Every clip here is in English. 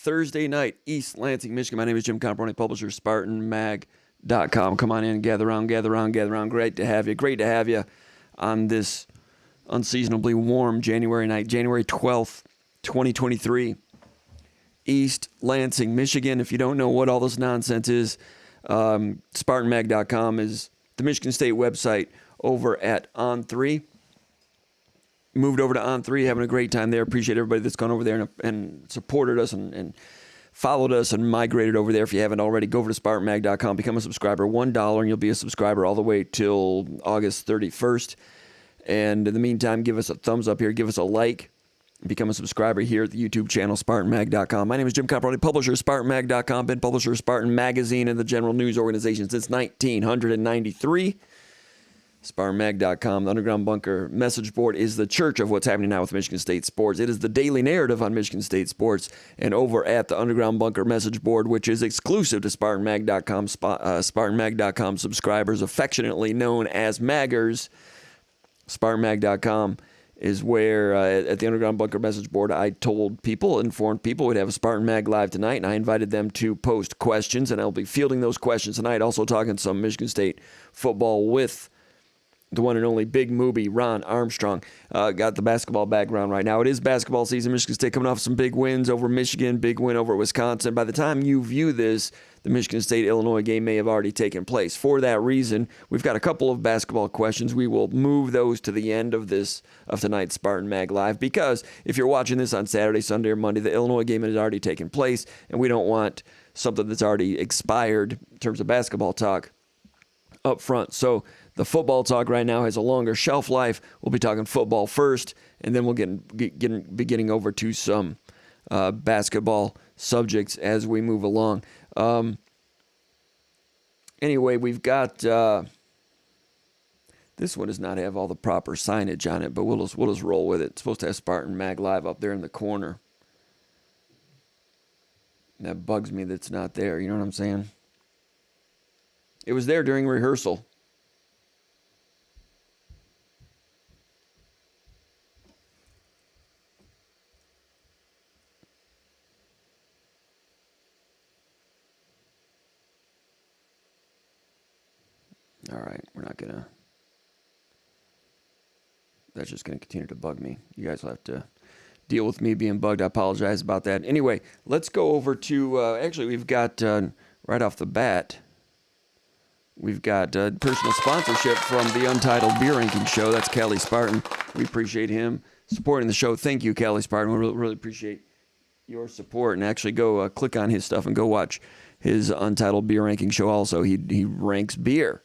Thursday night, East Lansing, Michigan. My name is Jim Comparoni, publisher, SpartanMag.com. Come on in, gather around. Great to have you on this unseasonably warm January night, January 12th, 2023. East Lansing, Michigan. If you don't know what all this nonsense is, SpartanMag.com is the Michigan State website over at On3. Moved over to On3, having a great time there. Appreciate everybody that's gone over there and supported us and followed us and migrated over there. If you haven't already, go over to SpartanMag.com, become a subscriber. $1 and you'll be a subscriber all the way till August 31st. And in the meantime, give us a thumbs up here, give us a like, become a subscriber here at the YouTube channel, SpartanMag.com. My name is Jim Comparoni, publisher of SpartanMag.com, been publisher of Spartan Magazine and the General News Organization since 1993. SpartanMag.com, the Underground Bunker message board, is the church of what's happening now with Michigan State sports. It is the daily narrative on Michigan State sports. And over at the Underground Bunker message board, which is exclusive to SpartanMag.com, SpartanMag.com subscribers, affectionately known as Maggers, SpartanMag.com is where at the Underground Bunker message board, I informed people we'd have a Spartan Mag live tonight, and I invited them to post questions, and I'll be fielding those questions tonight, also talking some Michigan State football with the one and only Big Moobie, Ron Armstrong. Got the basketball background right now. It is basketball season. Michigan State coming off some big wins over Michigan, big win over Wisconsin. By the time you view this, the Michigan State-Illinois game may have already taken place. For that reason, we've got a couple of basketball questions. We will move those to the end of tonight's Spartan Mag Live, because if you're watching this on Saturday, Sunday, or Monday, the Illinois game has already taken place, and we don't want something that's already expired in terms of basketball talk up front. So the football talk right now has a longer shelf life. We'll be talking football first, and then we'll be getting over to some basketball subjects as we move along. Anyway, we've got this one does not have all the proper signage on it, but we'll just roll with it. It's supposed to have Spartan Mag Live up there in the corner. That bugs me that it's not there. You know what I'm saying? It was there during rehearsal. All right, that's just going to continue to bug me. You guys will have to deal with me being bugged. I apologize about that. Anyway, let's go over to, actually, we've got, right off the bat, we've got personal sponsorship from the Untitled Beer Ranking Show. That's Callie Spartan. We appreciate him supporting the show. Thank you, Callie Spartan. We really appreciate your support. And actually go click on his stuff and go watch his Untitled Beer Ranking Show also. He ranks beer.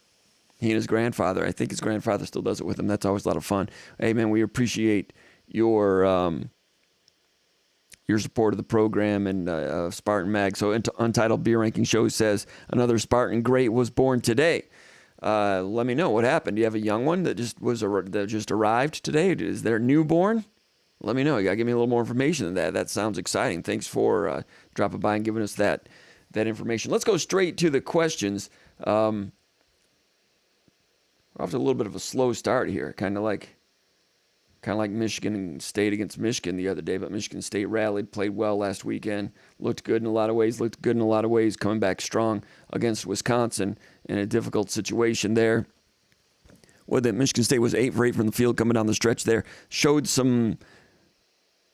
He and his grandfather. I think his grandfather still does it with him. That's always a lot of fun. Hey, man, we appreciate your support of the program and Spartan Mag. So Untitled Beer Ranking Show says, another Spartan great was born today. Let me know what happened. Do you have a young one that just arrived today? Is there a newborn? Let me know. You got to give me a little more information than that. That sounds exciting. Thanks for dropping by and giving us that information. Let's go straight to the questions. We're off to a little bit of a slow start here, kind of like Michigan State against Michigan the other day, but Michigan State rallied, played well last weekend, looked good in a lot of ways, coming back strong against Wisconsin in a difficult situation there. Michigan State was 8 for 8 from the field coming down the stretch there, showed some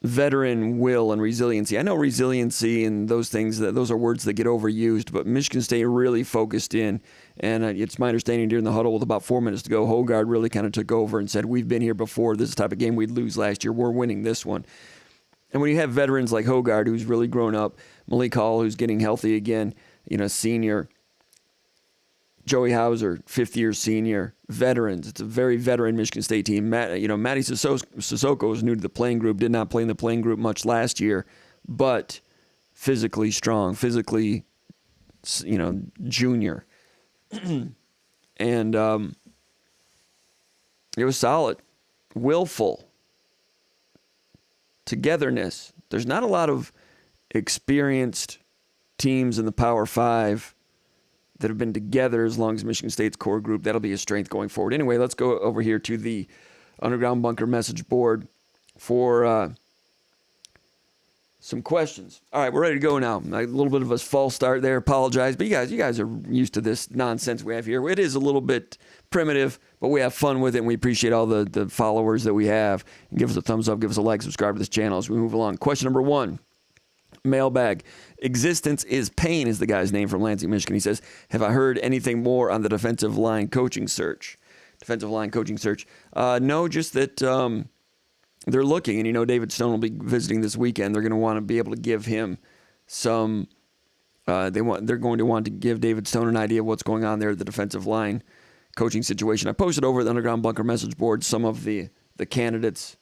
veteran will and resiliency. I know resiliency and those things, those are words that get overused, but Michigan State really focused in, and it's my understanding during the huddle with about 4 minutes to go, Hogard really kind of took over and said, we've been here before. This is the type of game we'd lose last year. We're winning this one. And when you have veterans like Hogard, who's really grown up, Malik Hall, who's getting healthy again, senior, Joey Hauser, fifth-year senior, veterans. It's a very veteran Michigan State team. Matty Sissoko is new to the playing group, did not play in the playing group much last year, but physically strong, junior. And it was solid, willful, togetherness. There's not a lot of experienced teams in the Power Five that have been together as long as Michigan State's core group. That'll be a strength going forward. Anyway, let's go over here to the Underground Bunker message board for some questions. All right, we're ready to go now. A little bit of a false start there. Apologize, but you guys are used to this nonsense we have here. It is a little bit primitive, but we have fun with it, and we appreciate all the followers that we have. And give us a thumbs up, give us a like, subscribe to this channel as we move along. Question number 1, Mailbag. Existence is pain is the guy's name from Lansing, Michigan. He says, have I heard anything more on the defensive line coaching search? No, just that they're looking, and David Stone will be visiting this weekend. They're going to want to be able to give him some. They're going to want to give David Stone an idea of what's going on there at the defensive line coaching situation. I posted over the Underground Bunker message board some of the candidates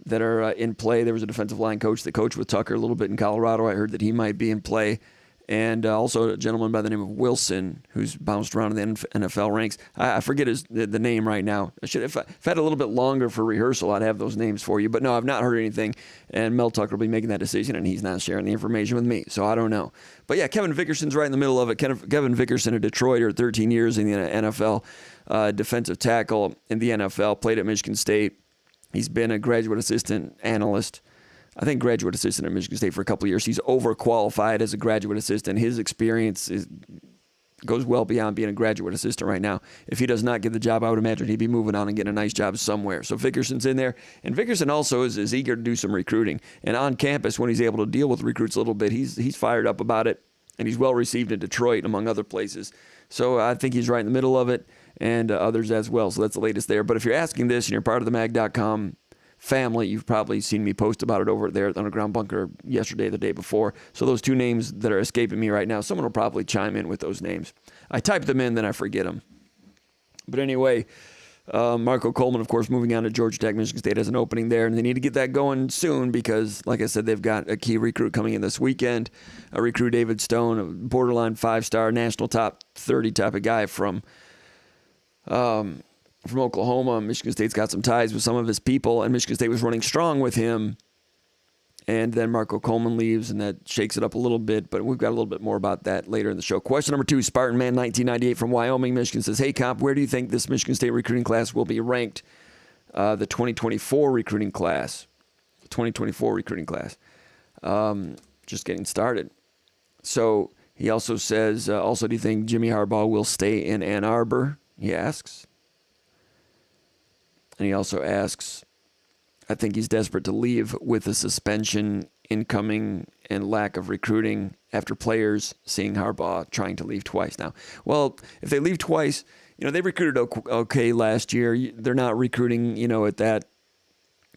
that are in play. There was a defensive line coach that coached with Tucker a little bit in Colorado. I heard that he might be in play. And also a gentleman by the name of Wilson, who's bounced around in the NFL ranks. I forget the name right now. If I had a little bit longer for rehearsal, I'd have those names for you. But no, I've not heard anything. And Mel Tucker will be making that decision, and he's not sharing the information with me. So I don't know. But yeah, Kevin Vickerson's right in the middle of it. Kevin Vickerson of Detroit, or 13 years in the NFL, defensive tackle in the NFL, played at Michigan State. He's been a graduate assistant analyst. I think graduate assistant at Michigan State for a couple of years. He's overqualified as a graduate assistant. His experience goes well beyond being a graduate assistant right now. If he does not get the job, I would imagine he'd be moving on and getting a nice job somewhere. So Vickerson's in there. And Vickerson also is eager to do some recruiting. And on campus, when he's able to deal with recruits a little bit, he's fired up about it. And he's well received in Detroit, among other places. So I think he's right in the middle of it, and others as well. So that's the latest there. But if you're asking this and you're part of the mag.com family, you've probably seen me post about it over there at the Underground Bunker yesterday, the day before. So those two names that are escaping me right now, someone will probably chime in with those names. I type them in, then I forget them. But anyway, Marco Coleman, of course, moving on to Georgia Tech. Michigan State has an opening there, and they need to get that going soon because, like I said, they've got a key recruit coming in this weekend. A recruit, David Stone, a borderline 5-star, national top 30 type of guy from Oklahoma. Michigan State's got some ties with some of his people, and Michigan State was running strong with him. And then Marco Coleman leaves, and that shakes it up a little bit, but we've got a little bit more about that later in the show. Question number 2, Spartan Man 1998 from Wyoming, Michigan says, hey, Comp, where do you think this Michigan State recruiting class will be ranked? The 2024 recruiting class. Just getting started. So he also says, do you think Jimmy Harbaugh will stay in Ann Arbor? He asks. And he also asks, I think he's desperate to leave with the suspension incoming and lack of recruiting after players seeing Harbaugh trying to leave twice now. Well, if they leave twice, they recruited okay last year. They're not recruiting, at that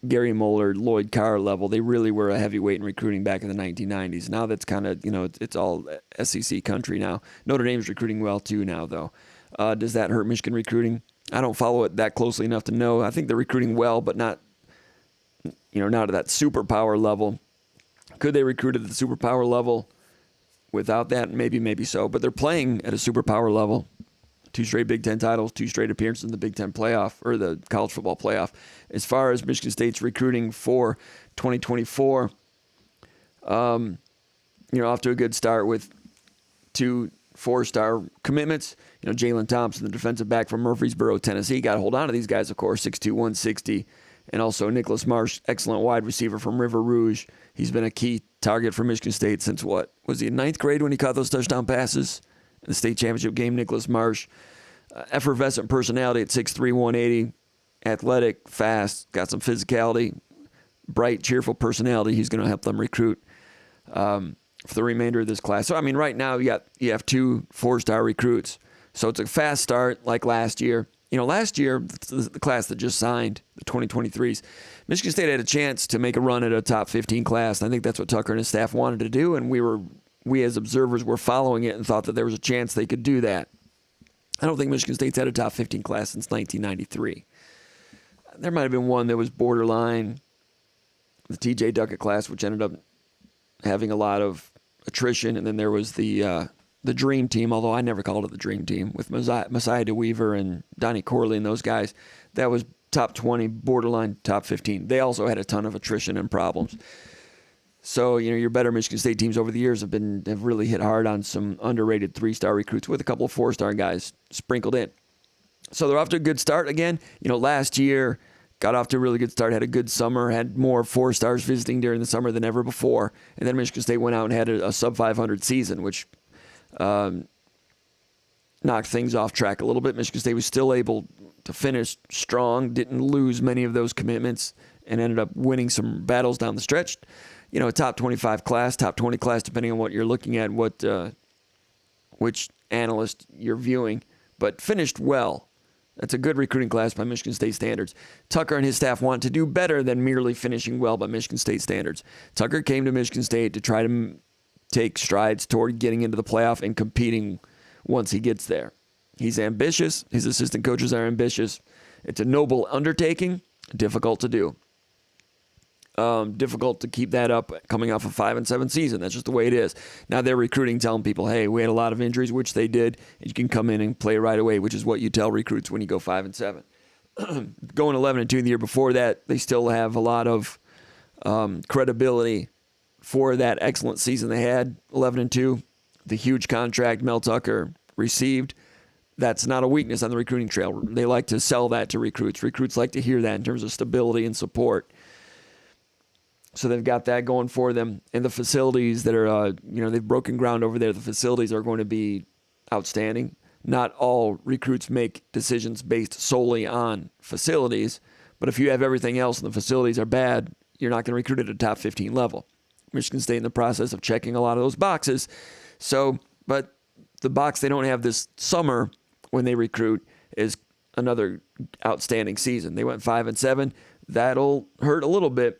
Gary Moeller, Lloyd Carr level. They really were a heavyweight in recruiting back in the 1990s. Now that's kind of, it's all SEC country now. Notre Dame's recruiting well too now, though. Does that hurt Michigan recruiting? I don't follow it that closely enough to know. I think they're recruiting well, but not at that superpower level. Could they recruit at the superpower level without that? Maybe so. But they're playing at a superpower level. 2 straight Big Ten titles, 2 straight appearances in the Big Ten playoff, or the college football playoff. As far as Michigan State's recruiting for 2024, off to a good start with 2 4-star commitments. Jalen Thompson, the defensive back from Murfreesboro, Tennessee, got to hold on to these guys, of course, 6'2", 160. And also Nicholas Marsh, excellent wide receiver from River Rouge. He's been a key target for Michigan State since what? Was he in 9th grade when he caught those touchdown passes in the state championship game? Nicholas Marsh, effervescent personality at 6'3", 180, athletic, fast, got some physicality, bright, cheerful personality. He's going to help them recruit for the remainder of this class. So, right now you have 2 4-star recruits. So it's a fast start like last year. Last year, the class that just signed, the 2023s, Michigan State had a chance to make a run at a top 15 class. And I think that's what Tucker and his staff wanted to do. And we as observers were following it and thought that there was a chance they could do that. I don't think Michigan State's had a top 15 class since 1993. There might have been one that was borderline, the TJ Duckett class, which ended up having a lot of attrition. And then there was the Dream Team, although I never called it the Dream Team, with Messiah DeWeaver and Donnie Corley and those guys. That was top 20, borderline top 15. They also had a ton of attrition and problems. So, your better Michigan State teams over the years have really hit hard on some underrated 3-star recruits with a couple of 4-star guys sprinkled in. So they're off to a good start again. Last year, got off to a really good start, had a good summer, had more 4-stars visiting during the summer than ever before. And then Michigan State went out and had a sub-500 season, which knocked things off track a little bit. Michigan State was still able to finish strong, didn't lose many of those commitments, and ended up winning some battles down the stretch. You know, a top 25 class, top 20 class, depending on what you're looking at, which analyst you're viewing, but finished well. That's a good recruiting class by Michigan State standards. Tucker and his staff want to do better than merely finishing well by Michigan State standards. Tucker came to Michigan State to try to take strides toward getting into the playoff and competing once he gets there. He's ambitious. His assistant coaches are ambitious. It's a noble undertaking, difficult to do. Difficult to keep that up coming off a 5-7 season. That's just the way it is. Now they're recruiting, telling people, hey, we had a lot of injuries, which they did. You can come in and play right away, which is what you tell recruits when you go 5-7. Going 11-2 the year before that, they still have a lot of credibility for that excellent season they had, 11-2. The huge contract Mel Tucker received, that's not a weakness on the recruiting trail. They like to sell that to recruits. Recruits like to hear that in terms of stability and support. So they've got that going for them. And the facilities that are, they've broken ground over there. The facilities are going to be outstanding. Not all recruits make decisions based solely on facilities. But if you have everything else and the facilities are bad, you're not going to recruit at a top 15 level. Michigan State in the process of checking a lot of those boxes. So, but the box they don't have this summer when they recruit is another outstanding season. They went 5-7. That'll hurt a little bit.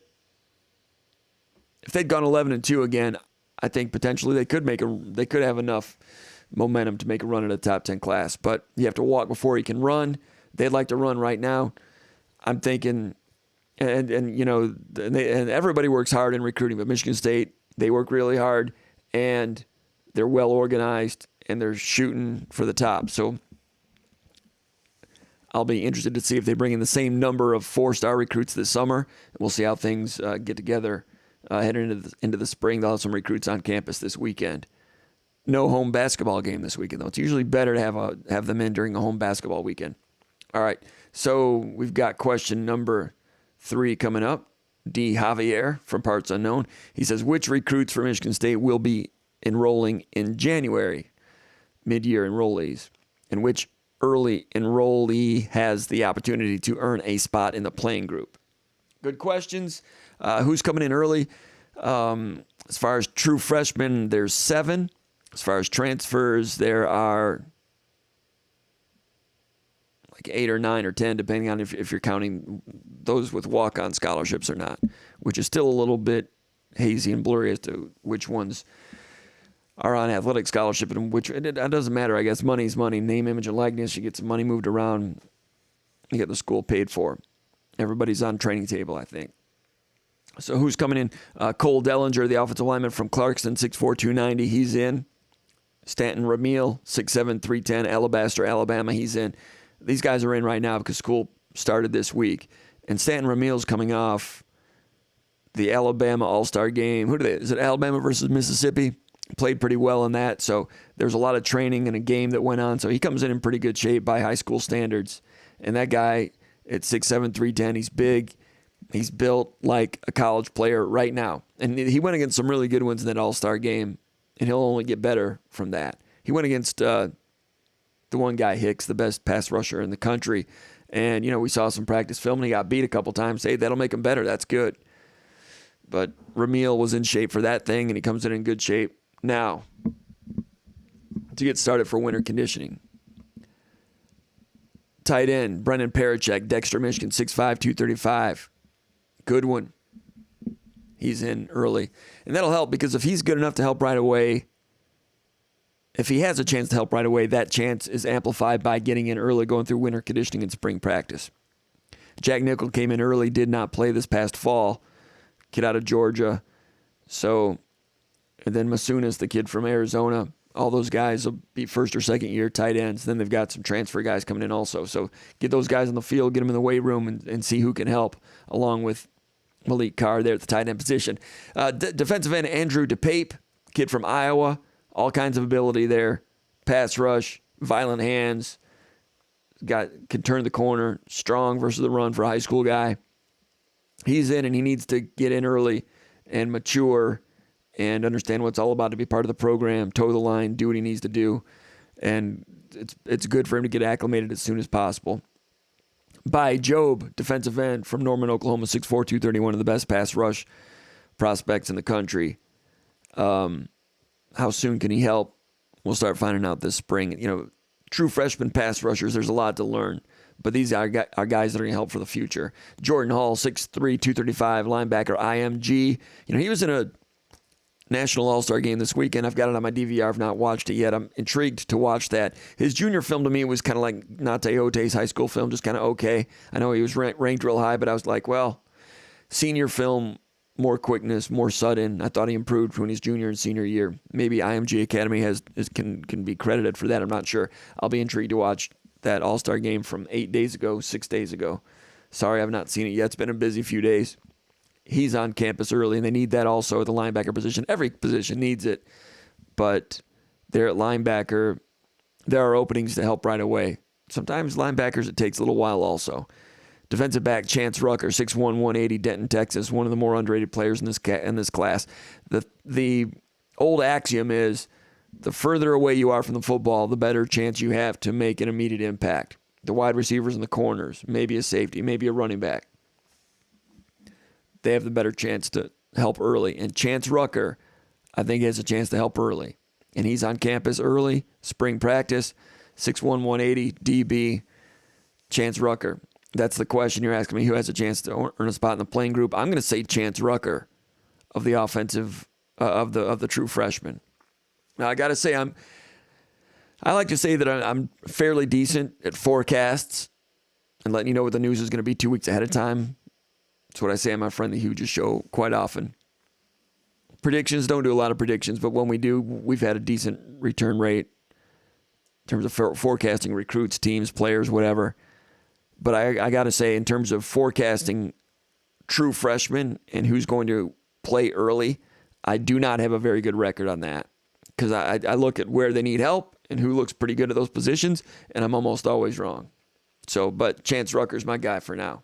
If they'd gone 11-2 again, I think potentially they could have enough momentum to make a run at a top 10 class. But you have to walk before you can run. They'd like to run right now. I'm thinking, and everybody works hard in recruiting, but Michigan State, they work really hard and they're well organized and they're shooting for the top. So I'll be interested to see if they bring in the same number of 4-star recruits this summer. We'll see how things get together. Heading into the spring. They'll have some recruits on campus this weekend. No home basketball game this weekend, though. It's usually better to have them in during a home basketball weekend. All right, so we've got question number 3 coming up. D. Javier from Parts Unknown. He says, which recruits for Michigan State will be enrolling in January, mid-year enrollees, and which early enrollee has the opportunity to earn a spot in the playing group? Good questions. Who's coming in early? As far as true freshmen, there's 7. As far as transfers, there are like 8 or 9 or 10, depending on if you're counting those with walk-on scholarships or not, which is still a little bit hazy and blurry as to which ones are on athletic scholarship and which. It doesn't matter, I guess. Money's money. Name, image, and likeness. You get some money moved around. You get the school paid for. Everybody's on training table, I think. So who's coming in? Cole Dellinger, the offensive lineman from Clarkston, 6'4", 290. He's in. Stanton Ramil, 6'7", 310, Alabaster, Alabama. He's in. These guys are in right now because school started this week. And Stanton Ramil's coming off the Alabama All-Star game. Is it Alabama versus Mississippi? Played pretty well in that. So there's a lot of training and a game that went on. So he comes in pretty good shape by high school standards. And that guy at 6'7", 310, he's big. He's built like a college player right now. And he went against some really good ones in that All-Star game, and he'll only get better from that. He went against the one guy, Hicks, the best pass rusher in the country. And, we saw some practice film, and he got beat a couple times. Hey, that'll make him better. That's good. But Ramil was in shape for that thing, and he comes in good shape. Now, to get started for winter conditioning. Tight end, Brendan Parachek, Dexter, Michigan, 6'5", 235. Good one. He's in early. And that'll help because if he's good enough to help right away, if he has a chance to help right away, that chance is amplified by getting in early, going through winter conditioning and spring practice. Jack Nickel came in early, did not play this past fall. Kid out of Georgia. So, and then Masunas, the kid from Arizona. All those guys will be first or second year tight ends. Then they've got some transfer guys coming in also. So get those guys on the field, get them in the weight room, and see who can help, along with Malik Carr there at the tight end position. Defensive end Andrew DePape, kid from Iowa. All kinds of ability there. Pass rush, violent hands, can turn the corner, strong versus the run for a high school guy. He's in, and he needs to get in early and mature and understand what it's all about to be part of the program, toe the line, do what he needs to do. And it's good for him to get acclimated as soon as possible. By Job, defensive end from Norman, Oklahoma, 6'4", 231, one of the best pass rush prospects in the country. How soon can he help? We'll start finding out this spring. True freshman pass rushers, there's a lot to learn. But these are guys that are going to help for the future. Jordan Hall, 6'3", 235, linebacker, IMG. He was in a National All-Star game this weekend. I've got it on my DVR. I've not watched it yet. I'm intrigued to watch that. His junior film to me was kind of like Nate Ote's high school film, just kind of okay. I know he was ranked real high, but I was like, well, senior film, more quickness, more sudden. I thought he improved between his junior and senior year. Maybe IMG Academy can be credited for that. I'm not sure. I'll be intrigued to watch that All-Star game from 6 days ago. Sorry, I've not seen it yet. It's been a busy few days. He's on campus early, and they need that also at the linebacker position. Every position needs it, but there at linebacker, there are openings to help right away. Sometimes linebackers, it takes a little while also. Defensive back Chance Rucker, 6'1", 180, Denton, Texas, one of the more underrated players in this class. The old axiom is the further away you are from the football, the better chance you have to make an immediate impact. The wide receivers and the corners, maybe a safety, maybe a running back. They have the better chance to help early. And Chance Rucker, I think, has a chance to help early. And he's on campus early, spring practice, 6'1", 180, DB, Chance Rucker. That's the question you're asking me, who has a chance to earn a spot in the playing group. I'm going to say Chance Rucker of the offensive, of the true freshman. Now, I got to say, I like to say that I'm fairly decent at forecasts and letting you know what the news is going to be 2 weeks ahead of time. That's what I say on my friend The Huge's show quite often. Predictions, don't do a lot of predictions, but when we do, we've had a decent return rate in terms of forecasting recruits, teams, players, whatever. But I got to say, in terms of forecasting true freshmen and who's going to play early, I do not have a very good record on that. Because I look at where they need help and who looks pretty good at those positions, and I'm almost always wrong. But Chance Rucker's my guy for now.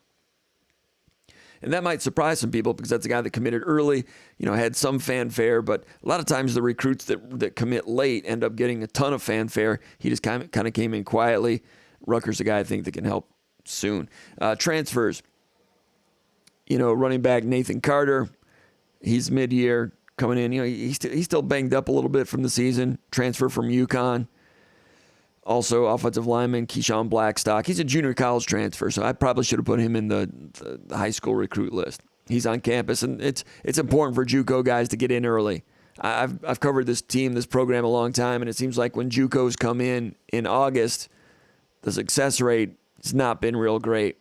And that might surprise some people because that's a guy that committed early, had some fanfare, but a lot of times the recruits that commit late end up getting a ton of fanfare. He just kind of came in quietly. Rucker's a guy I think that can help soon. Transfers, running back Nathan Carter, he's mid-year coming in. He's still banged up a little bit from the season. Transfer from UConn. Also, offensive lineman Keyshawn Blackstock. He's a junior college transfer, so I probably should have put him in the high school recruit list. He's on campus, and it's important for JUCO guys to get in early. I've covered this program a long time, and it seems like when JUCOs come in August, the success rate has not been real great.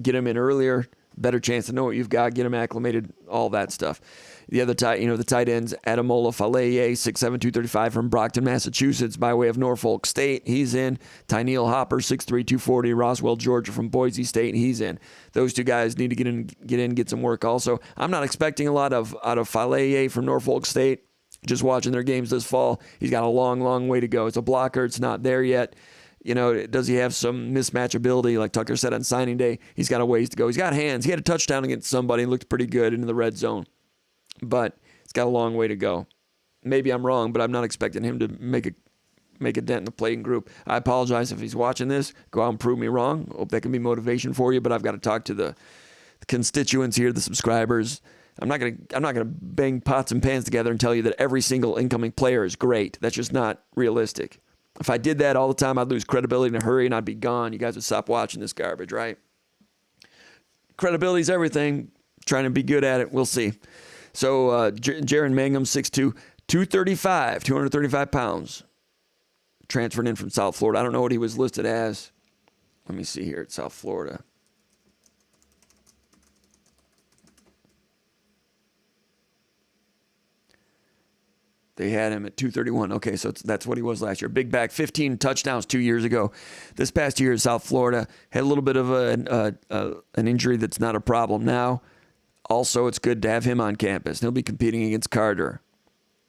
Get them in earlier, better chance to know what you've got, get them acclimated, all that stuff. The other the tight ends, Adamola Faleye, 6'7", 235 from Brockton, Massachusetts, by way of Norfolk State. He's in. Tyneal Hopper, 6'3", 240, Roswell, Georgia, from Boise State. He's in. Those two guys need to get some work also. I'm not expecting a lot out of Faleye from Norfolk State. Just watching their games this fall, he's got a long, long way to go. It's a blocker. It's not there yet. Does he have some mismatch ability? Like Tucker said on signing day, he's got a ways to go. He's got hands. He had a touchdown against somebody and looked pretty good into the red zone. But it's got a long way to go. Maybe I'm wrong, but I'm not expecting him to make a dent in the playing group. I apologize if he's watching this. Go out and prove me wrong. Hope that can be motivation for you, but I've got to talk to the constituents here, the subscribers. I'm not gonna bang pots and pans together and tell you that every single incoming player is great. That's just not realistic. If I did that all the time, I'd lose credibility in a hurry and I'd be gone. You guys would stop watching this garbage, right? Credibility is everything. Trying to be good at it. We'll see. So Jaron Mangum, 6'2", 235 pounds. Transferred in from South Florida. I don't know what he was listed as. Let me see here at South Florida. They had him at 231. Okay, so that's what he was last year. Big back, 15 touchdowns 2 years ago. This past year at South Florida, had a little bit of an injury that's not a problem now. Also, it's good to have him on campus. He'll be competing against Carter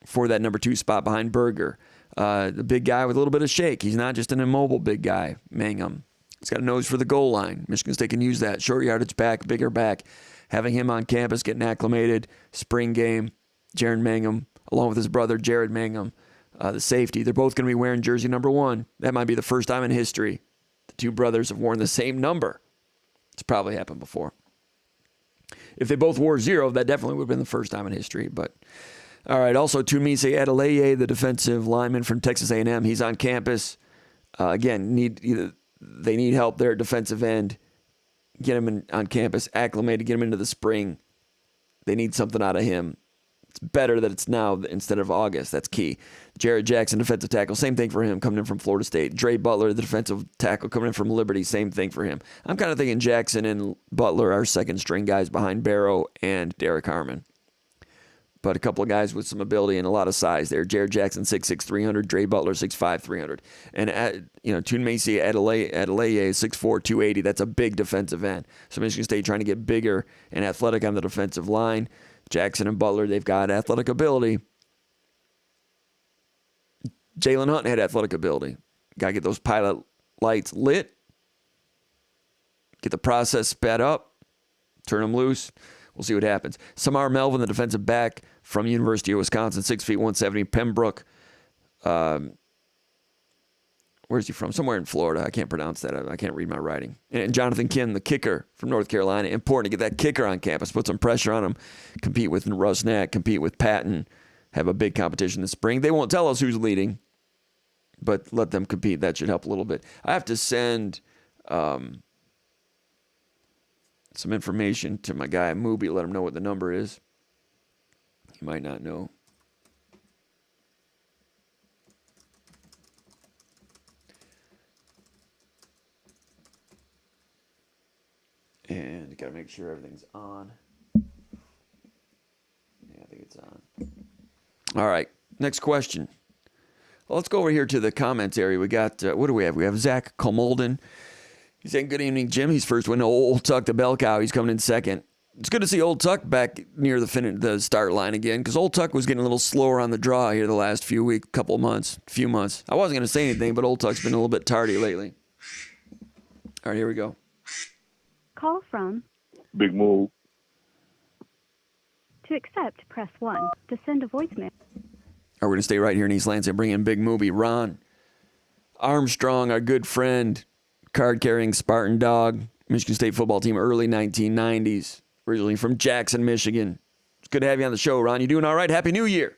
for that number 2 spot behind Berger. The big guy with a little bit of shake. He's not just an immobile big guy, Mangum. He's got a nose for the goal line. Michigan State can use that. Short yardage back, bigger back. Having him on campus, getting acclimated, spring game, Jaron Mangum, along with his brother, Jared Mangum, the safety. They're both going to be wearing jersey number 1. That might be the first time in history the two brothers have worn the same number. It's probably happened before. If they both wore 0, that definitely would have been the first time in history. But all right, also Tunmise Adeleye, the defensive lineman from Texas A&M. He's on campus. Again, they need help there at defensive end. Get him on campus, acclimated, get him into the spring. They need something out of him. It's better that it's now instead of August. That's key. Jared Jackson, defensive tackle, same thing for him, coming in from Florida State. Dre Butler, the defensive tackle, coming in from Liberty, same thing for him. I'm kind of thinking Jackson and Butler are second-string guys behind Barrow and Derek Harmon. But a couple of guys with some ability and a lot of size there. Jared Jackson, 6'6", 300. Dre Butler, 6'5", 300. And, Tunmise Adeleye, 6'4", 280. That's a big defensive end. So Michigan State trying to get bigger and athletic on the defensive line. Jackson and Butler, they've got athletic ability. Jalen Hunt had athletic ability. Got to get those pilot lights lit. Get the process sped up. Turn them loose. We'll see what happens. Samar Melvin, the defensive back from University of Wisconsin, 6 feet, 170. Pembroke. Where's he from? Somewhere in Florida. I can't pronounce that. I can't read my writing. And Jonathan Kim, the kicker from North Carolina. Important to get that kicker on campus. Put some pressure on him. Compete with Rusnak. Compete with Patton. Have a big competition this spring. They won't tell us who's leading, but let them compete. That should help a little bit. I have to send some information to my guy, Mubi, let him know what the number is. He might not know. And you got to make sure everything's on. Yeah, I think it's on. All right, next question. Well, let's go over here to the comments area. We got, what do we have? We have Zach Comolden. He's saying, good evening, Jim. He's first win. Old Tuck, the bell cow. He's coming in second. It's good to see Old Tuck back near the start line again, because Old Tuck was getting a little slower on the draw here the last few months. I wasn't going to say anything, but Old Tuck's been a little bit tardy lately. All right, here we go. Call from Big Move. To accept, press 1. To send a voicemail. We're going to stay right here in East Lansing, bring in Big Movie. Ron Armstrong, our good friend, card-carrying Spartan dog, Michigan State football team, early 1990s, originally from Jackson, Michigan. It's good to have you on the show, Ron. You doing all right? Happy New Year.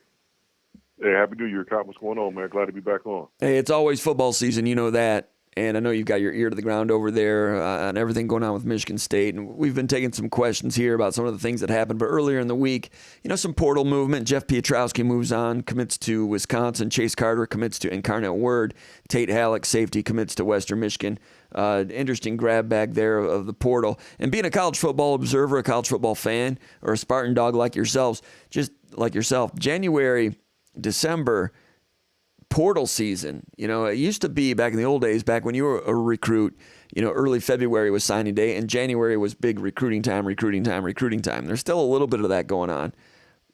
Hey, Happy New Year, Cop. What's going on, man? Glad to be back on. Hey, it's always football season. You know that. And I know you've got your ear to the ground over there on everything going on with Michigan State. And we've been taking some questions here about some of the things that happened. But earlier in the week, some portal movement. Jeff Pietrowski moves on, commits to Wisconsin. Chase Carter commits to Incarnate Word. Tate Halleck, safety, commits to Western Michigan. Interesting grab bag there of the portal. And being a college football observer, a college football fan, or a Spartan dog like yourself, January, December, portal season. It used to be back in the old days, back when you were a recruit, early February was signing day and January was big recruiting time. There's still a little bit of that going on,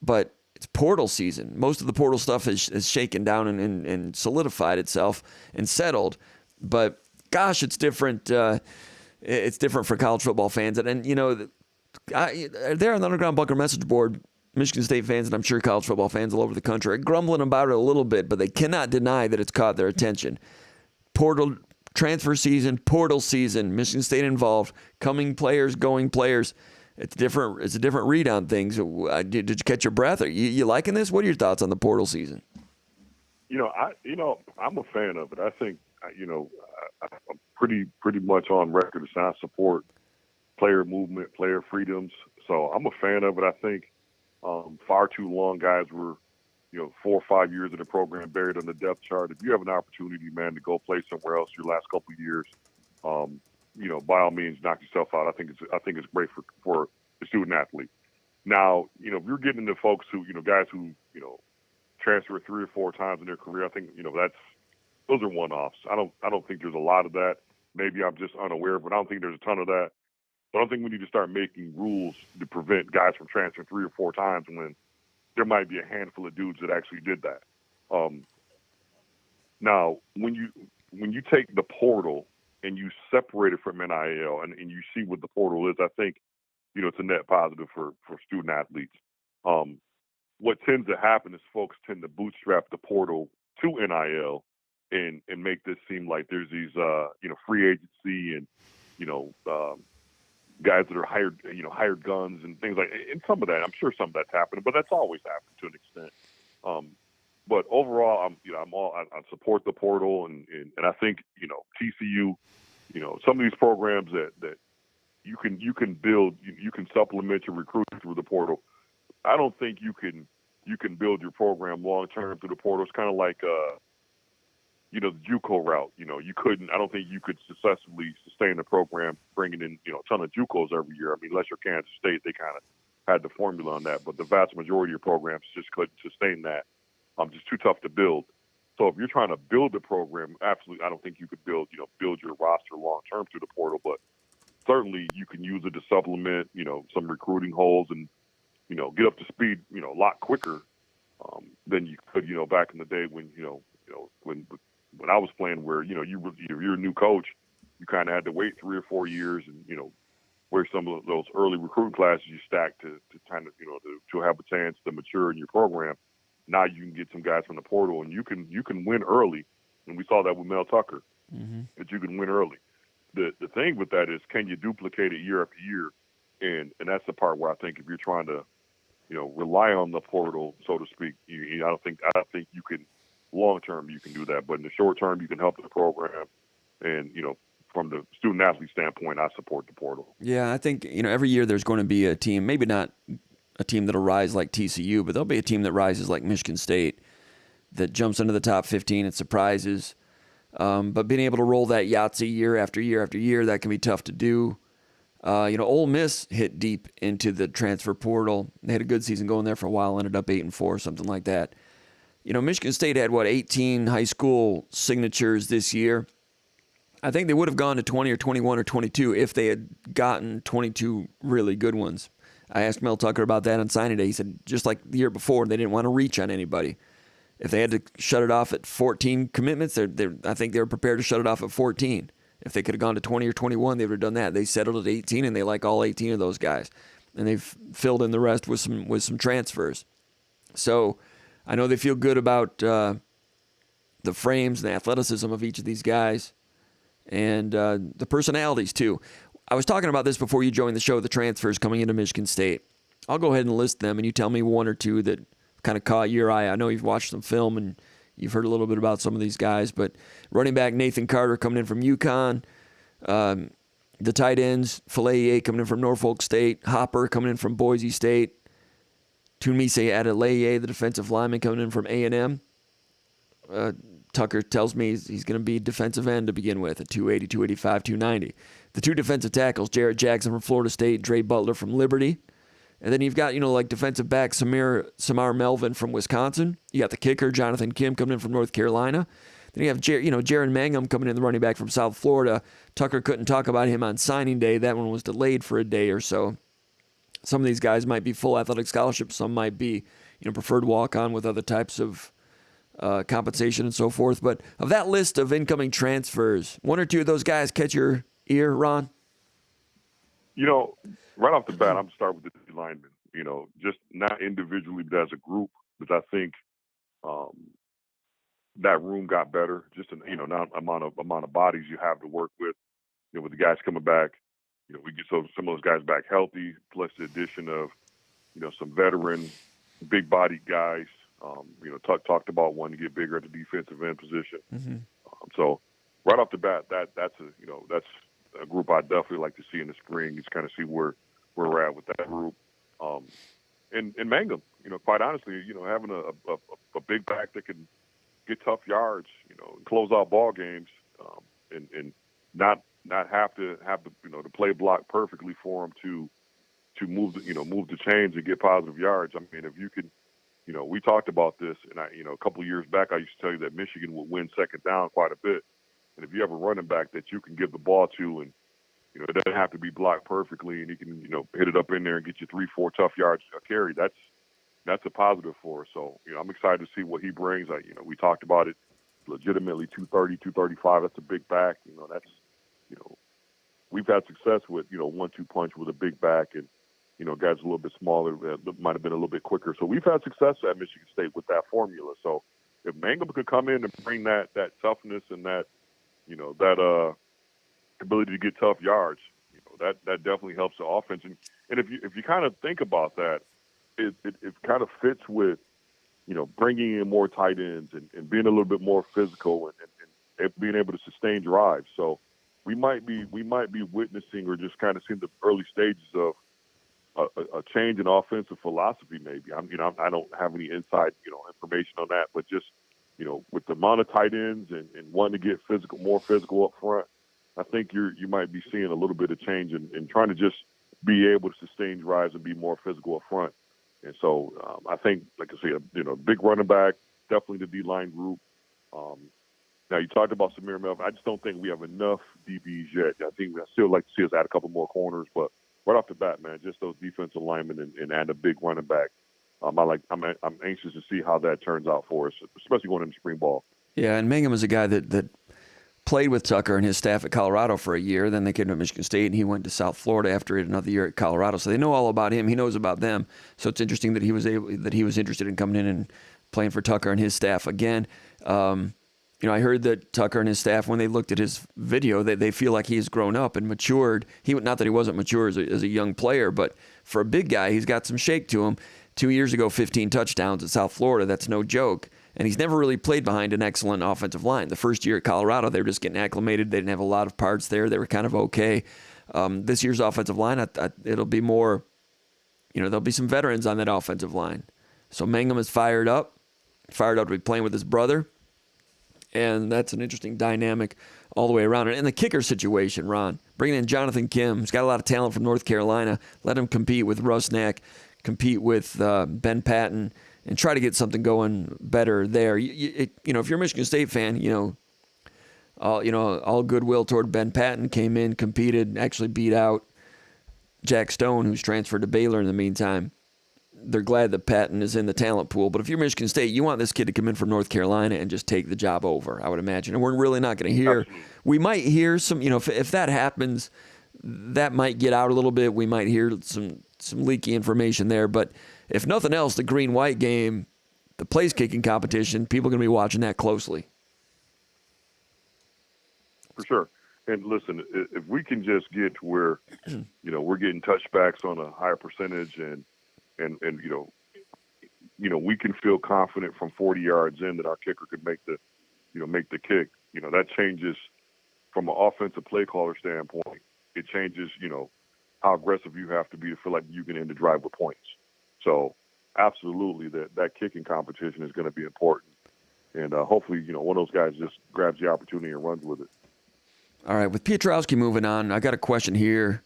but it's portal season. Most of the portal stuff is shaken down and solidified itself and settled, but gosh, it's different. It's different for college football fans. There on the Underground Bunker message board, Michigan State fans, and I'm sure college football fans all over the country, are grumbling about it a little bit, but they cannot deny that it's caught their attention. Portal transfer season, portal season, Michigan State involved, coming players, going players. It's different. It's a different read on things. Did you catch your breath? Are you liking this? What are your thoughts on the portal season? I'm a fan of it. I think, I'm pretty much on record to say I support player movement, player freedoms. So I'm a fan of it. I think far too long guys were, 4 or 5 years in the program buried on the depth chart. If you have an opportunity, man, to go play somewhere else your last couple of years, by all means, knock yourself out. I think it's great for the student athlete. Now, if you're getting into folks who, guys who, transfer 3 or 4 times in their career, I think, those are one-offs. I don't think there's a lot of that. Maybe I'm just unaware, but I don't think there's a ton of that. But I don't think we need to start making rules to prevent guys from transferring 3 or 4 times when there might be a handful of dudes that actually did that. Now, when you take the portal and you separate it from NIL and you see what the portal is, I think, it's a net positive for student athletes. What tends to happen is folks tend to bootstrap the portal to NIL and make this seem like there's these, free agency and, guys that are hired guns and things like, and some of that, I'm sure some of that's happening, but that's always happened to an extent. But overall, I support the portal and I think, TCU, some of these programs that you can build, you can supplement your recruiting through the portal. I don't think you can build your program long term through the portal. It's kind of like the JUCO route. I don't think you could successfully sustain the program bringing in a ton of JUCOs every year. I mean, unless you're Kansas State, they kind of had the formula on that, but the vast majority of your programs just couldn't sustain that. Just too tough to build. So if you're trying to build a program, absolutely, I don't think you could build your roster long term through the portal, but certainly you can use it to supplement, some recruiting holes and, get up to speed, a lot quicker than you could, back in the day when, when I was playing, where you're a new coach, you kind of had to wait 3 or 4 years, and where some of those early recruiting classes you stacked to kind of to have a chance to mature in your program. Now you can get some guys from the portal, and you can win early, and we saw that with Mel Tucker, that you can win early. The thing with that is, can you duplicate it year after year? And that's the part where I think if you're trying to rely on the portal, so to speak, I don't think you can long term you can do that, but in the short term you can help the program. And from the student athlete standpoint, I support the portal. Yeah, I think every year there's going to be a team, maybe not a team that'll rise like TCU, but there'll be a team that rises like Michigan State that jumps into the top 15 and surprises. But being able to roll that Yahtzee year after year after year, that can be tough to do. Ole Miss hit deep into the transfer portal. They had a good season going there for a while, ended up 8-4, something like that. Michigan State had 18 high school signatures this year. I think they would have gone to 20 or 21 or 22 if they had gotten 22 really good ones. I asked Mel Tucker about that on signing day. He said just like the year before, they didn't want to reach on anybody. If they had to shut it off at 14 commitments, I think they were prepared to shut it off at 14. If they could have gone to 20 or 21, they would have done that. They settled at 18, and they like all 18 of those guys. And they've filled in the rest with some transfers. So I know they feel good about the frames and the athleticism of each of these guys and the personalities, too. I was talking about this before you joined the show, the transfers coming into Michigan State. I'll go ahead and list them, and you tell me one or two that kind of caught your eye. I know you've watched some film, and you've heard a little bit about some of these guys, but running back Nathan Carter coming in from UConn, the tight ends, Fillet coming in from Norfolk State, Hopper coming in from Boise State, Tunmise Adeleye, the defensive lineman, coming in from A&M. Tucker tells me he's going to be defensive end to begin with at 280, 285, 290. The two defensive tackles, Jarrett Jackson from Florida State, Dre Butler from Liberty. And then you've got, like defensive back Samar Melvin from Wisconsin. You got the kicker, Jonathan Kim, coming in from North Carolina. Then you have Jaron Mangum coming in, the running back from South Florida. Tucker couldn't talk about him on signing day. That one was delayed for a day or so. Some of these guys might be full athletic scholarships. Some might be, preferred walk-on with other types of compensation and so forth. But of that list of incoming transfers, one or two of those guys catch your ear, Ron? Right off the bat, I'm going to start with the linemen. Just not individually, but as a group, because I think that room got better. Just now amount of bodies you have to work with. With the guys coming back, we get some of those guys back healthy, plus the addition of some veteran, big bodied guys. Tuck talked about wanting to get bigger at the defensive end position. Mm-hmm. So right off the bat, that's a group I definitely like to see in the spring. Just kind of see where we're at with that group. And Mangum, quite honestly, having a big back that can get tough yards, and close out ball games, and not have to the play block perfectly for him to move the chains and get positive yards. I mean, if you can, we talked about this, and a couple of years back, I used to tell you that Michigan would win second down quite a bit. And if you have a running back that you can give the ball to, and it doesn't have to be blocked perfectly, and he can hit it up in there and get you 3-4 tough yards a carry, that's a positive for us. So I'm excited to see what he brings. We talked about it, legitimately 230, 235. That's a big back. we've had success with 1-2 punch with a big back and guys a little bit smaller that might have been a little bit quicker. So we've had success at Michigan State with that formula. So if Mangum could come in and bring that toughness and that that ability to get tough yards, that definitely helps the offense. And if you kind of think about that, it kind of fits with bringing in more tight ends and being a little bit more physical and being able to sustain drives. So we might be witnessing or just kind of seeing the early stages of a change in offensive philosophy. Maybe I don't have any inside information on that, but just with the amount of tight ends and wanting to get more physical up front, I think you might be seeing a little bit of change in trying to just be able to sustain drives and be more physical up front. And so I think, like I said, big running back, definitely the D-line group. Now, you talked about Samir Melvin. I just don't think we have enough DBs yet. I still like to see us add a couple more corners, but right off the bat, man, just those defensive linemen and add a big running back. I'm anxious to see how that turns out for us, especially going into spring ball. Yeah, and Mangum is a guy that played with Tucker and his staff at Colorado for a year. Then they came to Michigan State, and he went to South Florida after another year at Colorado. So they know all about him. He knows about them. So it's interesting that he was interested in coming in and playing for Tucker and his staff again. I heard that Tucker and his staff, when they looked at his video, they feel like he has grown up and matured. Not that he wasn't mature as a young player, but for a big guy, he's got some shake to him. 2 years ago, 15 touchdowns at South Florida. That's no joke. And he's never really played behind an excellent offensive line. The first year at Colorado, they were just getting acclimated. They didn't have a lot of parts there. They were kind of okay. This year's offensive line, it'll be more, there'll be some veterans on that offensive line. So Mangum is fired up to be playing with his brother. And that's an interesting dynamic all the way around. And the kicker situation, Ron, bringing in Jonathan Kim, who's got a lot of talent from North Carolina, let him compete with Rusnak, compete with Ben Patton, and try to get something going better there. If you're a Michigan State fan, all goodwill toward Ben Patton, came in, competed, actually beat out Jack Stone, who's transferred to Baylor in the meantime. They're glad that Patton is in the talent pool. But if you're Michigan State, you want this kid to come in from North Carolina and just take the job over, I would imagine. And we're really not going to hear. We might hear some, if that happens, that might get out a little bit. We might hear some leaky information there. But if nothing else, the green-white game, the place-kicking competition, people are going to be watching that closely. For sure. And listen, if we can just get to where, we're getting touchbacks on a higher percentage and we can feel confident from 40 yards in that our kicker could make the kick. That changes from an offensive play caller standpoint. It changes, how aggressive you have to be to feel like you can end the drive with points. So absolutely that kicking competition is going to be important. And hopefully, one of those guys just grabs the opportunity and runs with it. All right, with Piotrowski moving on, I got a question here.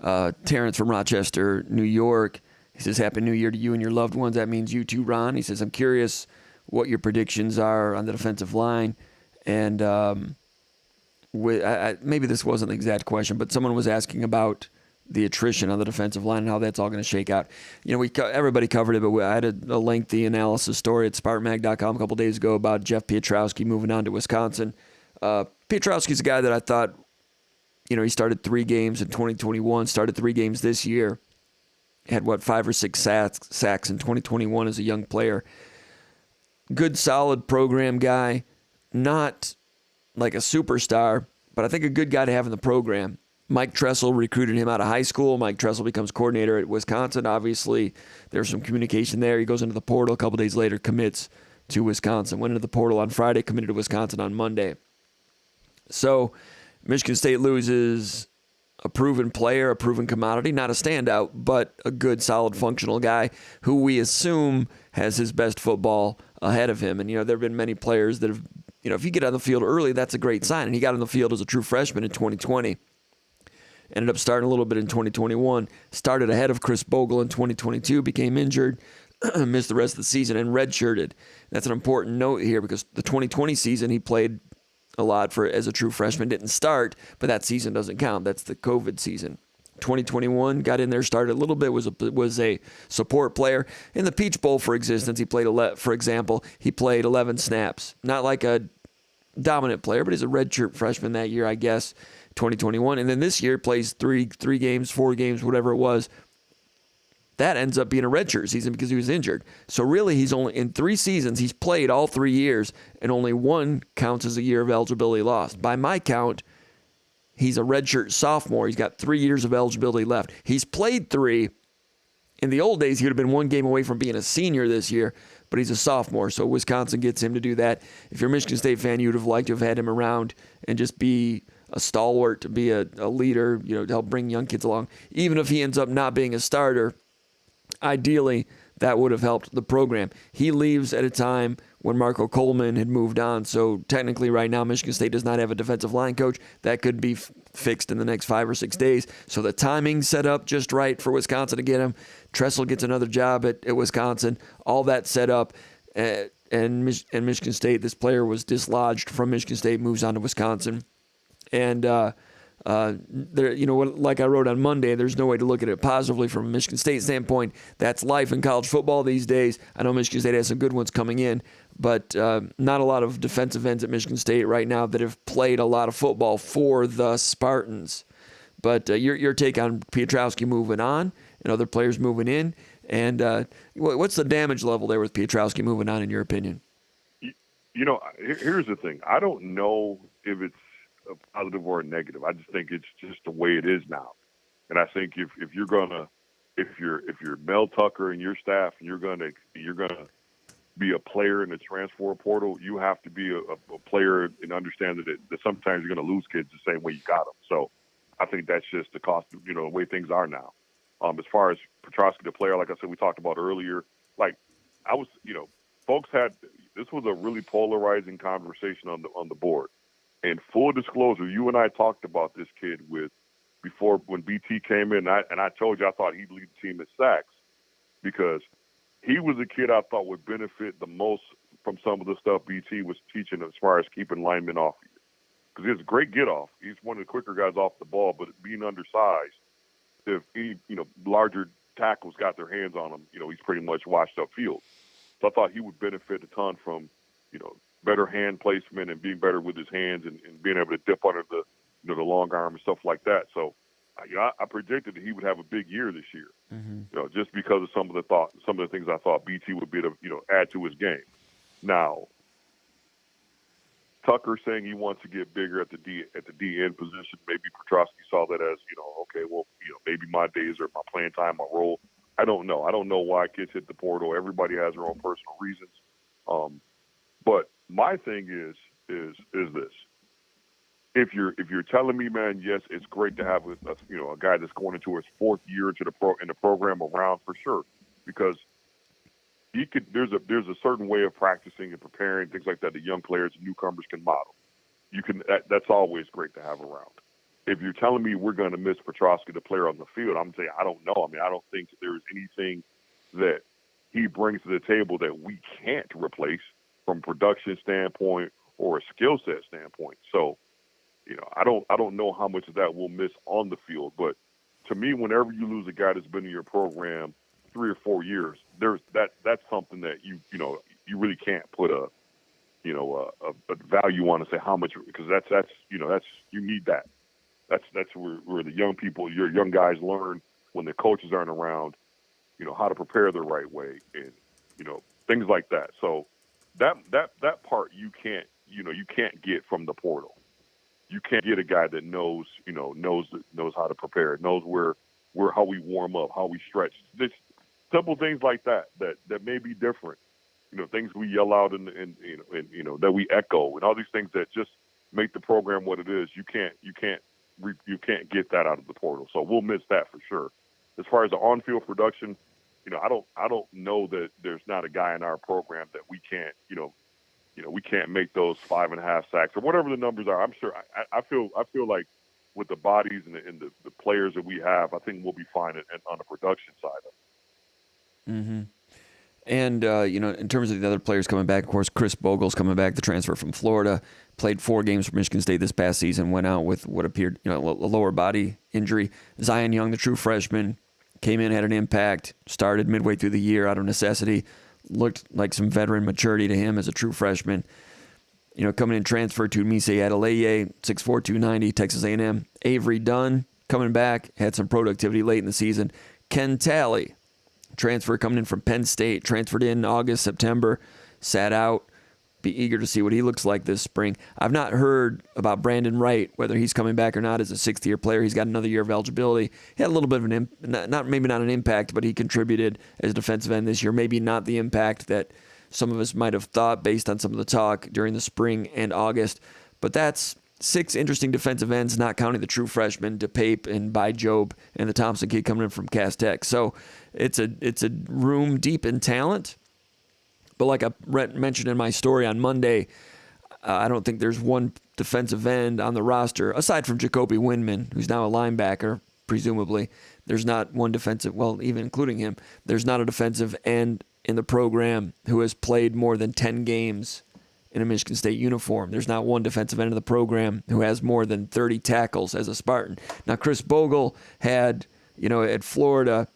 Terrence from Rochester, New York. He says, Happy New Year to you and your loved ones. That means you too, Ron. He says, I'm curious what your predictions are on the defensive line. And maybe this wasn't the exact question, but someone was asking about the attrition on the defensive line and how that's all going to shake out. Everybody covered it, but I had a lengthy analysis story at SpartanMag.com a couple days ago about Jeff Piotrowski moving on to Wisconsin. Piotrowski's a guy that I thought, he started 3 games in 2021, started 3 games this year. Had 5 or 6 sacks in 2021 as a young player. Good, solid program guy. Not like a superstar, but I think a good guy to have in the program. Mike Tressel recruited him out of high school. Mike Tressel becomes coordinator at Wisconsin. Obviously, there's some communication there. He goes into the portal. A couple days later, commits to Wisconsin. Went into the portal on Friday, committed to Wisconsin on Monday. So Michigan State loses a proven player, a proven commodity, not a standout, but a good, solid, functional guy who we assume has his best football ahead of him. And, there have been many players that have, if you get on the field early, that's a great sign. And he got on the field as a true freshman in 2020. Ended up starting a little bit in 2021. Started ahead of Chris Bogle in 2022, became injured, missed the rest of the season, and redshirted. That's an important note here because the 2020 season he played a lot as a true freshman, didn't start, but that season doesn't count. That's the COVID season. 2021 got in there, started a little bit, was a support player. In the Peach Bowl, for example, he played 11 snaps. Not like a dominant player, but he's a redshirt freshman that year, I guess. 2021. And then this year plays three games, 4 games, whatever it was. That ends up being a redshirt season because he was injured. So really, he's only in 3 seasons, he's played all 3 years, and only 1 counts as a year of eligibility lost. By my count, he's a redshirt sophomore. He's got 3 years of eligibility left. He's played 3. In the old days, he would have been 1 game away from being a senior this year, but he's a sophomore, so Wisconsin gets him to do that. If you're a Michigan State fan, you would have liked to have had him around and just be a stalwart, to be a leader, to help bring young kids along. Even if he ends up not being a starter, ideally, that would have helped the program. He leaves at a time when Marco Coleman had moved on, so technically right now Michigan State does not have a defensive line coach. That could be fixed in the next 5 or 6 days. So the timing's set up just right for Wisconsin to get him. Tressel gets another job at Wisconsin. All that set up. And Michigan State, this player was dislodged from Michigan State, moves on to Wisconsin. And there, like I wrote on Monday, there's no way to look at it positively from a Michigan State standpoint. That's life in college football these days. I know Michigan State has some good ones coming in, but not a lot of defensive ends at Michigan State right now that have played a lot of football for the Spartans. But your take on Piotrowski moving on and other players moving in, and what's the damage level there with Piotrowski moving on, in your opinion? Here's the thing. I don't know if it's a positive or a negative. I just think it's just the way it is now. And I think if you're Mel Tucker and your staff, and you're gonna be a player in the transfer portal, you have to be a player and understand that sometimes you're gonna lose kids the same way you got them. So I think that's just the cost of, the way things are now. As far as Piotrowski, the player, like I said, we talked about earlier, folks this was a really polarizing conversation on the board. And full disclosure, you and I talked about this kid before when BT came in, and I told you I thought he'd lead the team in sacks because he was a kid I thought would benefit the most from some of the stuff BT was teaching as far as keeping linemen off you. Because he has a great get-off. He's one of the quicker guys off the ball, but being undersized, if any larger tackles got their hands on him, he's pretty much washed up field. So I thought he would benefit a ton from, better hand placement and being better with his hands and being able to dip under the long arm and stuff like that. So, I predicted that he would have a big year this year, just because of some of the things I thought BT would be able to, add to his game. Now, Tucker saying he wants to get bigger at the D end position. Maybe Piotrowski saw that as, okay, well, maybe my days or my playing time, my role. I don't know. I don't know why kids hit the portal. Everybody has their own personal reasons. But my thing is this: if you're telling me, man, yes, it's great to have a guy that's going into his 4th year into the program around for sure, because he could. There's a certain way of practicing and preparing things like that young players and newcomers can model. That's always great to have around. If you're telling me we're going to miss Piotrowski, the player on the field, I'm saying I don't know. I mean, I don't think there's anything that he brings to the table that we can't replace from a production standpoint or a skill set standpoint. So, I don't know how much of that we'll miss on the field, but to me, whenever you lose a guy that's been in your program 3 or 4 years, that's something that you really can't put a value on and say how much, because that's you need that. That's where the young people, your young guys learn when the coaches aren't around, how to prepare the right way and things like that. So that part you can't get from the portal. You can't get a guy that knows how to prepare, knows where how we warm up, how we stretch. Just simple things like that may be different. Things we yell out and that we echo, and all these things that just make the program what it is. You can't get that out of the portal. So we'll miss that for sure. As far as the on-field production, I don't know that there's not a guy in our program that we can't, we can't make those 5.5 sacks or whatever the numbers are. I'm sure. I feel like with the bodies and the players that we have, I think we'll be fine on the production side of it. Mm-hmm. And in terms of the other players coming back, of course, Chris Bogle's coming back, the transfer from Florida, played 4 games for Michigan State this past season, went out with what appeared, a lower body injury. Zion Young, the true freshman, came in, had an impact, started midway through the year out of necessity, looked like some veteran maturity to him as a true freshman. Coming in transfer to Misei Adeleye, 6'4", 290, Texas A&M. Avery Dunn coming back, had some productivity late in the season. Ken Talley, transfer coming in from Penn State, transferred in August, September, sat out. Be eager to see what he looks like this spring. I've not heard about Brandon Wright, whether he's coming back or not as a sixth-year player. He's got another year of eligibility. He had a little bit of maybe not an impact, but he contributed as a defensive end this year. Maybe not the impact that some of us might have thought based on some of the talk during the spring and August. But that's 6 interesting defensive ends, not counting the true freshmen, DePape and Job and the Thompson kid coming in from Cass Tech. So it's a room deep in talent. But like I mentioned in my story on Monday, I don't think there's one defensive end on the roster, aside from Jacoby Windman, who's now a linebacker, presumably. There's not one defensive, well, even including him, there's not a defensive end in the program who has played more than 10 games in a Michigan State uniform. There's not one defensive end of the program who has more than 30 tackles as a Spartan. Now, Chris Bogle had, at Florida,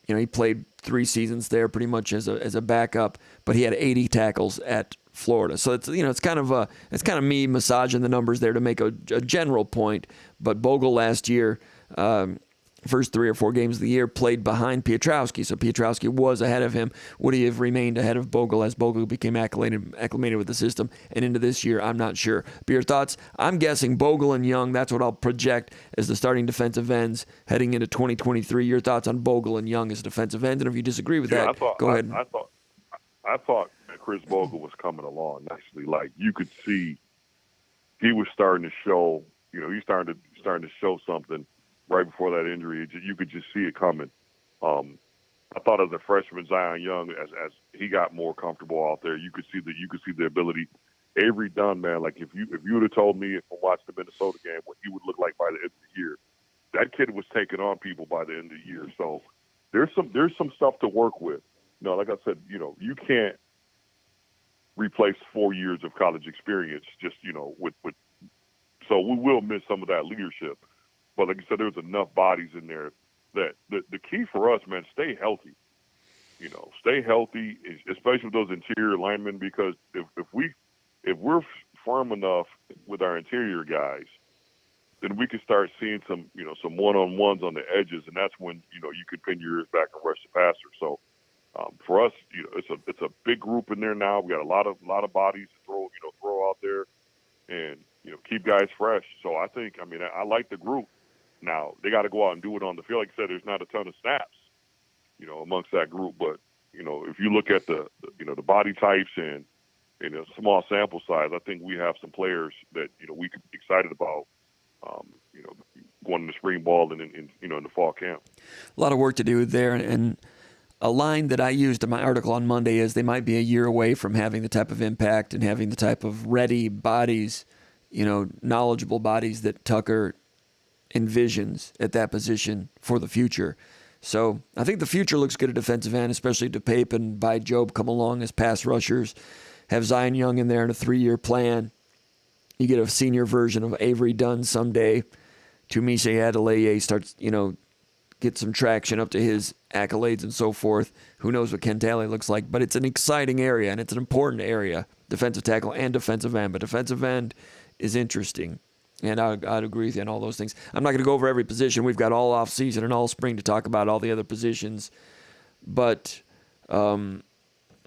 he played 3 seasons there pretty much as a backup, but he had 80 tackles at Florida. So it's kind of me massaging the numbers there to make a general point. But Bogle last year, first 3 or 4 games of the year, played behind Pietrowski. So Pietrowski was ahead of him. Would he have remained ahead of Bogle as Bogle became acclimated with the system? And into this year, I'm not sure. But your thoughts? I'm guessing Bogle and Young, that's what I'll project as the starting defensive ends heading into 2023. Your thoughts on Bogle and Young as defensive ends? And if you disagree with that, go ahead. I thought that Chris Bogle was coming along nicely. Like, you could see he was starting to show, he's starting to show something right before that injury. You could just see it coming. I thought as a freshman, Zion Young, as he got more comfortable out there, you could see the ability. Avery Dunn, man, like if you would have told me from watching the Minnesota game what he would look like by the end of the year, that kid was taking on people by the end of the year. So there's some stuff to work with. Like I said, you can't replace 4 years of college experience just with. So we will miss some of that leadership. But like I said, there's enough bodies in there that the key for us, man, stay healthy. Stay healthy, especially with those interior linemen, because if we're firm enough with our interior guys, then we can start seeing some one-on-ones on the edges, and that's when you could pin your ears back and rush the passer. So for us, it's a big group in there now. We got a lot of bodies to throw out there, and keep guys fresh. So I think, I like the group. Now, they got to go out and do it on the field. Like I said, there's not a ton of snaps, amongst that group. But, if you look at the body types and a small sample size, I think we have some players that, we could be excited about, going in the spring ball and in the fall camp. A lot of work to do there. And a line that I used in my article on Monday is they might be a year away from having the type of impact and having the type of ready bodies, knowledgeable bodies that Tucker envisions at that position for the future. So I think the future looks good at defensive end, especially DePape and Job come along as pass rushers. Have Zion Young in there in a 3-year plan. You get a senior version of Avery Dunn someday. Tumise Adeleye starts, get some traction up to his accolades and so forth. Who knows what Ken Talley looks like, but it's an exciting area and it's an important area, defensive tackle and defensive end. But defensive end is interesting. And I'd agree with you on all those things. I'm not going to go over every position. We've got all off season and all spring to talk about all the other positions. But I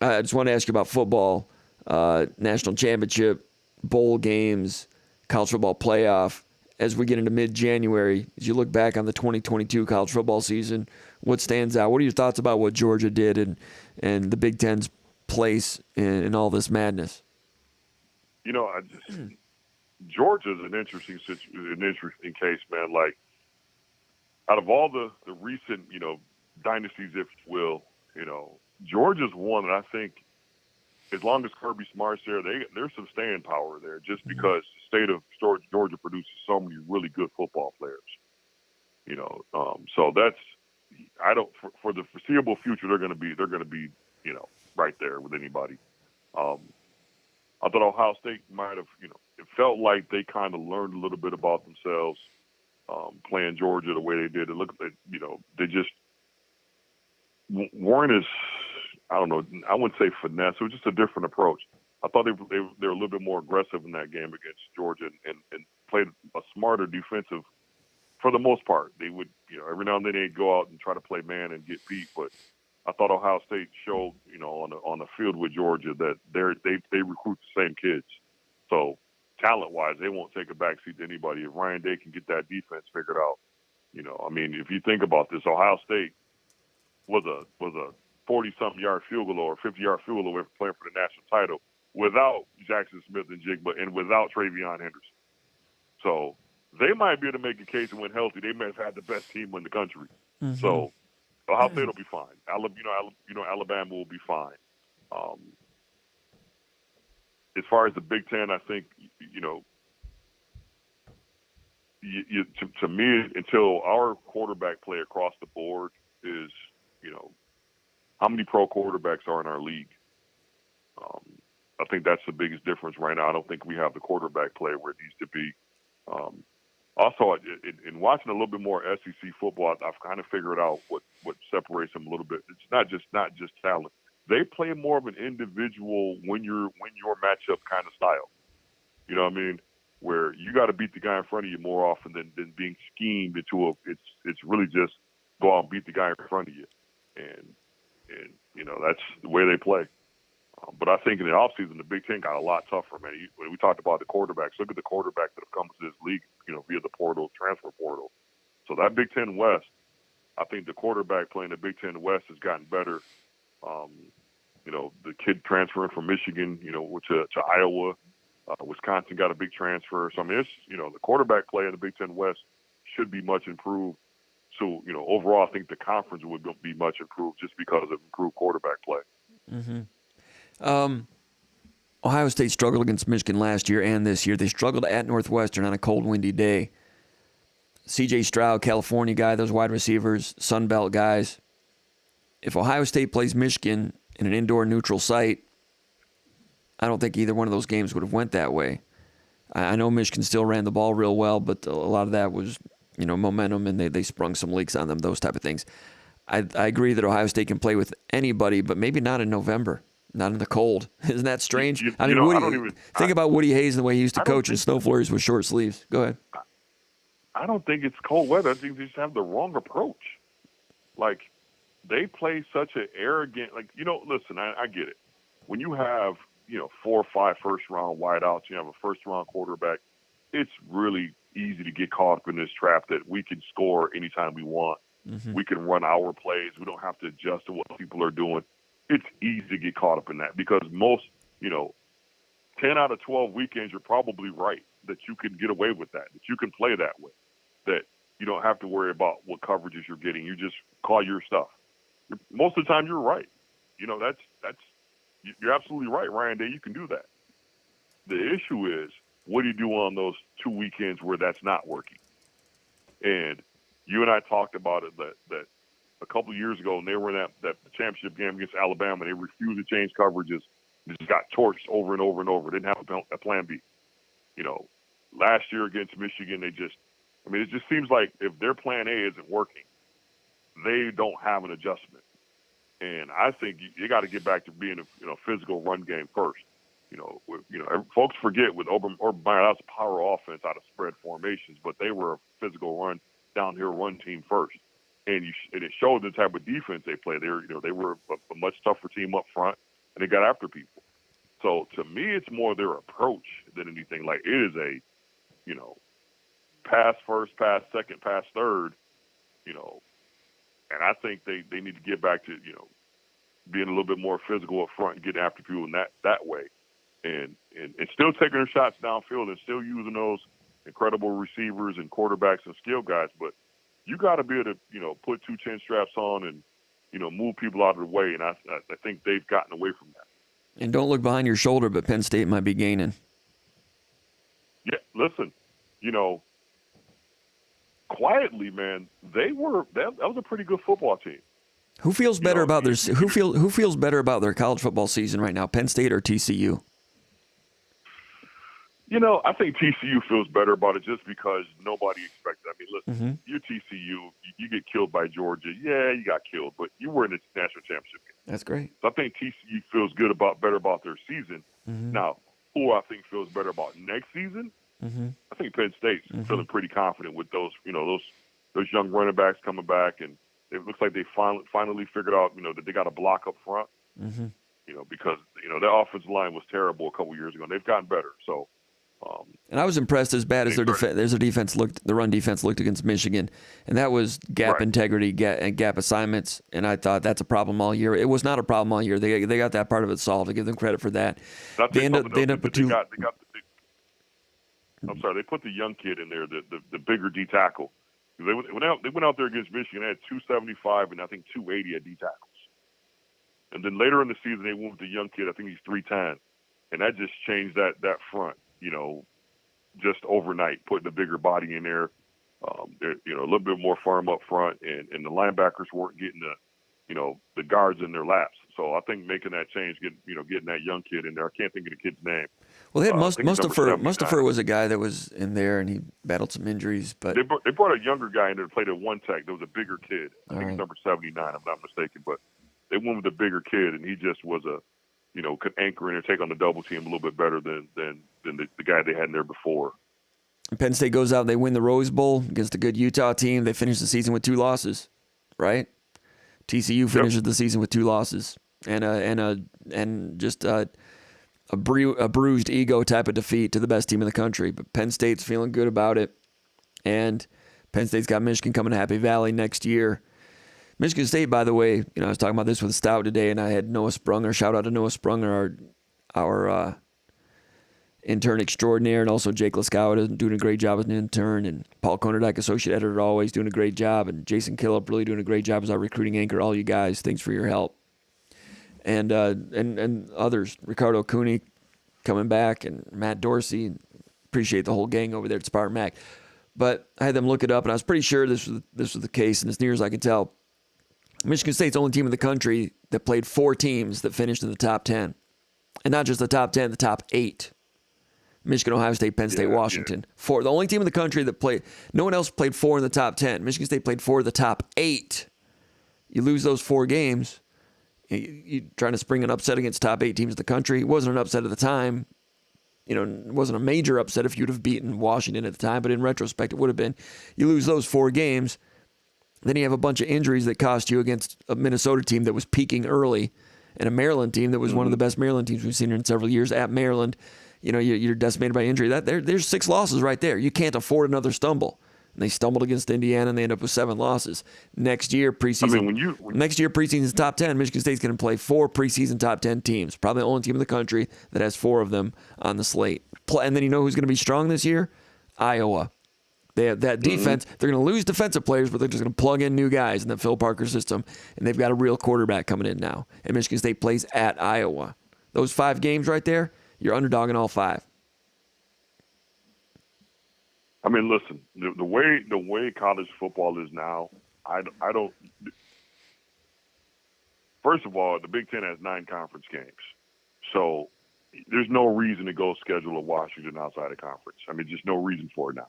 just want to ask you about football, national championship, bowl games, college football playoff. As we get into mid-January, as you look back on the 2022 college football season, what stands out? What are your thoughts about what Georgia did and the Big Ten's place in all this madness? Georgia's an interesting case, man. Like, out of all the recent, dynasties, if you will, Georgia's one that I think, as long as Kirby Smart's there, there's some staying power there, just because the state of Georgia produces so many really good football players. So that's, for the foreseeable future, they're going to be, right there with anybody. I thought Ohio State might have, it felt like they kind of learned a little bit about themselves, playing Georgia the way they did. It looked like, they just weren't as, I don't know, I wouldn't say finesse. It was just a different approach. I thought they were a little bit more aggressive in that game against Georgia and played a smarter defensive for the most part. They would, every now and then they'd go out and try to play man and get beat, but I thought Ohio State showed, on the field with Georgia that they recruit the same kids. So talent-wise, they won't take a backseat to anybody. If Ryan Day can get that defense figured out, if you think about this, Ohio State was a 40-something yard field goal or 50-yard field goal away from playing for the national title without Jackson Smith and Jigba and without Travion Henderson. So they might be able to make a case and when healthy, they may have had the best team in the country. Mm-hmm. So Ohio State will be fine. Alabama will be fine. As far as the Big Ten, I think, to me, until our quarterback play across the board is, how many pro quarterbacks are in our league? I think that's the biggest difference right now. I don't think we have the quarterback play where it needs to be. Also, in watching a little bit more SEC football, I've kind of figured out what separates them a little bit. It's not just talent. They play more of an individual win your matchup kind of style. You know what I mean? Where you got to beat the guy in front of you more often than being schemed into it's really just go out and beat the guy in front of you, and that's the way they play. But I think in the offseason, the Big Ten got a lot tougher, man. When we talked about the quarterbacks, look at the quarterbacks that have come to this league, via the portal, transfer portal. So that Big Ten West, I think the quarterback playing the Big Ten West has gotten better. The kid transferring from Michigan, to Iowa, Wisconsin got a big transfer. So, it's, the quarterback play in the Big Ten West should be much improved. So, overall, I think the conference would be much improved just because of improved quarterback play. Mm-hmm. Ohio State struggled against Michigan last year and this year. They struggled at Northwestern on a cold, windy day. C.J. Stroud, California guy, those wide receivers, Sun Belt guys. If Ohio State plays Michigan in an indoor neutral site, I don't think either one of those games would have went that way. I know Michigan still ran the ball real well, but a lot of that was, momentum, and they sprung some leaks on them, those type of things. I agree that Ohio State can play with anybody, but maybe not in November. Not in the cold. Isn't that strange? Think about Woody Hayes and the way he used to coach in snow flurries with short sleeves. Go ahead. I don't think it's cold weather. I think they just have the wrong approach. Like, they play such an arrogant, listen, I get it. When you have, 4 or 5 first-round wideouts, you have a first-round quarterback, it's really easy to get caught up in this trap that we can score anytime we want. Mm-hmm. We can run our plays. We don't have to adjust to what people are doing. It's easy to get caught up in that because most, 10 out of 12 weekends, you're probably right that you can get away with that you can play that way, that you don't have to worry about what coverages you're getting. You just call your stuff. Most of the time, you're right. You're absolutely right, Ryan Day. You can do that. The issue is, what do you do on those 2 weekends where that's not working? And you and I talked about it that a couple of years ago, and they were in that championship game against Alabama. They refused to change coverages. They just got torched over and over and over. Didn't have a plan B. Last year against Michigan, it just seems like if their plan A isn't working, they don't have an adjustment. And I think you got to get back to being a physical run game first. Folks forget with Urban Meyer, that was a power offense out of spread formations, but they were a physical downhill run team first. And it showed the type of defense they played. They were a much tougher team up front, and they got after people. So to me, it's more their approach than anything. Like, it is a, pass first, pass second, pass third, and I think they need to get back to, being a little bit more physical up front and getting after people in that way. And still taking their shots downfield and still using those incredible receivers and quarterbacks and skill guys. But you got to be able to, put 2 chin straps on and, move people out of the way. And I think they've gotten away from that. And don't look behind your shoulder, but Penn State might be gaining. Yeah, listen, quietly, man, that was a pretty good football team. Who feels better about their who feels better about their college football season right now, Penn State or TCU? I think TCU feels better about it just because nobody expected. Listen, You're TCU, you get killed by Georgia. Yeah, you got killed, but you were in the national championship game. That's great. So I think TCU feels better about their season Now, who I think feels better about next season? I think Penn State's feeling pretty confident with those young running backs coming back, and it looks like they finally figured out that they got a block up front. Because their offensive line was terrible a couple years ago, and they've gotten better. So. And I was impressed as bad as their defense looked. The run defense looked against Michigan, and that was gap integrity and gap assignments. And I thought that's a problem all year. It was not a problem all year. They got that part of it solved. I give them credit for that. They end up with two. I'm sorry, they put the young kid in there, the bigger D tackle. They went out there against Michigan. They had 275 and I think 280 at D tackles. And then later in the season, they went with the young kid. I think he's 310, and that just changed that front. Just overnight, putting a bigger body in there, a little bit more firm up front, and the linebackers weren't getting the guards in their laps. So I think making that change, getting that young kid in there. I can't think of the kid's name. Well, they had Mustapher was a guy that was in there, and he battled some injuries. But they brought a younger guy in there to play at one tech. There was a bigger kid. I think he's number 79. I'm not mistaken, but they went with the bigger kid, and he just was could anchor in and take on the double team a little bit better than the guy they had in there before. Penn State goes out, they win the Rose Bowl against a good Utah team. They finish the season with 2 losses, right? TCU finishes the season with 2 losses and just a bruised ego type of defeat to the best team in the country. But Penn State's feeling good about it, and Penn State's got Michigan coming to Happy Valley next year. Michigan State, by the way, I was talking about this with Stout today, and I had Noah Sprunger. Shout out to Noah Sprunger, our intern extraordinaire, and also Jake Laskow doing a great job as an intern, and Paul Konerdijk, associate editor, always doing a great job, and Jason Killip really doing a great job as our recruiting anchor. All you guys, thanks for your help. And others, Ricardo Cooney coming back, and Matt Dorsey. Appreciate the whole gang over there at Spartan Mag. But I had them look it up, and I was pretty sure this was the case, and as near as I can tell, Michigan State's the only team in the country that played 4 teams that finished in the top 10. And not just the top 10, the top 8. Michigan, Ohio State, Penn State, Washington. 4. The only team in the country that played, no one else played 4 in the top 10. Michigan State played 4 of the top 8. You lose those 4 games, you're trying to spring an upset against top 8 teams in the country. It wasn't an upset at the time. It wasn't a major upset if you'd have beaten Washington at the time, but in retrospect, it would have been. You lose those 4 games. Then you have a bunch of injuries that cost you against a Minnesota team that was peaking early and a Maryland team that was one of the best Maryland teams we've seen in several years at Maryland. You're decimated by injury. There's 6 losses right there. You can't afford another stumble. And they stumbled against Indiana, and they end up with 7 losses. Next year, preseason. Next year, preseason's top 10. Michigan State's going to play 4 preseason top 10 teams. Probably the only team in the country that has 4 of them on the slate. And then you know who's going to be strong this year? Iowa. They have that defense. They're going to lose defensive players, but they're just going to plug in new guys in the Phil Parker system. And they've got a real quarterback coming in now. And Michigan State plays at Iowa. Those 5 games right there, you're underdog in all 5. I mean, listen, the way college football is now, I don't. First of all, the Big Ten has 9 conference games, so there's no reason to go schedule a Washington outside of conference. I mean, just no reason for it now.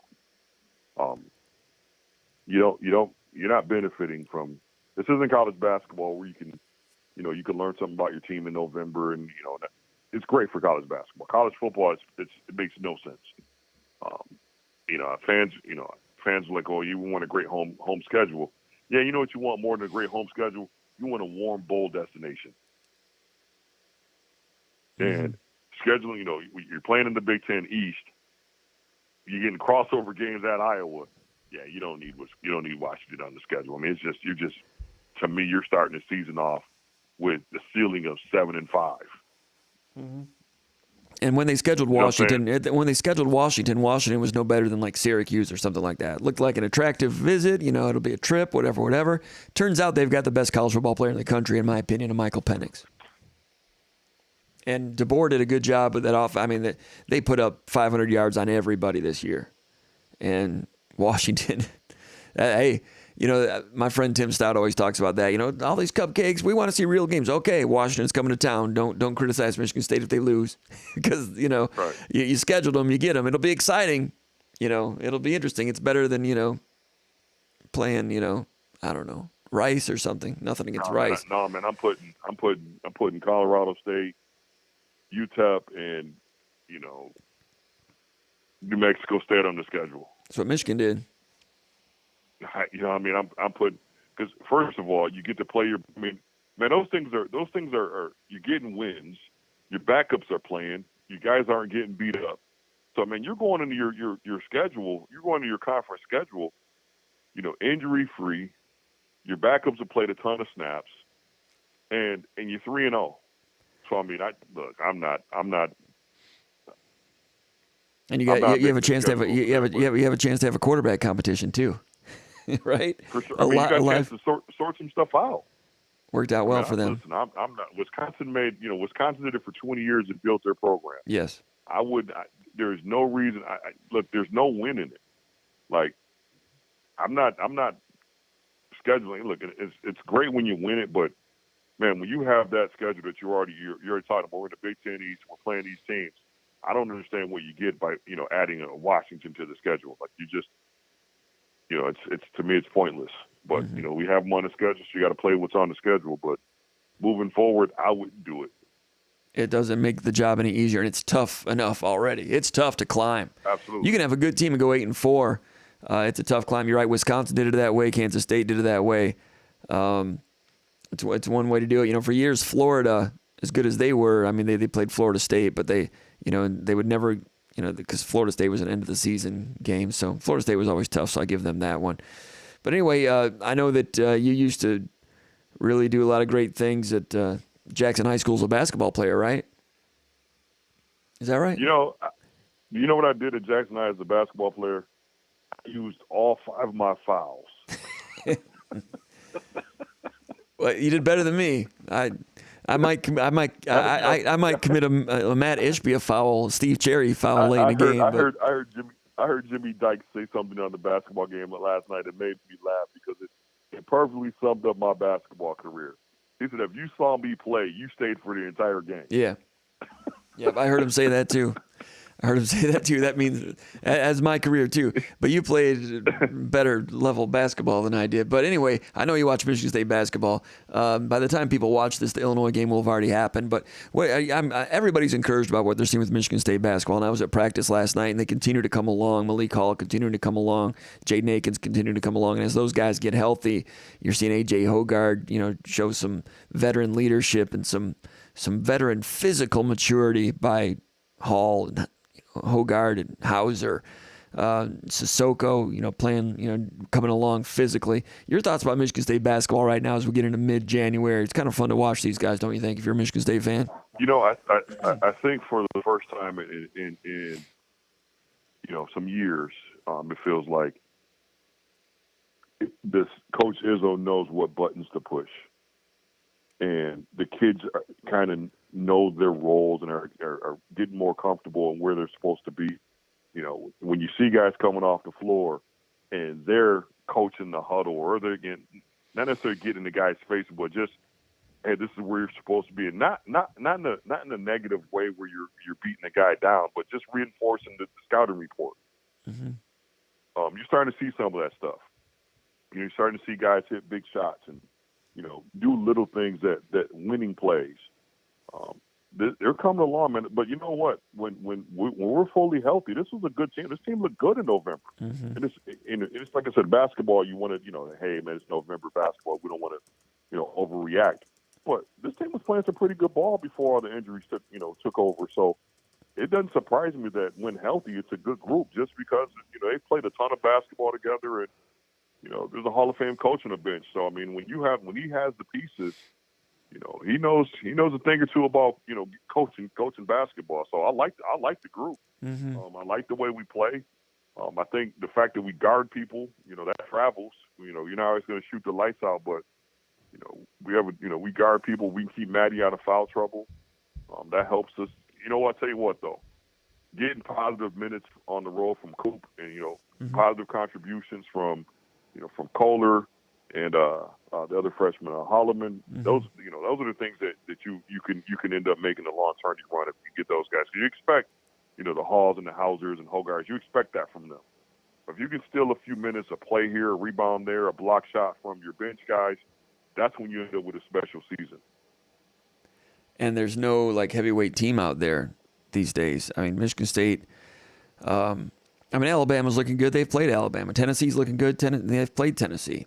You're not benefiting from this. Isn't college basketball where you can learn something about your team in November, and it's great for college basketball. College football, it makes no sense. Fans are like, oh, you want a great home schedule. Yeah, you know what you want more than a great home schedule? You want a warm bowl destination. And scheduling, you're playing in the Big Ten East. You're getting crossover games at Iowa. Yeah, you don't need Washington on the schedule. I mean, to me, you're starting the season off with the ceiling of 7-5. Mm-hmm. And when they scheduled Washington, Washington was no better than like Syracuse or something like that. It looked like an attractive visit. It'll be a trip, whatever. Turns out they've got the best college football player in the country, in my opinion, in Michael Penix. And DeBoer did a good job with that off. I mean, they put up 500 yards on everybody this year. And Washington, hey, my friend Tim Stout always talks about that. All these cupcakes, we want to see real games. Okay, Washington's coming to town. Don't criticize Michigan State if they lose, because right. you scheduled them, you get them. It'll be exciting. It'll be interesting. It's better than playing I don't know, Rice or something. Nothing against Rice. No, man, I'm putting Colorado State, UTEP and, you know, New Mexico State on the schedule. That's what Michigan did. You know, I mean, I'm putting, because first of all, you get to play your. I mean, man, those things are you're getting wins. Your backups are playing. You guys aren't getting beat up. So I mean, you're going into your schedule. You're going to your conference schedule. You know, injury free. Your backups have played a ton of snaps, and you're 3-0. So I mean, I'm not. And you have a chance to have you have a chance to have a quarterback competition too, right? For sure. I mean, you got a chance to sort some stuff out. Worked out well for them. Listen, I'm not. Wisconsin did it for 20 years and built their program. Yes. There's no reason. Look, there's no win in it. Like, I'm not scheduling. Look, it's great when you win it, but man, when you have that schedule that you're already talking about, we're in the Big Ten East, we're playing these teams. I don't understand what you get by adding a Washington to the schedule. Like, you just, it's to me it's pointless. But we have them on the schedule, so you got to play what's on the schedule. But moving forward, I wouldn't do it. It doesn't make the job any easier, and it's tough enough already. It's tough to climb. Absolutely. You can have a good team and go 8-4. It's a tough climb. You're right. Wisconsin did it that way. Kansas State did it that way. It's one way to do it. For years, Florida, as good as they were, I mean, they played Florida State, but they would never, because Florida State was an end of the season game. So Florida State was always tough. So I give them that one. But anyway, I know that you used to really do a lot of great things at Jackson High School as a basketball player, right? Is that right? You know what I did at Jackson High as a basketball player? I used all 5 of my fouls. Well, you did better than me. I might commit a Matt Ishbia foul, Steve Cherry foul late in the game. I heard Jimmy Dykes say something on the basketball game last night that made me laugh because it perfectly summed up my basketball career. He said, "If you saw me play, you stayed for the entire game." Yeah. Yeah, I heard him say that too. That means as my career too. But you played better level basketball than I did. But anyway, I know you watch Michigan State basketball. By the time people watch this, the Illinois game will have already happened. But everybody's encouraged about what they're seeing with Michigan State basketball. And I was at practice last night, and they continue to come along. Malik Hall continuing to come along. Jaden Akins continuing to come along. And as those guys get healthy, you're seeing A.J. Hogard, show some veteran leadership and some veteran physical maturity by Hall and Hogard and Hauser, Sissoko, playing, coming along physically. Your thoughts about Michigan State basketball right now as we get into mid-January? It's kind of fun to watch these guys, don't you think, if you're a Michigan State fan? I think for the first time in some years, it feels like this Coach Izzo knows what buttons to push. And the kids kind of know their roles and are getting more comfortable in where they're supposed to be. When you see guys coming off the floor and they're coaching the huddle, or they're not necessarily getting in the guy's face, but just, hey, this is where you're supposed to be, and not in a negative way where you're beating the guy down, but just reinforcing the scouting report. Mm-hmm. You're starting to see some of that stuff. You're starting to see guys hit big shots and do little things that winning plays. They're coming along, man. But you know what? When we're fully healthy, this was a good team. This team looked good in November. Mm-hmm. And it's like I said, basketball. You want to, hey man, it's November basketball. We don't want to, overreact. But this team was playing some pretty good ball before all the injuries took over. So it doesn't surprise me that when healthy, it's a good group. Just because they played a ton of basketball together and. There's a Hall of Fame coach on the bench. So I mean, when he has the pieces, he knows a thing or two about coaching basketball. So I like the group. Mm-hmm. I like the way we play. I think the fact that we guard people, that travels. You're not always going to shoot the lights out, but we guard people. We can keep Maddie out of foul trouble. That helps us. I'll tell you what though, getting positive minutes on the road from Coop and mm-hmm. positive contributions from Kohler and the other freshman Holloman. Mm-hmm. Those are the things that you can end up making a long-term run if you get those guys. So you expect the Halls and the Hausers and Hogards. You expect that from them. But if you can steal a few minutes, a play here, a rebound there, a block shot from your bench guys, that's when you end up with a special season. and there's no like heavyweight team out there these days. I mean, Michigan State. Alabama's looking good. They've played Alabama. Tennessee's looking good. They've played Tennessee.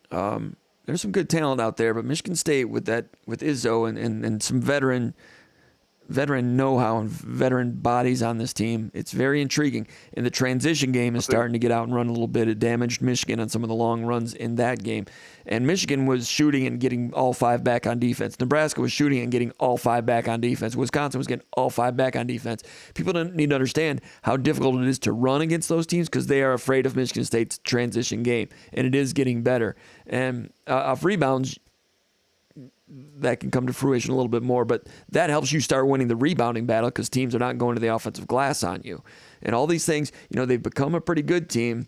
There's some good talent out there, but Michigan State with Izzo and some veteran know-how and veteran bodies on this team, it's very intriguing. And the transition game is starting to get out and run a little bit. It damaged Michigan on some of the long runs in that game. And Michigan was shooting and getting all 5 back on defense. Nebraska was shooting and getting all 5 back on defense. Wisconsin was getting all 5 back on defense. People don't need to understand how difficult it is to run against those teams because they are afraid of Michigan State's transition game. And it is getting better. And off rebounds, that can come to fruition a little bit more, but that helps you start winning the rebounding battle because teams are not going to the offensive glass on you. And all these things, they've become a pretty good team,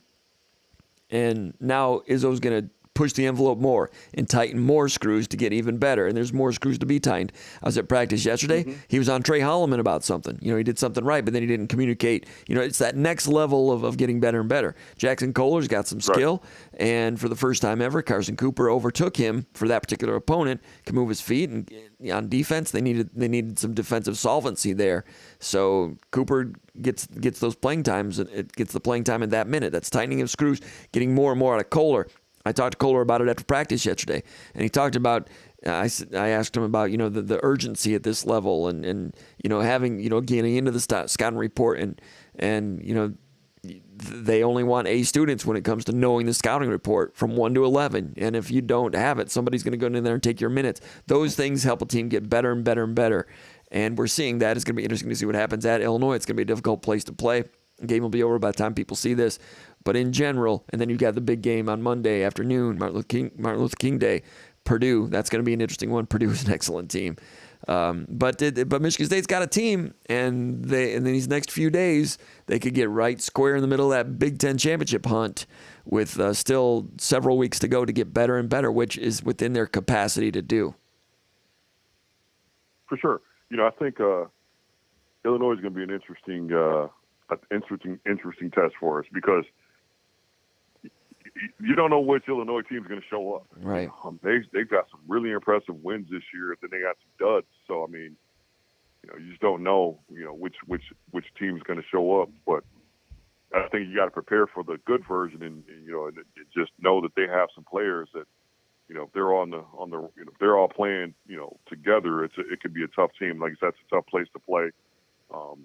and now Izzo's going to push the envelope more and tighten more screws to get even better, and there's more screws to be tightened. I was at practice yesterday. Mm-hmm. He was on Trey Holloman about something. He did something right, but then he didn't communicate. It's that next level of getting better and better. Jackson Kohler's got some skill, and for the first time ever, Carson Cooper overtook him for that particular opponent, can move his feet, and on defense, they needed some defensive solvency there. So Cooper gets those playing times, and it gets the playing time in that minute. That's tightening of screws, getting more and more out of Kohler. I talked to Kohler about it after practice yesterday, and he talked about. I asked him about the urgency at this level, and having getting into the scouting report, and they only want A students when it comes to knowing the scouting report from 1 to 11, and if you don't have it, somebody's going to go in there and take your minutes. Those things help a team get better and better and better, and we're seeing that. It's going to be interesting to see what happens at Illinois. It's going to be a difficult place to play. The game will be over by the time people see this. But in general, and then you've got the big game on Monday afternoon, Martin Luther King Day, Purdue. That's going to be an interesting one. Purdue is an excellent team. But Michigan State's got a team, and in these next few days, they could get right square in the middle of that Big Ten championship hunt with still several weeks to go to get better and better, which is within their capacity to do. For sure. I think Illinois is going to be an interesting test for us because you don't know which Illinois team is going to show up. Right. They've got some really impressive wins this year. Then they got some duds. So you just don't know, which team is going to show up. But I think you got to prepare for the good version, and just know that they have some players that, if they're if they're all playing, together, it could be a tough team. Like I said, it's a tough place to play. I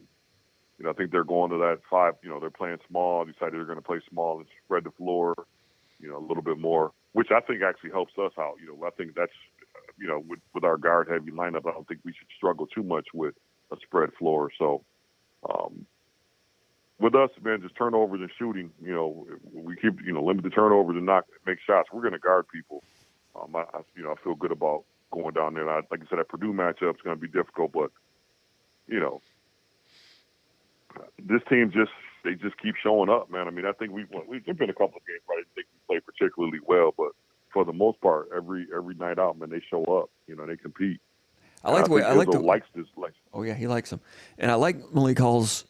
think they're going to that 5. They're playing small. Decided they're going to play small and spread the floor, a little bit more, which I think actually helps us out. I think that's, with our guard heavy lineup, I don't think we should struggle too much with a spread floor. So, with us, man, just turnovers and shooting. We keep limit the turnovers and make shots. We're going to guard people. I feel good about going down there. And like I said, that Purdue matchup is going to be difficult, but this team just keep showing up, man. I think we've been a couple of games, right? I didn't think we played particularly well, but for the most part, every night out, man, they show up. They compete. I like the way likes this. Oh yeah, he likes him, and I like Malik Hall's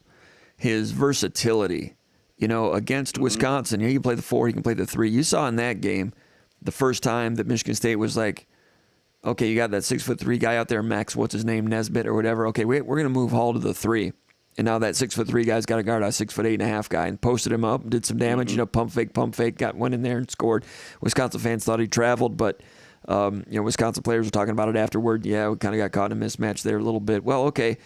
his versatility. Against Wisconsin, he can play the 4, he can play the 3. You saw in that game the first time that Michigan State was like, okay, you got that 6'3" guy out there, Max, what's his name, Nesbitt or whatever. Okay, we're going to move Hall to the 3. And now that 6'3" guy's got to guard a 6'8.5" guy, and posted him up, did some damage. Pump fake, went in there and scored. Wisconsin fans thought he traveled, but Wisconsin players were talking about it afterward. Yeah, we kind of got caught in a mismatch there a little bit. Well, okay.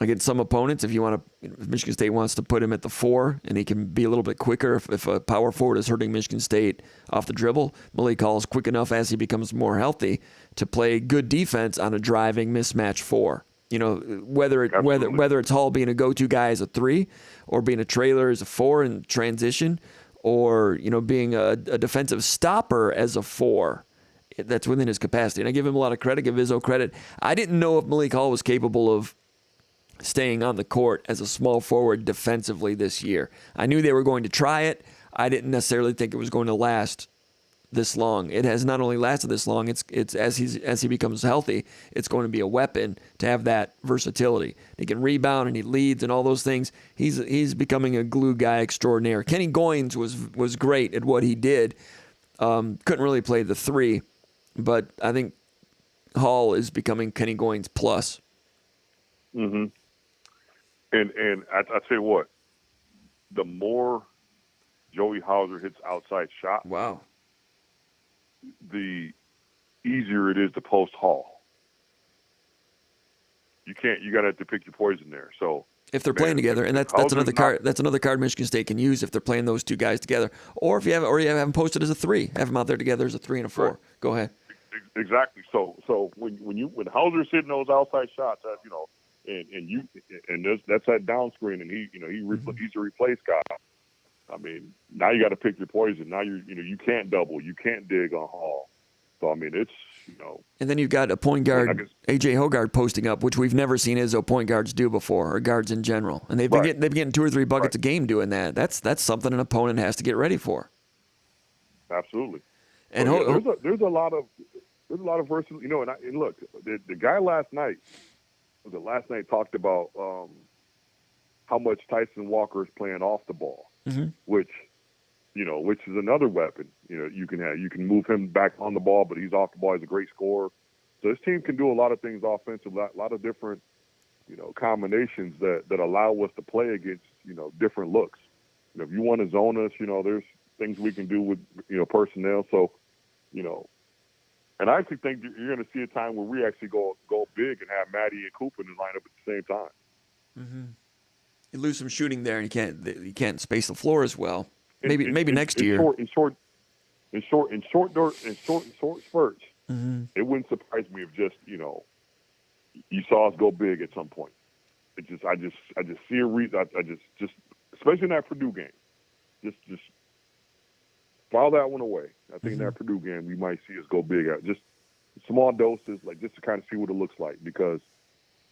Against some opponents, if Michigan State wants to put him at the 4, and he can be a little bit quicker if a power forward is hurting Michigan State off the dribble, Malik Hall is quick enough as he becomes more healthy to play good defense on a driving mismatch 4. Whether it's Hall being a go-to guy as a 3, or being a trailer as a 4 in transition, or being a defensive stopper as a 4, that's within his capacity. And I give him a lot of credit, give Izzo credit. I didn't know if Malik Hall was capable of staying on the court as a small forward defensively this year. I knew they were going to try it. I didn't necessarily think it was going to last this long. It has not only lasted this long, it's as he becomes healthy, it's going to be a weapon to have that versatility. He can rebound and he leads and all those things. He's becoming a glue guy extraordinaire. Kenny Goins was great at what he did. Couldn't really play the 3, but I think Hall is becoming Kenny Goins plus. Mm-hmm. And I tell you what, the more Joey Hauser hits outside shots, Wow. the easier it is to post Hall. You got to have to pick your poison there. So If they're playing together, and that's another card. That's another card Michigan State can use if they're playing those two guys together, or if you have them posted as a 3, have them out there together as a 3 and a 4. Right. Go ahead. Exactly. So when Hauser's hitting those outside shots, that's that down screen, and he's a replace guy. I mean, now you got to pick your poison. Now you can't double, you can't dig on Hall. So I mean, it's And then you've got a point guard, A.J. Hogard, posting up, which we've never seen Izzo point guards do before, or guards in general. And they've been getting 2 or 3 buckets a game doing that. That's something an opponent has to get ready for. Absolutely. And there's a lot of versatility. And look, the guy last night talked about how much Tyson Walker is playing off the ball, which is another weapon. You can move him back on the ball, but he's off the ball. He's a great scorer. So this team can do a lot of things offensively, a lot of different, combinations that allow us to play against, different looks. If you want to zone us, there's things we can do with, personnel. So, and I actually think you're going to see a time where we actually go big and have Maddie and Cooper in the lineup at the same time. Mm-hmm. You lose some shooting there, and you can't space the floor as well. Maybe next year. In short spurts. Mm-hmm. It wouldn't surprise me if just you saw us go big at some point. I just see a reason. I just especially in that Purdue game, just file that one away. I think in that Purdue game we might see us go big at just small doses, like just to kind of see what it looks like, because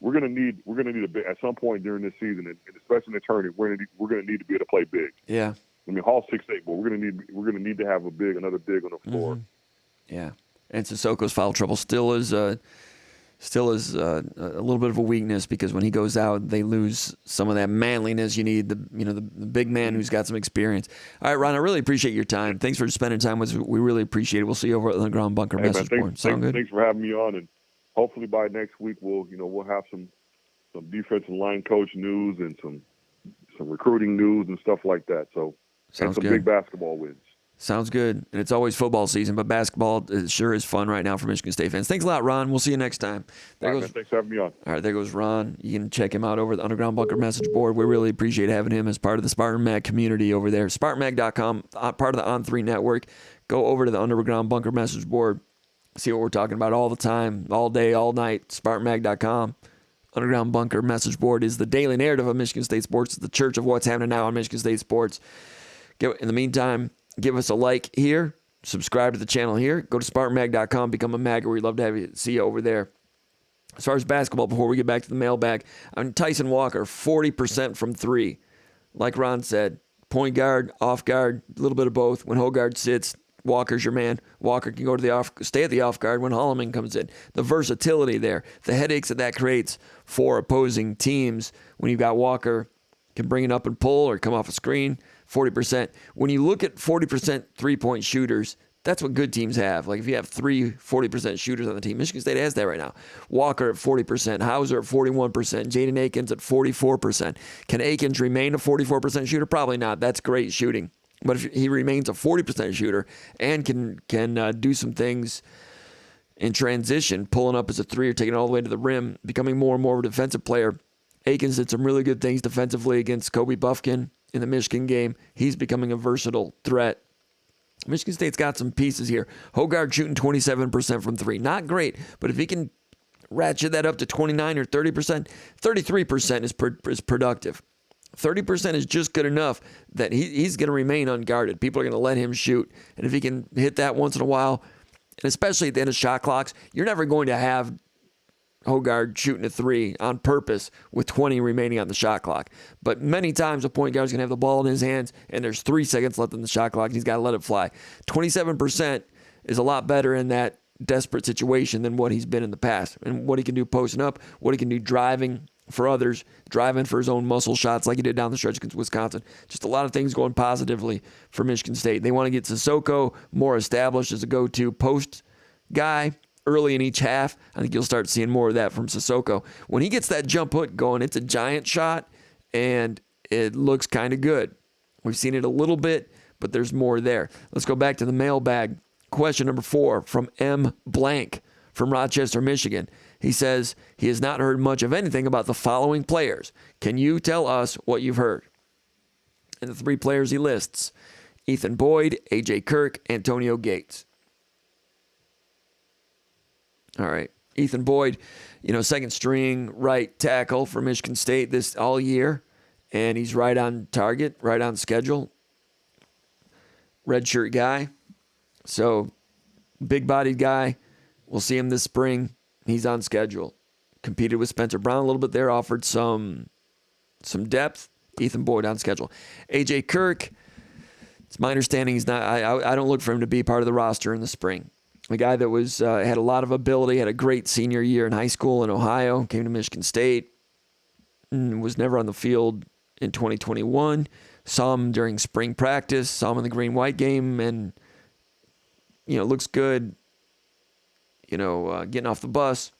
we're gonna need a big at some point during this season, and especially in the tournament, we're gonna need to be able to play big. Yeah. I mean, Hall's 6'8", but we're gonna need to have another big on the floor. Mm-hmm. Yeah, and Sissoko's foul trouble still is a little bit of a weakness, because when he goes out, they lose some of that manliness you need. The big man who's got some experience. All right, Ron, I really appreciate your time. Thanks for spending time with us. We really appreciate it. We'll see you over at the Ground Bunker message board. Sound good? Thanks for having me on, and hopefully by next week we'll have some defensive line coach news and some recruiting news and stuff like that. So. Sounds and some good. big basketball wins. Sounds good. And it's always football season, but basketball sure is fun right now for Michigan State fans. Thanks a lot, Ron. We'll see you next time. Thanks for having me on. All right, there goes Ron. You can check him out over at the Underground Bunker message board. We really appreciate having him as part of the Spartan Mag community over there. SpartanMag.com, part of the On3 network. Go over to the Underground Bunker message board. See what we're talking about all the time, all day, all night. SpartanMag.com. Underground Bunker message board is the daily narrative of Michigan State sports. It's the church of what's happening now on Michigan State sports. In the meantime, give us a like here, subscribe to the channel here, go to SpartanMag.com, become a magger. We'd love to see you over there. As far as basketball, before we get back to the mailbag, Tyson Walker, 40% from 3. Like Ron said, point guard, off guard, a little bit of both. When Hogard sits, Walker's your man. Walker can go to stay at the off guard when Holloman comes in. The versatility there, the headaches that creates for opposing teams when you've got Walker can bring it up and pull or come off a screen. 40%. When you look at 40% three-point shooters, that's what good teams have. Like if you have 40% shooters on the team, Michigan State has that right now. Walker at 40%, Hauser at 41%, Jaden Akins at 44%. Can Akins remain a 44% shooter? Probably not. That's great shooting. But if he remains a 40% shooter and can do some things in transition, pulling up as a 3 or taking it all the way to the rim, becoming more and more of a defensive player. Akins did some really good things defensively against Kobe Buffkin in the Michigan game. He's becoming a versatile threat. Michigan State's got some pieces here. Hogard shooting 27% from 3. Not great, but if he can ratchet that up to 29 or 30%, 33% is productive. 30% is just good enough that he's going to remain unguarded. People are going to let him shoot. And if he can hit that once in a while, and especially at the end of shot clocks, you're never going to have Hogard shooting a 3 on purpose with 20 remaining on the shot clock. But many times a point guard's going to have the ball in his hands and there's 3 seconds left in the shot clock and he's got to let it fly. 27% is a lot better in that desperate situation than what he's been in the past. And what he can do posting up, what he can do driving for others, driving for his own muscle shots like he did down the stretch against Wisconsin. Just a lot of things going positively for Michigan State. They want to get Sissoko more established as a go-to post guy early in each half. I think you'll start seeing more of that from Sissoko. When he gets that jump hook going, it's a giant shot, and it looks kind of good. We've seen it a little bit, but there's more there. Let's go back to the mailbag. Question number 4 from M. Blank from Rochester, Michigan. He says he has not heard much of anything about the following players. Can you tell us what you've heard? And the 3 players he lists: Ethan Boyd, A.J. Kirk, Antonio Gates. All right. Ethan Boyd, second string right tackle for Michigan State this all year, and he's right on target, right on schedule. Redshirt guy. So, big-bodied guy. We'll see him this spring. He's on schedule. Competed with Spencer Brown a little bit there, offered some depth. Ethan Boyd on schedule. A.J. Kirk, it's my understanding he's not. I don't look for him to be part of the roster in the spring. A guy that was had a lot of ability, had a great senior year in high school in Ohio, came to Michigan State, and was never on the field in 2021. Saw him during spring practice, saw him in the green-white game, and looks good. Getting off the bus.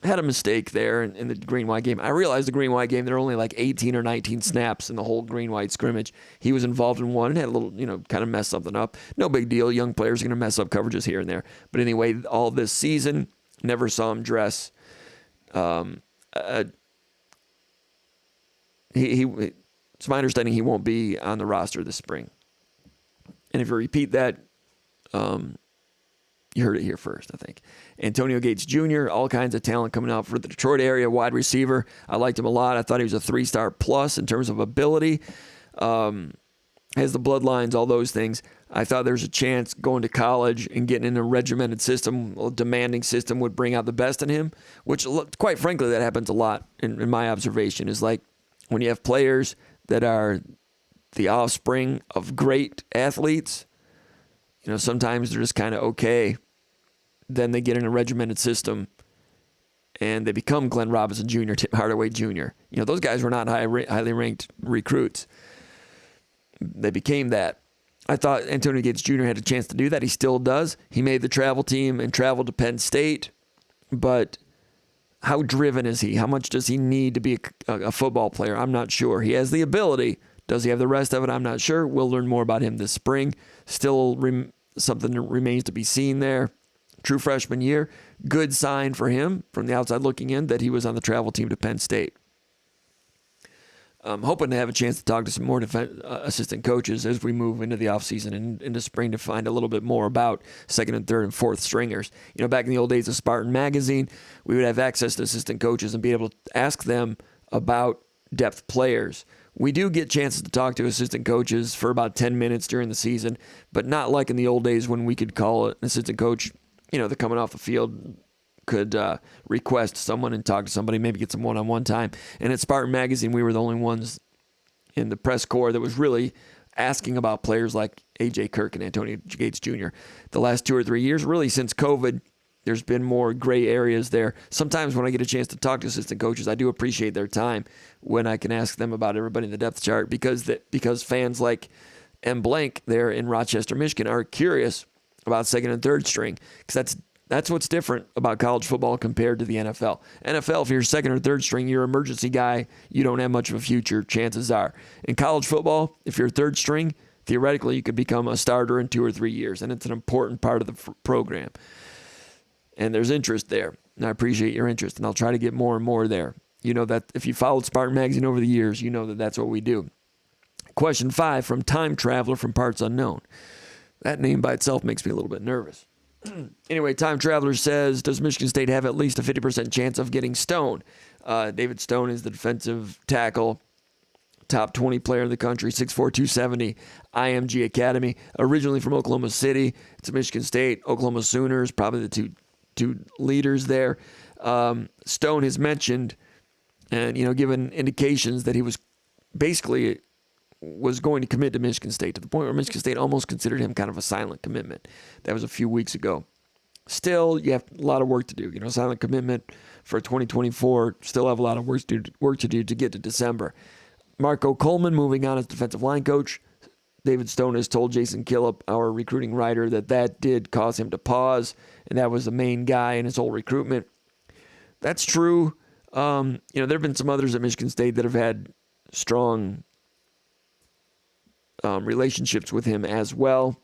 Had a mistake there in the green-white game. I realized the green-white game, there were only like 18 or 19 snaps in the whole green-white scrimmage. He was involved in one and had a little, kind of messed something up. No big deal. Young players are going to mess up coverages here and there. But anyway, all this season, never saw him dress. It's my understanding he won't be on the roster this spring. And if you repeat that, you heard it here first, I think. Antonio Gates Jr., all kinds of talent coming out for the Detroit area, wide receiver. I liked him a lot. I thought he was a 3-star plus in terms of ability. Has the bloodlines, all those things. I thought there was a chance going to college and getting in a regimented system, a demanding system would bring out the best in him, which, quite frankly, that happens a lot in my observation, is like when you have players that are the offspring of great athletes, sometimes they're just kind of okay. Then they get in a regimented system, and they become Glenn Robinson Jr., Tim Hardaway Jr. Those guys were not highly ranked recruits. They became that. I thought Antonio Gates Jr. had a chance to do that. He still does. He made the travel team and traveled to Penn State, but how driven is he? How much does he need to be a football player? I'm not sure. He has the ability. Does he have the rest of it? I'm not sure. We'll learn more about him this spring. Still something that remains to be seen there. True freshman year. Good sign for him from the outside looking in that he was on the travel team to Penn State. I'm hoping to have a chance to talk to some more assistant coaches as we move into the offseason and into spring to find a little bit more about second and third and fourth stringers. Back in the old days of Spartan Magazine, we would have access to assistant coaches and be able to ask them about depth players. We do get chances to talk to assistant coaches for about 10 minutes during the season, but not like in the old days when we could call an assistant coach, they're coming off the field, could request someone and talk to somebody, maybe get some one-on-one time. And at Spartan Magazine, we were the only ones in the press corps that was really asking about players like A.J. Kirk and Antonio Gates Jr. The last 2 or 3 years, really since COVID, there's been more gray areas there. Sometimes when I get a chance to talk to assistant coaches, I do appreciate their time when I can ask them about everybody in the depth chart because fans like M. Blank there in Rochester, Michigan are curious about second and third string because that's what's different about college football compared to the NFL. NFL, if you're second or third string, you're an emergency guy. You don't have much of a future, chances are. In college football, if you're third string, theoretically you could become a starter in 2 or 3 years, and it's an important part of the program. And there's interest there, and I appreciate your interest, and I'll try to get more and more there. That if you followed Spartan Magazine over the years, you know that that's what we do. Question 5 from Time Traveler from Parts Unknown. That name by itself makes me a little bit nervous. Anyway, Time Traveler says, does Michigan State have at least a 50% chance of getting Stone? David Stone is the defensive tackle, top 20 player in the country, 6'4", 270, IMG Academy, originally from Oklahoma City. It's Michigan State, Oklahoma Sooners, probably the two leaders there. Stone has mentioned and, given indications that he was going to commit to Michigan State to the point where Michigan State almost considered him kind of a silent commitment. That was a few weeks ago. Still, you have a lot of work to do. Silent commitment for 2024. Still have a lot of work to do to get to December. Marco Coleman moving on as defensive line coach. David Stone has told Jason Killip, our recruiting writer, that did cause him to pause, and that was the main guy in his whole recruitment. That's true. There have been some others at Michigan State that have had strong relationships with him as well.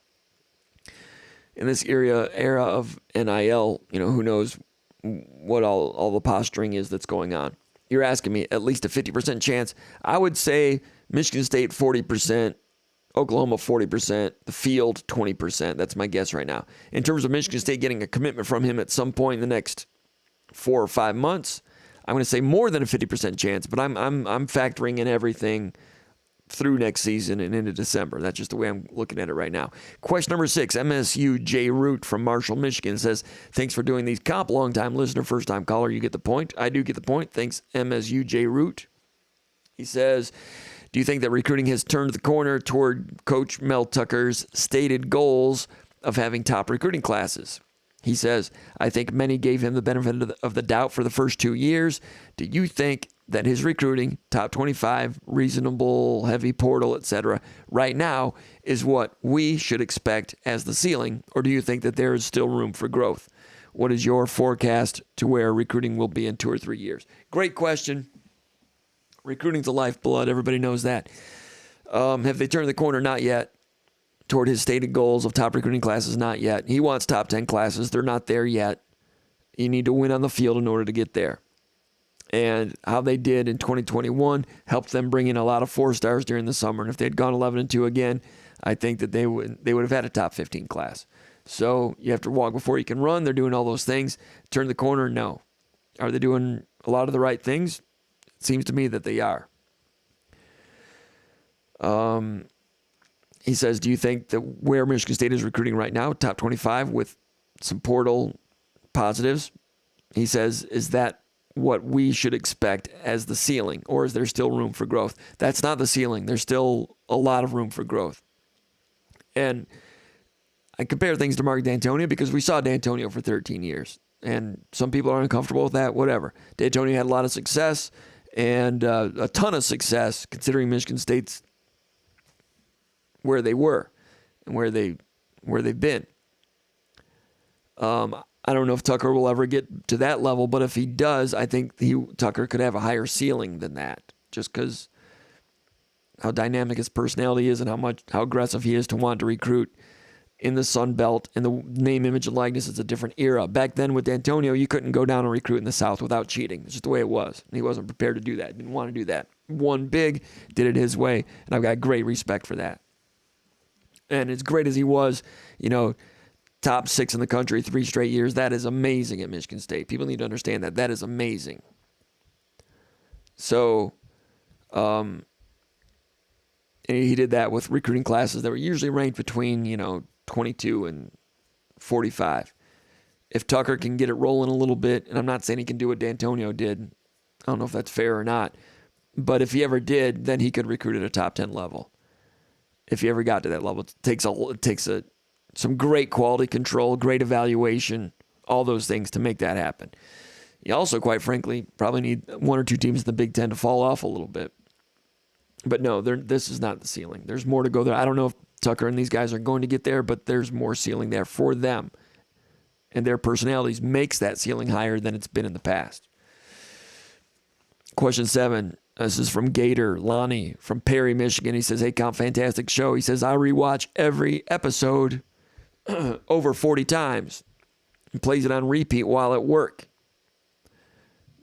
In this era of NIL, who knows what all the posturing is that's going on. You're asking me at least a 50% chance. I would say Michigan State 40%, Oklahoma 40%, the field 20%. That's my guess right now. In terms of Michigan State getting a commitment from him at some point in the next 4 or 5 months, I'm going to say more than a 50% chance, but I'm factoring in everything through next season and into December. That's just the way I'm looking at it right now. Question number 6, MSU J. Root from Marshall, Michigan says, thanks for doing these comp. Long-time listener, first-time caller. You get the point. I do get the point. Thanks, MSU J. Root. He says, do you think that recruiting has turned the corner toward Coach Mel Tucker's stated goals of having top recruiting classes? He says, I think many gave him the benefit of the doubt for the first 2 years. Do you think that his recruiting, top 25, reasonable, heavy portal, etc., right now is what we should expect as the ceiling, or do you think that there is still room for growth? What is your forecast to where recruiting will be in 2 or 3 years? Great question. Recruiting's the lifeblood. Everybody knows that. Have they turned the corner? Not yet. Toward his stated goals of top recruiting classes? Not yet. He wants top 10 classes. They're not there yet. You need to win on the field in order to get there. And how they did in 2021 helped them bring in a lot of 4-stars during the summer. And if they'd gone 11-2 again, I think that they would have had a top 15 class. So you have to walk before you can run. They're doing all those things. Turn the corner? No. Are they doing a lot of the right things? It seems to me that they are. He says, do you think that where Michigan State is recruiting right now, top 25 with some portal positives, he says, is that what we should expect as the ceiling, or is there still room for growth? That's not the ceiling. There's still a lot of room for growth. And I compare things to Mark D'Antonio because we saw D'Antonio for 13 years, and some people are uncomfortable with that, whatever. D'Antonio had a lot of success and a ton of success considering Michigan State's where they were and where they've been. I don't know if Tucker will ever get to that level, but if he does, I think Tucker could have a higher ceiling than that, just because how dynamic his personality is and how aggressive he is to want to recruit in the Sun Belt. And the name, image, and likeness is a different era. Back then with D'Antonio, you couldn't go down and recruit in the South without cheating. It's just the way it was. And he wasn't prepared to do that. Didn't want to do that. Won big, did it his way, and I've got great respect for that. And as great as he was, top 6 in the country 3 straight years, that is amazing at Michigan State. People need to understand that. That is amazing. So, and he did that with recruiting classes that were usually ranked between, 22 and 45. If Tucker can get it rolling a little bit, and I'm not saying he can do what D'Antonio did. I don't know if that's fair or not. But if he ever did, then he could recruit at a top 10 level. If he ever got to that level, it takes some great quality control, great evaluation, all those things to make that happen. You also, quite frankly, probably need 1 or 2 teams in the Big Ten to fall off a little bit. But no, this is not the ceiling. There's more to go there. I don't know if Tucker and these guys are going to get there, but there's more ceiling there for them. And their personalities makes that ceiling higher than it's been in the past. Question 7. This is from Gator Lonnie from Perry, Michigan. He says, hey, Comp, fantastic show. He says, I rewatch every episode over 40 times and plays it on repeat while at work.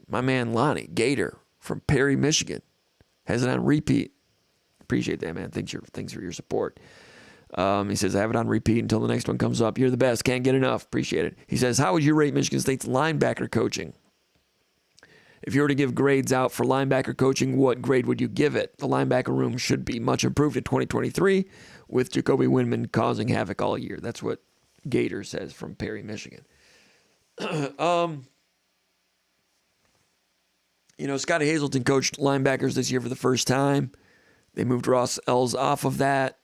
My man Lonnie, Gator from Perry, Michigan, has it on repeat. Appreciate that, man. Thanks for your support. He says, I have it on repeat until the next one comes up. You're the best. Can't get enough. Appreciate it. He says, how would you rate Michigan State's linebacker coaching? If you were to give grades out for linebacker coaching, what grade would you give it? The linebacker room should be much improved in 2023 with Jacoby Windman causing havoc all year. That's what Gator says from Perry, Michigan. Scotty Hazelton coached linebackers this year for the first time. They moved Ross Ells off of that.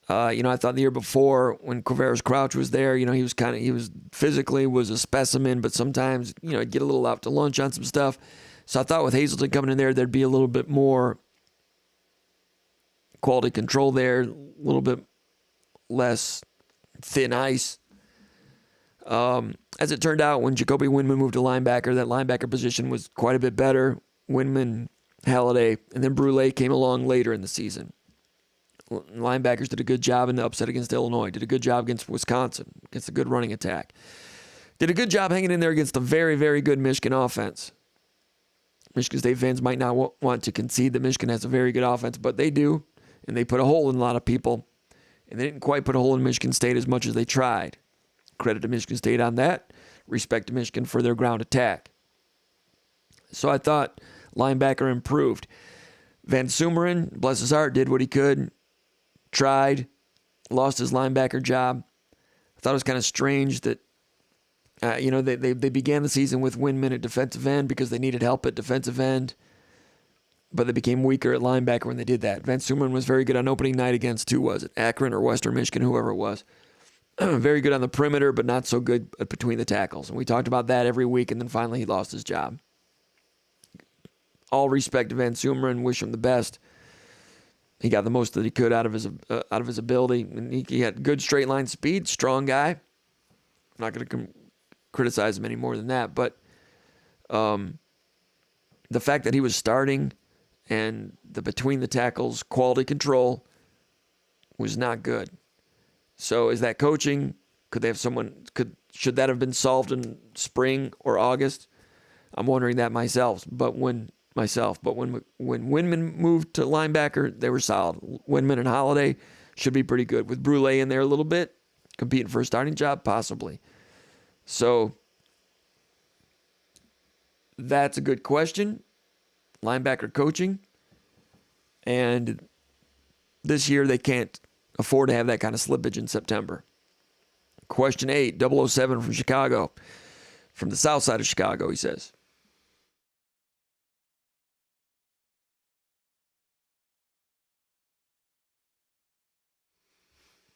I thought the year before when Quavaris Crouch was there, he was physically was a specimen, but sometimes, he'd get a little out to lunch on some stuff. So I thought with Hazelton coming in there, there'd be a little bit more quality control there, a little bit less thin ice. As it turned out, when Jacoby Windman moved to linebacker, that linebacker position was quite a bit better. Windman, Halliday, and then Brule came along later in the season. Linebackers did a good job in the upset against Illinois, did a good job against Wisconsin, against a good running attack. Did a good job hanging in there against a very, very good Michigan offense. Michigan State fans might not want to concede that Michigan has a very good offense, but they do, and they put a hole in a lot of people. And they didn't quite put a hole in Michigan State as much as they tried. Credit to Michigan State on that. Respect to Michigan for their ground attack. So I thought linebacker improved. Van Sumeren, bless his heart, did what he could. Tried. Lost his linebacker job. I thought it was kind of strange that they began the season with Windman at defensive end because they needed help at defensive end. But they became weaker at linebacker when they did that. Van Sumeren was very good on opening night against, who was it? Akron or Western Michigan, whoever it was. Very good on the perimeter, but not so good between the tackles. And we talked about that every week, and then finally he lost his job. All respect to Van Sumeren, wish him the best. He got the most that he could out of his ability. And he had good straight line speed, strong guy. I'm not going to criticize him any more than that, but the fact that he was starting and the between the tackles quality control was not good. So is that coaching? Could they have should that have been solved in spring or August? I'm wondering that myself. But when Windman moved to linebacker, they were solid. Windman and Halliday should be pretty good. With Brule in there a little bit, competing for a starting job, possibly. So that's a good question. Linebacker coaching. And this year they can't afford to have that kind of slippage in September. Question 8, 007 from Chicago. From the south side of Chicago, he says.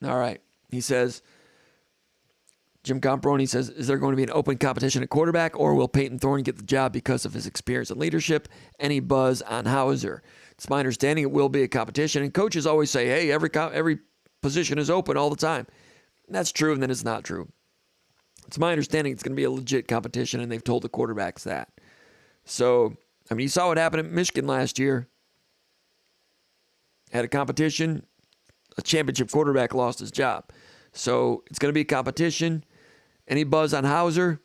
All right. He says, Jim Comparoni says, is there going to be an open competition at quarterback, or will Peyton Thorne get the job because of his experience and leadership? Any buzz on Hauser? It's my understanding it will be a competition, and coaches always say, hey, every position is open all the time. That's true, and then it's not true. It's my understanding it's going to be a legit competition, and they've told the quarterbacks that. So, I mean, you saw what happened at Michigan last year. Had a competition, a championship quarterback lost his job. So, it's going to be a competition. Any buzz on Hauser?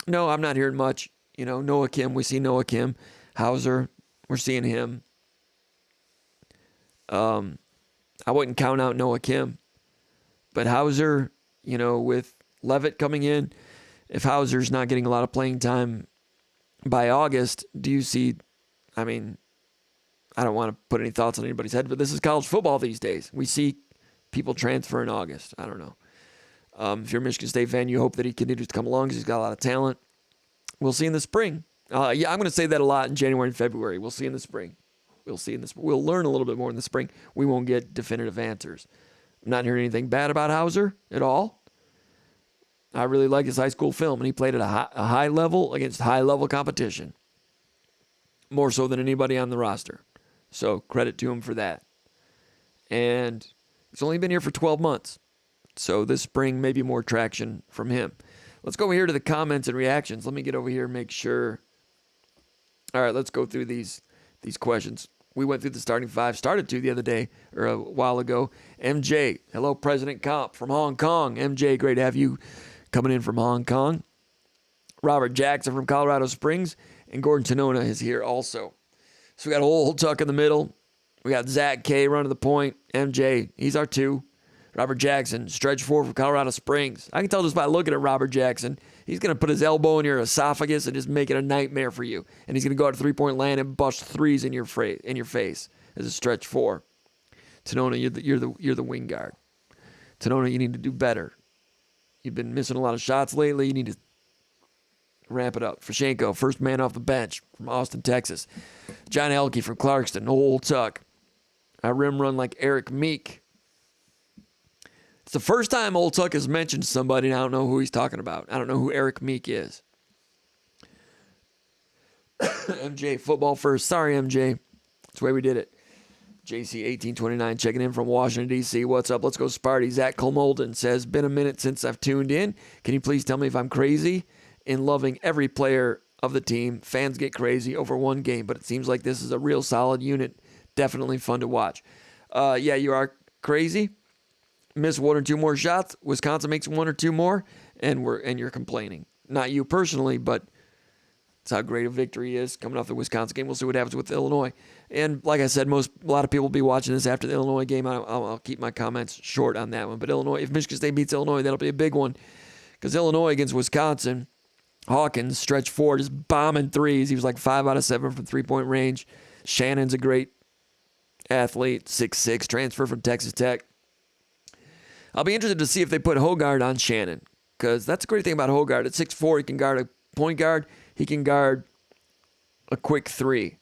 No, I'm not hearing much. Noah Kim, we see Noah Kim. Hauser, we're seeing him. I wouldn't count out Noah Kim. But Hauser, with Levitt coming in, if Hauser's not getting a lot of playing time by August, do you see, I don't want to put any thoughts on anybody's head, but this is college football these days. We see people transfer in August. I don't know. If you're a Michigan State fan, you hope that he continues to come along because he's got a lot of talent. We'll see in the spring. I'm going to say that a lot in January and February. We'll see in the spring. We'll learn a little bit more in the spring. We won't get definitive answers. I'm not hearing anything bad about Hauser at all. I really like his high school film, and he played at a high level against high-level competition, more so than anybody on the roster. So credit to him for that. And he's only been here for 12 months, so this spring maybe more traction from him. Let's go over here to the comments and reactions. Let me get over here and make sure. All right, let's go through these questions. We went through the starting five, started to the other day, or a while ago. MJ, hello, President Comp from Hong Kong. MJ, great to have you coming in from Hong Kong. Robert Jackson from Colorado Springs, and Gordon Tanona is here also. So we got Old Tuck in the middle. We got Zach K running the point. MJ, he's our 2. Robert Jackson, stretch 4 from Colorado Springs. I can tell just by looking at Robert Jackson, he's going to put his elbow in your esophagus and just make it a nightmare for you. And he's going to go out to 3-point land and bust threes in your face as a stretch 4. Tanona, you're the wing guard. Tanona, you need to do better. You've been missing a lot of shots lately. You need to ramp it up. Fashenko, first man off the bench from Austin, Texas. John Elke from Clarkston. Old Tuck. I rim run like Eric Meek. It's the first time Old Tuck has mentioned somebody, and I don't know who he's talking about. I don't know who Eric Meek is. MJ, football first. Sorry, MJ. That's the way we did it. JC1829 checking in from Washington, D.C. What's up? Let's go Sparty. Zach Colmolden says, been a minute since I've tuned in. Can you please tell me if I'm crazy in loving every player of the team? Fans get crazy over one game, but it seems like this is a real solid unit. Definitely fun to watch. Yeah, you are crazy. Miss one or two more shots. Wisconsin makes one or two more, and you're complaining. Not you personally, but it's how great a victory is coming off the Wisconsin game. We'll see what happens with Illinois. And like I said, a lot of people will be watching this after the Illinois game. I'll keep my comments short on that one. But Illinois, if Michigan State beats Illinois, that'll be a big one. Because Illinois against Wisconsin, Hawkins, stretch four, just bombing threes. He was like 5 out of 7 from three-point range. Shannon's a great athlete, 6'6", transfer from Texas Tech. I'll be interested to see if they put Hogard on Shannon, because that's a great thing about Hogard. At 6'4", he can guard a point guard. He can guard a quick three.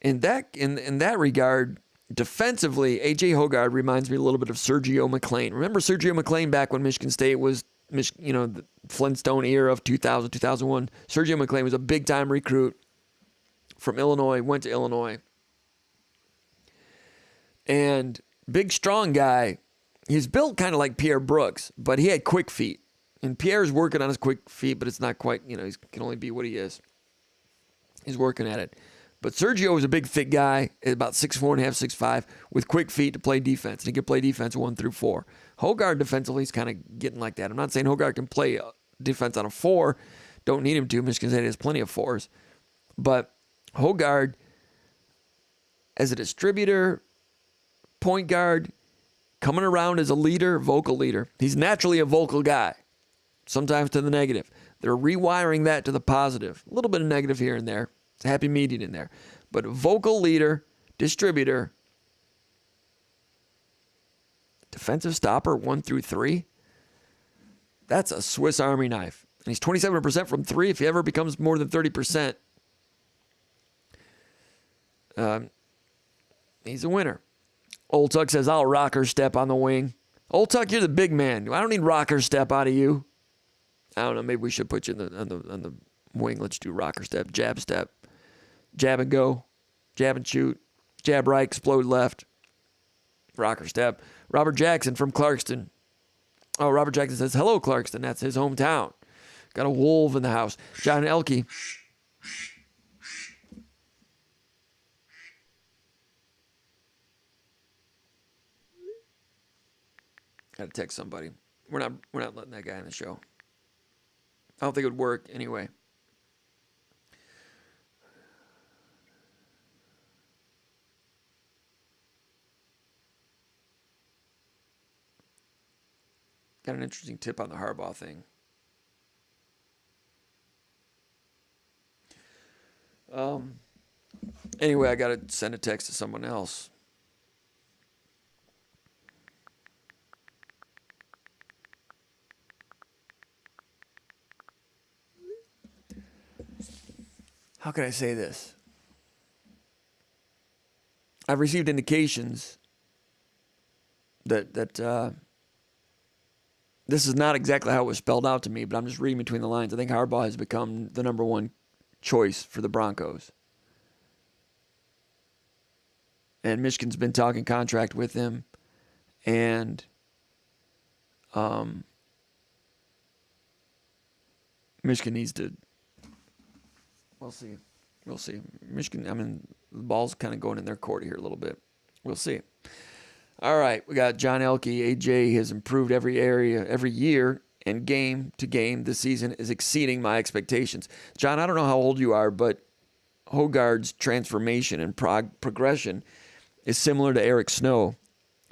In that regard, defensively, A.J. Hogard reminds me a little bit of Sergio McClain. Remember Sergio McClain back when Michigan State was, the Flintstone era of 2000, 2001? Sergio McClain was a big-time recruit from Illinois, went to Illinois. And big, strong guy. He's built kind of like Pierre Brooks, but he had quick feet. And Pierre's working on his quick feet, but it's not quite, he can only be what he is. He's working at it. But Sergio is a big, thick guy, about 6'4.5", 6'5", with quick feet to play defense. And he can play defense 1 through 4. Hogard defensively is kind of getting like that. I'm not saying Hogard can play defense on a 4. Don't need him to. Michigan State has plenty of 4s. But Hogard, as a distributor, point guard, coming around as a leader, vocal leader. He's naturally a vocal guy, sometimes to the negative. They're rewiring that to the positive. A little bit of negative here and there. It's a happy median in there. But vocal leader, distributor, defensive stopper 1 through 3. That's a Swiss Army knife. And he's 27% from 3. If he ever becomes more than 30%, he's a winner. Old Tuck says, I'll rocker step on the wing. Old Tuck, you're the big man. I don't need rocker step out of you. I don't know. Maybe we should put you on the wing. Let's do rocker step, jab step, jab and go, jab and shoot, jab right, explode left, rocker step. Robert Jackson from Clarkston. Oh, Robert Jackson says, hello, Clarkston. That's his hometown. Got a wolf in the house. John Elke. Got to text somebody. We're not letting that guy in the show. I don't think it would work anyway. Got an interesting tip on the Harbaugh thing. Anyway, I got to send a text to someone else. How can I say this? I've received indications that this is not exactly how it was spelled out to me, but I'm just reading between the lines. I think Harbaugh has become the number one choice for the Broncos. And Michigan's been talking contract with him. And Michigan needs to... We'll see. Michigan, the ball's kind of going in their court here a little bit. We'll see. All right, we got John Elke. AJ has improved every area, every year, and game to game this season is exceeding my expectations. John, I don't know how old you are, but Hogard's transformation and progression is similar to Eric Snow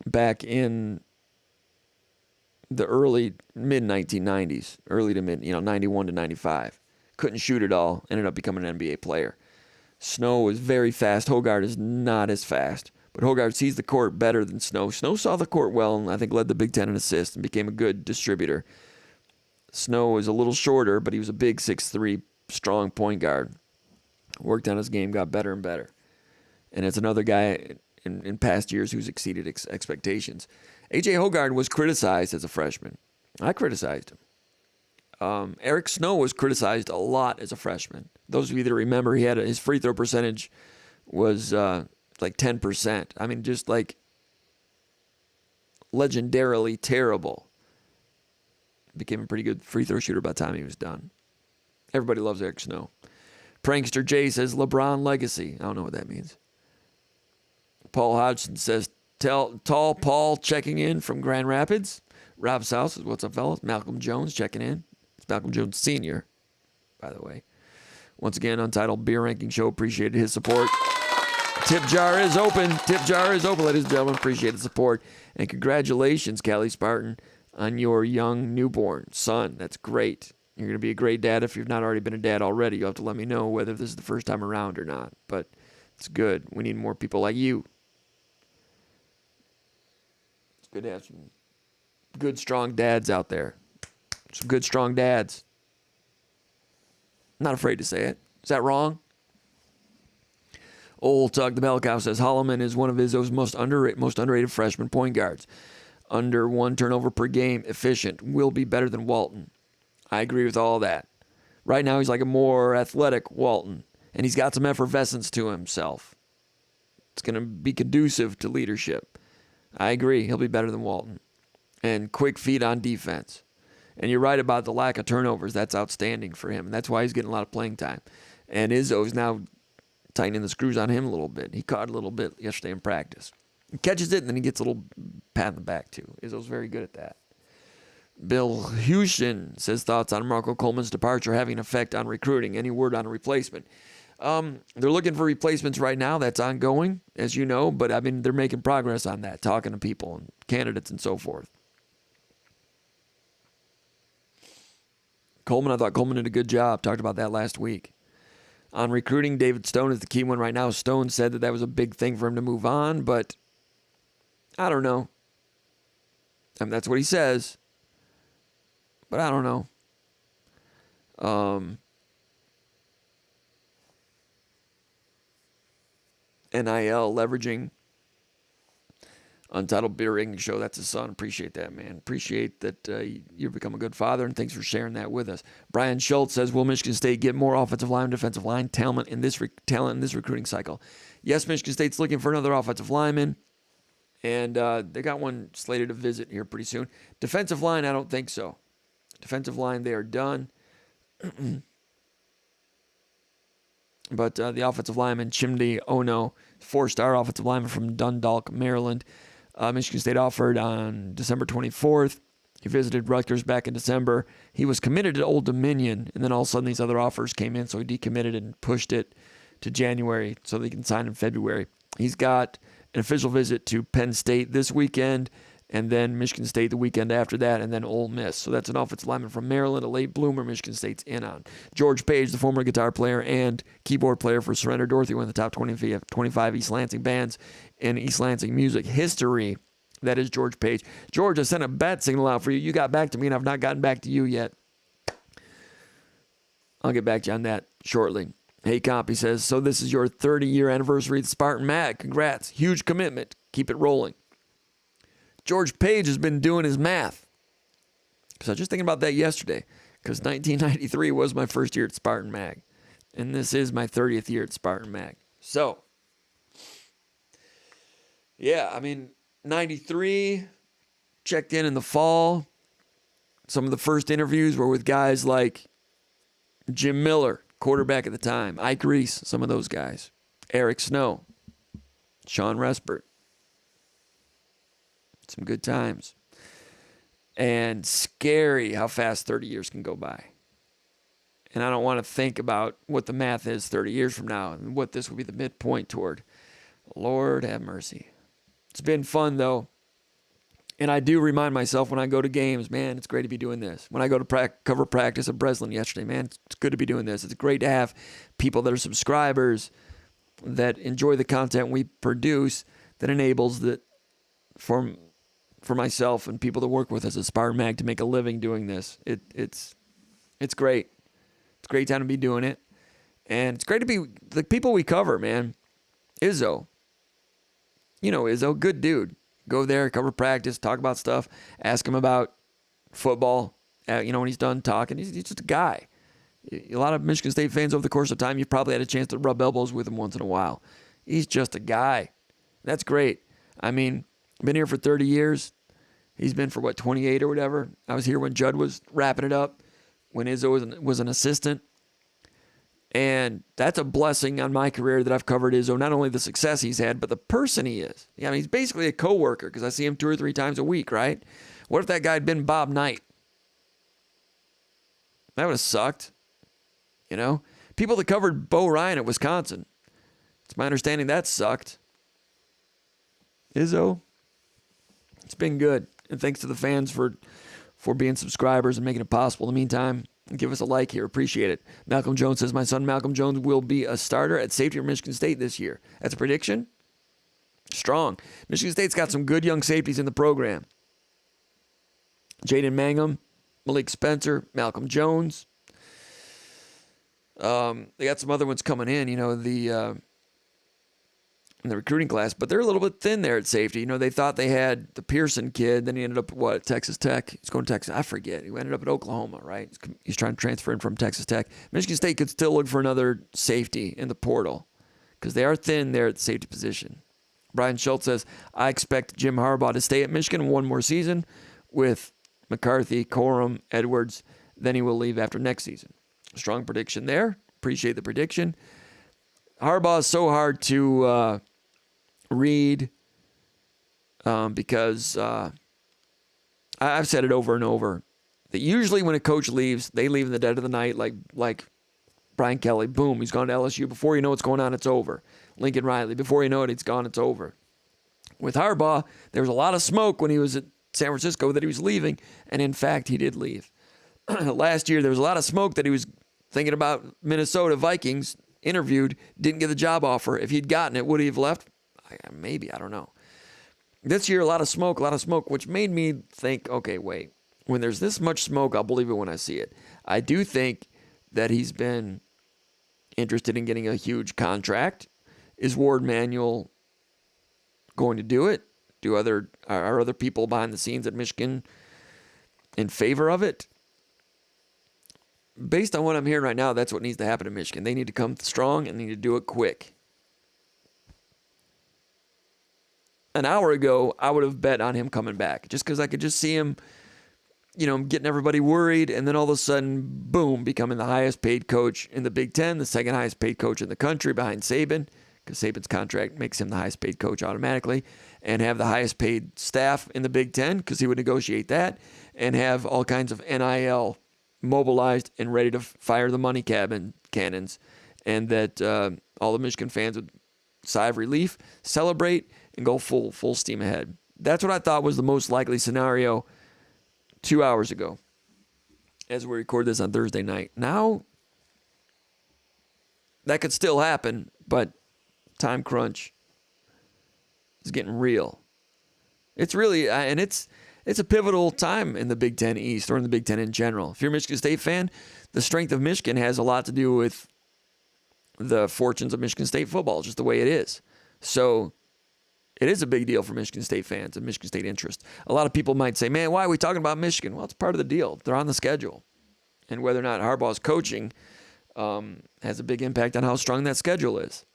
back in the early, mid-1990s, early to mid, 91 to 95. Couldn't shoot it all, ended up becoming an NBA player. Snow is very fast. Hogard is not as fast. But Hogard sees the court better than Snow. Snow saw the court well and I think led the Big Ten in assists and became a good distributor. Snow is a little shorter, but he was a big 6'3", strong point guard. Worked on his game, got better and better. And it's another guy in past years who's exceeded expectations. A.J. Hogard was criticized as a freshman. I criticized him. Eric Snow was criticized a lot as a freshman. Those of you that remember, his free throw percentage was like 10%. I mean, just like legendarily terrible. Became a pretty good free throw shooter by the time he was done. Everybody loves Eric Snow. Prankster Jay says LeBron legacy. I don't know what that means. Paul Hodgson says Tall Paul checking in from Grand Rapids. Rob South says, what's up, fellas? Malcolm Jones checking in. It's Malcolm Jones Sr., by the way. Once again, Untitled Beer Ranking Show. Appreciated his support. Tip jar is open. Tip jar is open, ladies and gentlemen. Appreciate the support. And congratulations, Callie Spartan, on your young newborn son. That's great. You're going to be a great dad. If you've not already been a dad already, you'll have to let me know whether this is the first time around or not. But it's good. We need more people like you. It's good to have some good, strong dads out there. Some good, strong dads. I'm not afraid to say it. Is that wrong? Old Tug the Bell Cow says Holloman is one of Izzo's most underrated freshman point guards. Under 1 turnover per game, efficient, will be better than Walton. I agree with all that. Right now, he's like a more athletic Walton, and he's got some effervescence to himself. It's going to be conducive to leadership. I agree. He'll be better than Walton. And quick feet on defense. And you're right about the lack of turnovers. That's outstanding for him. And that's why he's getting a lot of playing time. And Izzo's now tightening the screws on him a little bit. He caught a little bit yesterday in practice. He catches it, and then he gets a little pat in the back, too. Izzo's very good at that. Bill Houston says thoughts on Marco Coleman's departure having an effect on recruiting. Any word on a replacement? They're looking for replacements right now. That's ongoing, as you know. But, I mean, they're making progress on that, talking to people and candidates and so forth. Coleman, I thought Coleman did a good job. Talked about that last week. On recruiting, David Stone is the key one right now. Stone said that was a big thing for him to move on, but I don't know. I mean, that's what he says, but I don't know. NIL leveraging. Untitled Beer Ranking Show. That's his son. Appreciate that, man. Appreciate that you've become a good father, and thanks for sharing that with us. Brian Schultz says, will Michigan State get more offensive line, defensive line talent in this recruiting cycle? Yes, Michigan State's looking for another offensive lineman, and they got one slated to visit here pretty soon. Defensive line, I don't think so. Defensive line, they are done. But the offensive lineman, Chimdi Ono, 4-star offensive lineman from Dundalk, Maryland. Michigan State offered on December 24th. He visited Rutgers back in December. He was committed to Old Dominion, and then all of a sudden these other offers came in, so he decommitted and pushed it to January so they can sign in February. He's got an official visit to Penn State this weekend, and then Michigan State the weekend after that, and then Ole Miss. So that's an offensive lineman from Maryland, a late bloomer Michigan State's in on. George Page, the former guitar player and keyboard player for Surrender Dorothy, one of the top 25 East Lansing bands in East Lansing music history. That is George Page. George, I sent a bat signal out for you. You got back to me, and I've not gotten back to you yet. I'll get back to you on that shortly. Hey, Comp, he says, so this is your 30-year anniversary of the Spartan Mag. Congrats. Huge commitment. Keep it rolling. George Page has been doing his math. Because I was just thinking about that yesterday. Because 1993 was my first year at Spartan Mag. And this is my 30th year at Spartan Mag. So, yeah, I mean, 93, checked in the fall. Some of the first interviews were with guys like Jim Miller, quarterback at the time. Ike Reese, some of those guys. Eric Snow. Sean Respert. Some good times. And scary how fast 30 years can go by. And I don't want to think about what the math is 30 years from now and what this will be the midpoint toward. Lord have mercy. It's been fun, though. And I do remind myself when I go to games, man, it's great to be doing this. When I go to cover practice at Breslin yesterday, man, it's good to be doing this. It's great to have people that are subscribers that enjoy the content we produce that enables that for myself and people that work with us at Spartan Mag to make a living doing this. It's great. It's a great time to be doing it. And it's great to be the people we cover, man. Izzo. You know Izzo, good dude. Go there, cover practice, talk about stuff, ask him about football. When he's done talking, he's just a guy. A lot of Michigan State fans over the course of time, you've probably had a chance to rub elbows with him once in a while. He's just a guy. That's great. I mean, been here for 30 years. He's been for, 28 or whatever. I was here when Judd was wrapping it up, when Izzo was an assistant. And that's a blessing on my career that I've covered Izzo, not only the success he's had, but the person he is. Yeah, I mean, he's basically a coworker because I see him 2 or 3 times a week, right? What if that guy had been Bob Knight? That would have sucked. You know? People that covered Bo Ryan at Wisconsin. It's my understanding that sucked. Izzo, it's been good. And thanks to the fans for being subscribers and making it possible. In the meantime, give us a like here. Appreciate it. Malcolm Jones says, my son Malcolm Jones will be a starter at safety for Michigan State this year. That's a prediction? Strong. Michigan State's got some good young safeties in the program. Jaden Mangum, Malik Spencer, Malcolm Jones. They got some other ones coming in, in the recruiting class, but they're a little bit thin there at safety. They thought they had the Pearson kid, then he ended up at Texas Tech. He's going to Texas. I forget. He ended up at Oklahoma, right? He's trying to transfer in from Texas Tech. Michigan State could still look for another safety in the portal because they are thin there at the safety position. Brian Schultz says, I expect Jim Harbaugh to stay at Michigan one more season with McCarthy, Corum, Edwards. Then he will leave after next season. Strong prediction there. Appreciate the prediction. Harbaugh is so hard to read because I've said it over and over that usually when a coach leaves, they leave in the dead of the night like Brian Kelly. Boom, he's gone to LSU. Before you know what's going on, it's over. Lincoln Riley, before you know it, it's gone, it's over. With Harbaugh, there was a lot of smoke when he was at San Francisco that he was leaving, and in fact, he did leave. Last year, there was a lot of smoke that he was thinking about Minnesota Vikings, interviewed, didn't get the job offer. If he'd gotten it, would he have left? Maybe, I don't know. This year, a lot of smoke, which made me think, okay, wait. When there's this much smoke, I'll believe it when I see it. I do think that he's been interested in getting a huge contract. Is Ward Manuel going to do it? Are other people behind the scenes at Michigan in favor of it? Based on what I'm hearing right now, that's what needs to happen in Michigan. They need to come strong and need to do it quick. An hour ago, I would have bet on him coming back just because I could just see him, getting everybody worried, and then all of a sudden, boom, becoming the highest paid coach in the Big Ten, the second highest paid coach in the country behind Saban, because Saban's contract makes him the highest paid coach automatically, and have the highest paid staff in the Big Ten because he would negotiate that, and have all kinds of NIL mobilized and ready to fire the money cannons, and that all the Michigan fans would sigh of relief, celebrate, and go full steam ahead. That's what I thought was the most likely scenario 2 hours ago as we record this on Thursday night. Now, that could still happen, but time crunch is getting real. It's really, and it's a pivotal time in the Big Ten East or in the Big Ten in general. If you're a Michigan State fan, the strength of Michigan has a lot to do with the fortunes of Michigan State football, just the way it is. So it is a big deal for Michigan State fans and Michigan State interest. A lot of people might say, man, why are we talking about Michigan? Well, it's part of the deal. They're on the schedule. And whether or not Harbaugh's coaching has a big impact on how strong that schedule is.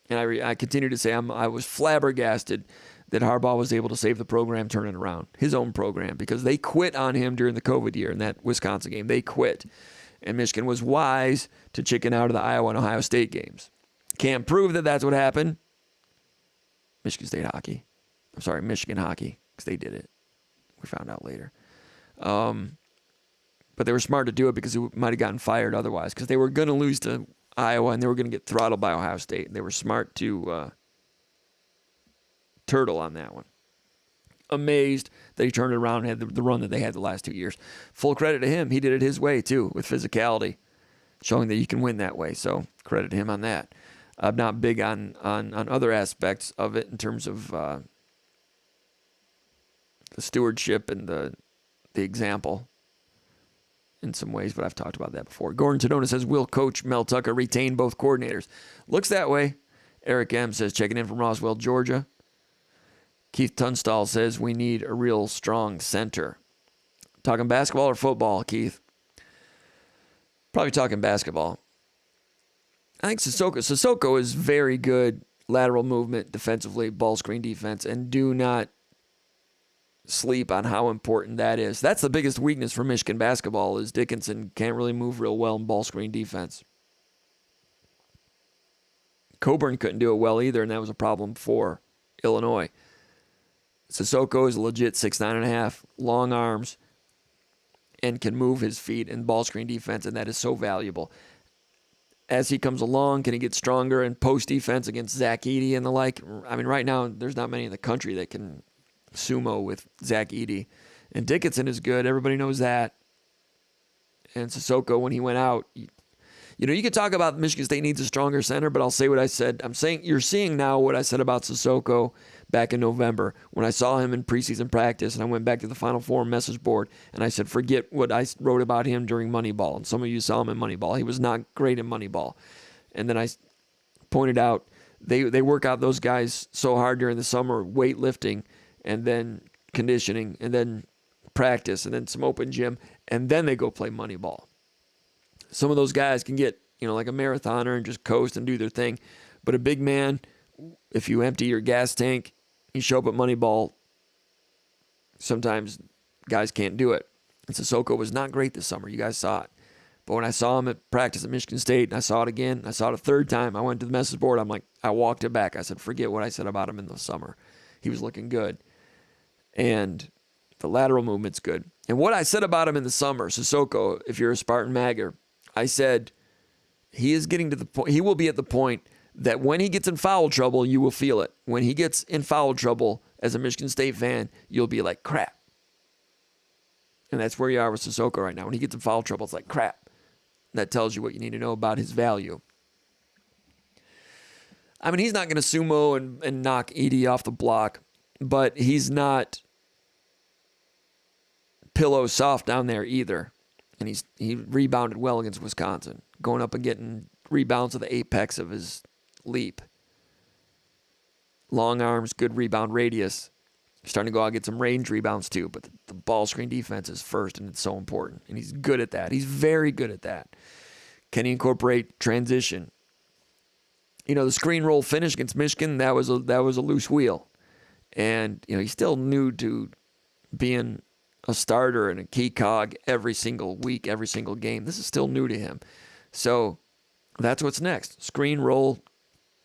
And I continue to say I was flabbergasted that Harbaugh was able to save the program, turn it around, his own program, because they quit on him during the COVID year in that Wisconsin game. They quit. And Michigan was wise to chicken out of the Iowa and Ohio State games. Can't prove that that's what happened. Michigan hockey, because they did it. We found out later. But they were smart to do it because they might have gotten fired otherwise, because they were going to lose to Iowa and they were going to get throttled by Ohio State. They were smart to turtle on that one. Amazed that he turned it around and had the run that they had the last 2 years. Full credit to him. He did it his way, too, with physicality, showing that you can win that way. So credit to him on that. I'm not big on other aspects of it in terms of the stewardship and the example in some ways, but I've talked about that before. Gordon Tedona says, will Coach Mel Tucker retain both coordinators? Looks that way. Eric M. says, checking in from Roswell, Georgia. Keith Tunstall says, we need a real strong center. Talking basketball or football, Keith? Probably talking basketball. I think Sissoko is very good lateral movement defensively, ball screen defense, and do not sleep on how important that is. That's the biggest weakness for Michigan basketball is Dickinson can't really move real well in ball screen defense. Coburn couldn't do it well either, and that was a problem for Illinois. Sissoko is a legit 6'9.5", long arms, and can move his feet in ball screen defense, and that is so valuable. As he comes along, can he get stronger in post defense against Zach Edey and the like? I mean, right now, there's not many in the country that can sumo with Zach Edey. And Dickinson is good. Everybody knows that. And Sissoko, when he went out, you know, you could talk about Michigan State needs a stronger center, but I'll say what I said. I'm saying you're seeing now what I said about Sissoko back in November when I saw him in preseason practice, and I went back to the Final Four message board, and I said, forget what I wrote about him during Moneyball. And some of you saw him in Moneyball. He was not great in Moneyball. And then I pointed out they work out those guys so hard during the summer, weightlifting, and then conditioning, and then practice, and then some open gym, and then they go play Moneyball. Some of those guys can get, you know, like a marathoner and just coast and do their thing. But a big man, if you empty your gas tank, you show up at Moneyball, sometimes guys can't do it. And Sissoko was not great this summer. You guys saw it. But when I saw him at practice at Michigan State, and I saw it again, I saw it a third time, I went to the message board, I walked it back. I said, forget what I said about him in the summer. He was looking good. And the lateral movement's good. And what I said about him in the summer, Sissoko, if you're a Spartan Magger, I said he is getting to the point, he will be at the point that when he gets in foul trouble, you will feel it. When he gets in foul trouble as a Michigan State fan, you'll be like, crap. And that's where you are with Sissoko right now. When he gets in foul trouble, it's like, crap. That tells you what you need to know about his value. I mean, he's not going to sumo and knock Edey off the block, but he's not pillow soft down there either. And he rebounded well against Wisconsin, going up and getting rebounds to the apex of his leap. Long arms, good rebound radius. Starting to go out and get some range rebounds too, but the ball screen defense is first, and it's so important. And he's good at that. He's very good at that. Can he incorporate transition? You know, the screen roll finish against Michigan, that was a loose wheel. And, you know, he's still new to being a starter and a key cog every single week, every single game. This is still new to him. So that's what's next. Screen roll,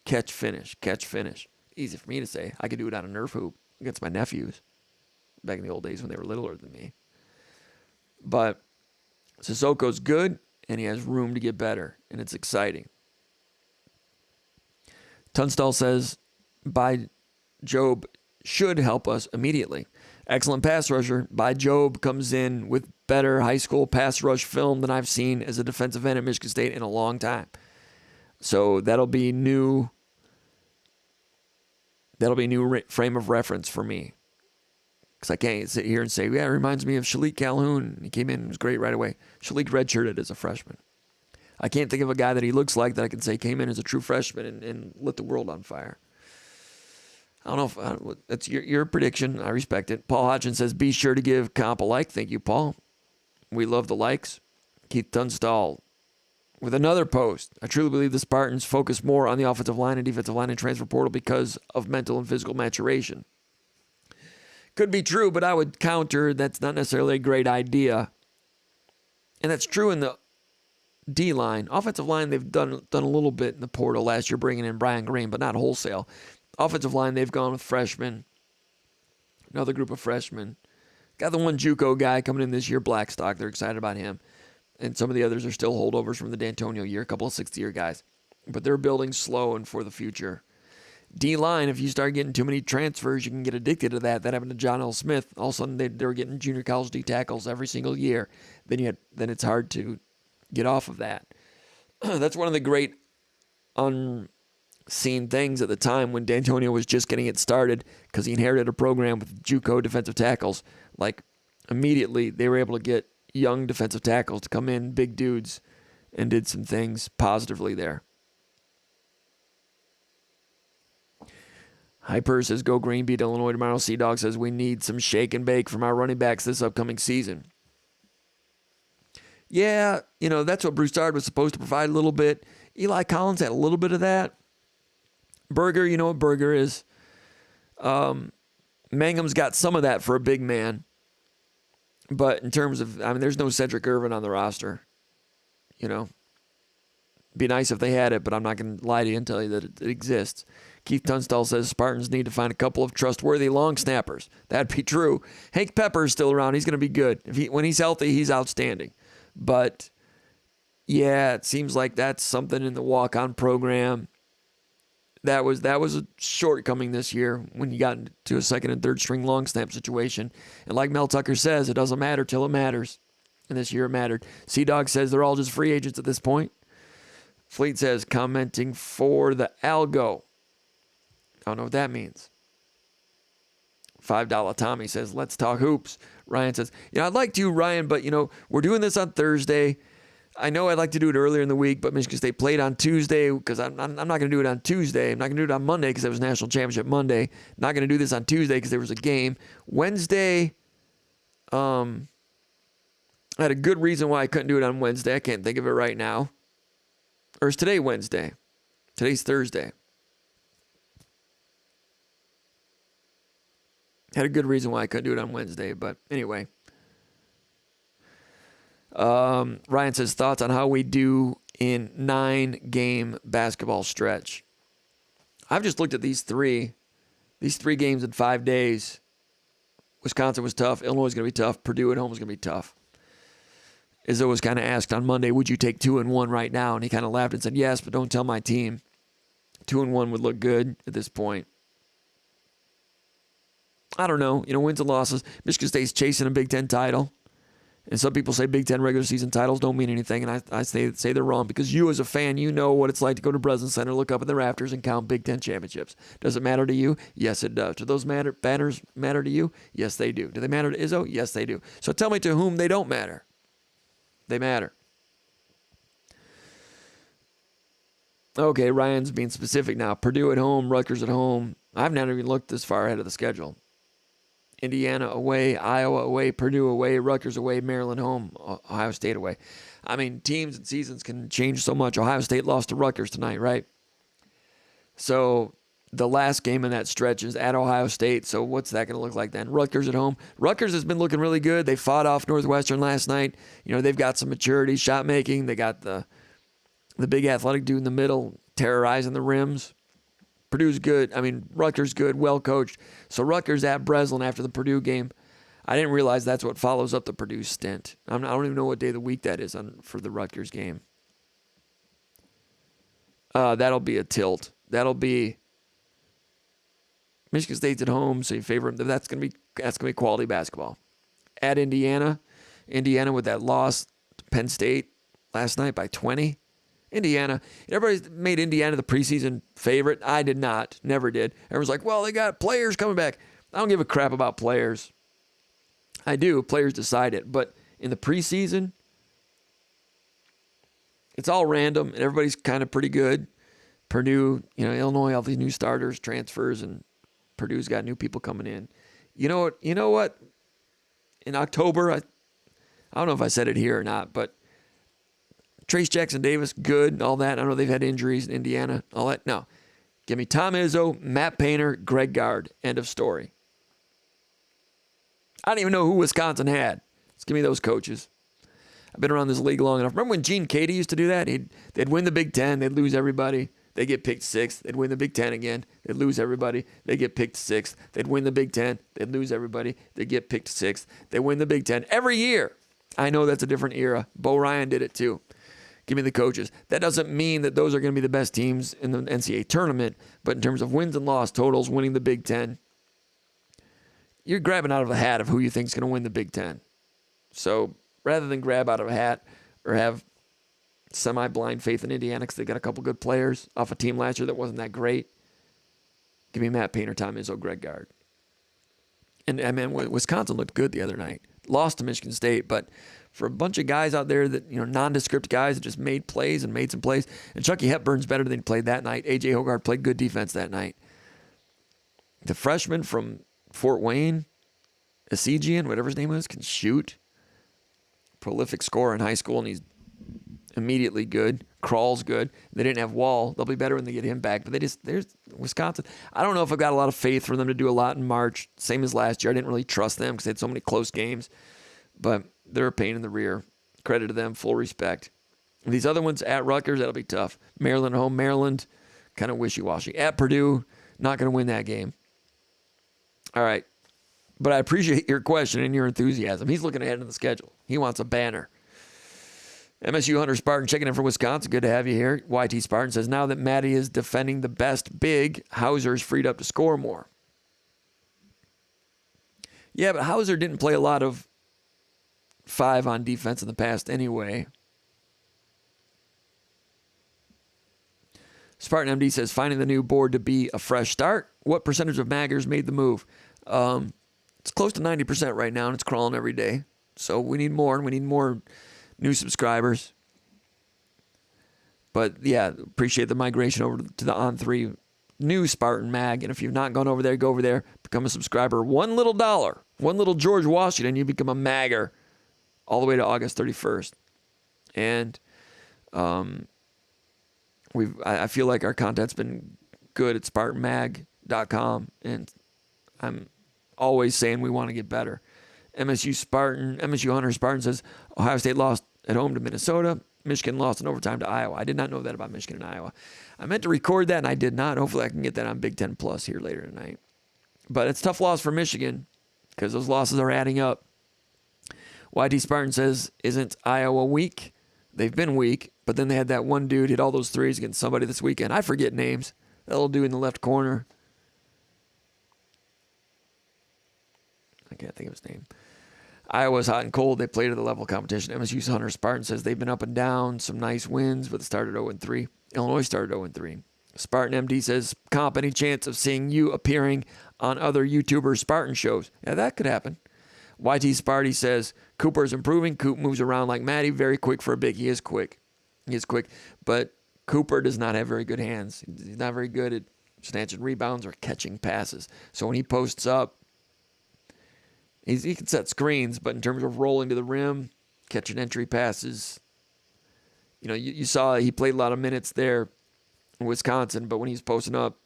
catch, finish, catch, finish. Easy for me to say. I could do it on a Nerf hoop against my nephews back in the old days when they were littler than me. But Sissoko's good, and he has room to get better, and it's exciting. Tunstall says, by Job should help us immediately. Excellent pass rusher. By Job comes in with better high school pass rush film than I've seen as a defensive end at Michigan State in a long time. So that'll be new. That'll be a new frame of reference for me. Because I can't sit here and say, yeah, it reminds me of Shalik Calhoun. He came in and was great right away. Shalik redshirted as a freshman. I can't think of a guy that he looks like that I can say came in as a true freshman and lit the world on fire. I don't know if that's your prediction. I respect it. Paul Hodgson says, be sure to give Comp a like. Thank you, Paul. We love the likes. Keith Tunstall with another post. I truly believe the Spartans focus more on the offensive line and defensive line and transfer portal because of mental and physical maturation. Could be true, but I would counter that's not necessarily a great idea. And that's true in the D-line. Offensive line, they've done a little bit in the portal last year, bringing in Brian Green, but not wholesale. Offensive line, they've gone with freshmen. Another group of freshmen. Got the one JUCO guy coming in this year, Blackstock. They're excited about him. And some of the others are still holdovers from the D'Antonio year, a couple of sixth-year guys. But they're building slow and for the future. D-line, if you start getting too many transfers, you can get addicted to that. That happened to John L. Smith. All of a sudden, they were getting junior college D tackles every single year. Then it's hard to get off of that. That's one of the great unseen things at the time when D'Antonio was just getting it started because he inherited a program with JUCO defensive tackles. Like, immediately, they were able to get young defensive tackles to come in, big dudes, and did some things positively there. Hyper says, go Green, beat Illinois tomorrow. Sea-Dog says, we need some shake and bake from our running backs this upcoming season. Yeah, that's what Broussard was supposed to provide a little bit. Eli Collins had a little bit of that. Burger, you know what burger is. Mangum's got some of that for a big man. But in terms of, there's no Cedric Irvin on the roster. Be nice if they had it, but I'm not going to lie to you and tell you that it exists. Keith Tunstall says Spartans need to find a couple of trustworthy long snappers. That'd be true. Hank Pepper's still around. He's going to be good. When he's healthy, he's outstanding. But, yeah, it seems like that's something in the walk-on program. That was a shortcoming this year when you got into a second and third string long snap situation. And like Mel Tucker says, it doesn't matter till it matters. And this year it mattered. Sea-Dog says they're all just free agents at this point. Fleet says, commenting for the algo. I don't know what that means. $5 Tommy says, let's talk hoops. Ryan says, I'd like to, Ryan, but, we're doing this on Thursday. I know I'd like to do it earlier in the week, but Michigan State played on Tuesday because I'm not going to do it on Tuesday. I'm not going to do it on Monday because it was National Championship Monday. Not going to do this on Tuesday because there was a game. Wednesday, I had a good reason why I couldn't do it on Wednesday. I can't think of it right now. Or is today Wednesday? Today's Thursday. Had a good reason why I couldn't do it on Wednesday, but anyway. Ryan says, thoughts on how we do in 9-game basketball stretch. I've just looked at these three games in 5 days. Wisconsin was tough. Illinois is going to be tough. Purdue at home is going to be tough. Izzo was kind of asked on Monday, would you take 2-1 right now? And he kind of laughed and said, yes, but don't tell my team. 2-1 would look good at this point. I don't know. Wins and losses. Michigan State's chasing a Big Ten title. And some people say Big Ten regular season titles don't mean anything. And I say they're wrong because you as a fan, you know what it's like to go to Breslin Center, look up at the rafters, and count Big Ten championships. Does it matter to you? Yes, it does. Do those banners matter to you? Yes, they do. Do they matter to Izzo? Yes, they do. So tell me to whom they don't matter. They matter. Okay, Ryan's being specific now. Purdue at home, Rutgers at home. I've not even looked this far ahead of the schedule. Indiana away, Iowa away, Purdue away, Rutgers away, Maryland home, Ohio State away. Teams and seasons can change so much. Ohio State lost to Rutgers tonight, right? So the last game in that stretch is at Ohio State. So what's that going to look like then? Rutgers at home. Rutgers has been looking really good. They fought off Northwestern last night. They've got some maturity, shot making. They got the big athletic dude in the middle terrorizing the rims. Purdue's good. Rutgers good, well coached. So Rutgers at Breslin after the Purdue game. I didn't realize that's what follows up the Purdue stint. I don't even know what day of the week that is for the Rutgers game. That'll be a tilt. That'll be Michigan State's at home, so you favor them. That's gonna be quality basketball. At Indiana with that loss to Penn State last night by 20. Indiana. Everybody's made Indiana the preseason favorite. I did not. Never did. Everyone's like, well, they got players coming back. I don't give a crap about players. I do. Players decide it. But in the preseason, it's all random, and everybody's kind of pretty good. Purdue, Illinois, all these new starters, transfers, and Purdue's got new people coming in. You know what? In October, I don't know if I said it here or not, but Trace Jackson Davis, good, and all that. I know they've had injuries in Indiana, all that. No. Give me Tom Izzo, Matt Painter, Greg Gard. End of story. I don't even know who Wisconsin had. Just give me those coaches. I've been around this league long enough. Remember when Gene Cady used to do that? They'd win the Big Ten. They'd lose everybody. They'd get picked sixth. They'd win the Big Ten again. They'd lose everybody. They'd get picked sixth. They'd win the Big Ten. They'd lose everybody. They'd get picked sixth. They'd win the Big Ten every year. I know that's a different era. Bo Ryan did it too. Give me the coaches. That doesn't mean that those are going to be the best teams in the NCAA tournament, but in terms of wins and loss totals, winning the Big Ten, you're grabbing out of a hat of who you think is going to win the Big Ten. So rather than grab out of a hat or have semi-blind faith in Indiana because they got a couple good players off a team last year that wasn't that great, give me Matt Painter, Tom Izzo, Greg Gard. And Wisconsin looked good the other night. Lost to Michigan State, but for a bunch of guys out there that, nondescript guys that just made plays and made some plays. And Chucky Hepburn's better than he played that night. A.J. Hogarth played good defense that night. The freshman from Fort Wayne, Esigian, whatever his name is, can shoot. Prolific scorer in high school, and he's immediately good. Crawl's good. They didn't have Wall. They'll be better when they get him back. But there's Wisconsin. I don't know if I've got a lot of faith for them to do a lot in March. Same as last year. I didn't really trust them because they had so many close games. But they're a pain in the rear. Credit to them. Full respect. These other ones at Rutgers, that'll be tough. Maryland at home. Maryland, kind of wishy-washy. At Purdue, not going to win that game. All right. But I appreciate your question and your enthusiasm. He's looking ahead in the schedule. He wants a banner. MSU Hunter Spartan checking in from Wisconsin. Good to have you here. YT Spartan says, now that Maddie is defending the best big, Hauser's freed up to score more. Yeah, but Hauser didn't play a lot of 5 on defense in the past anyway. Spartan MD says, finding the new board to be a fresh start. What percentage of maggers made the move? It's close to 90% right now, and it's crawling every day. So we need more, and we need more new subscribers. But yeah, appreciate the migration over to the On3 new Spartan Mag. And if you've not gone over there, go over there, become a subscriber. $1 little, $1 little George Washington, you become a Magger all the way to August 31st. And I feel like our content's been good at SpartanMag.com, and I'm always saying we want to get better. MSU Hunter Spartan says, Ohio State lost at home to Minnesota. Michigan lost in overtime to Iowa. I did not know that about Michigan and Iowa. I meant to record that, and I did not. Hopefully I can get that on Big Ten Plus here later tonight. But it's a tough loss for Michigan because those losses are adding up. YT Spartan says, isn't Iowa weak? They've been weak, but then they had that one dude hit all those threes against somebody this weekend. I forget names. That little dude in the left corner. I can't think of his name. Iowa's hot and cold. They played at the level of competition. MSU's Hunter Spartan says they've been up and down. Some nice wins, but it started 0-3. Illinois started 0-3. Spartan MD says, Comp, any chance of seeing you appearing on other YouTuber Spartan shows? Yeah, that could happen. YT Sparty says, Cooper's improving. Coop moves around like Matty. Very quick for a big. He is quick. But Cooper does not have very good hands. He's not very good at snatching rebounds or catching passes. So when he posts up, he can set screens, but in terms of rolling to the rim, catching entry passes, you saw he played a lot of minutes there in Wisconsin, but when he was posting up,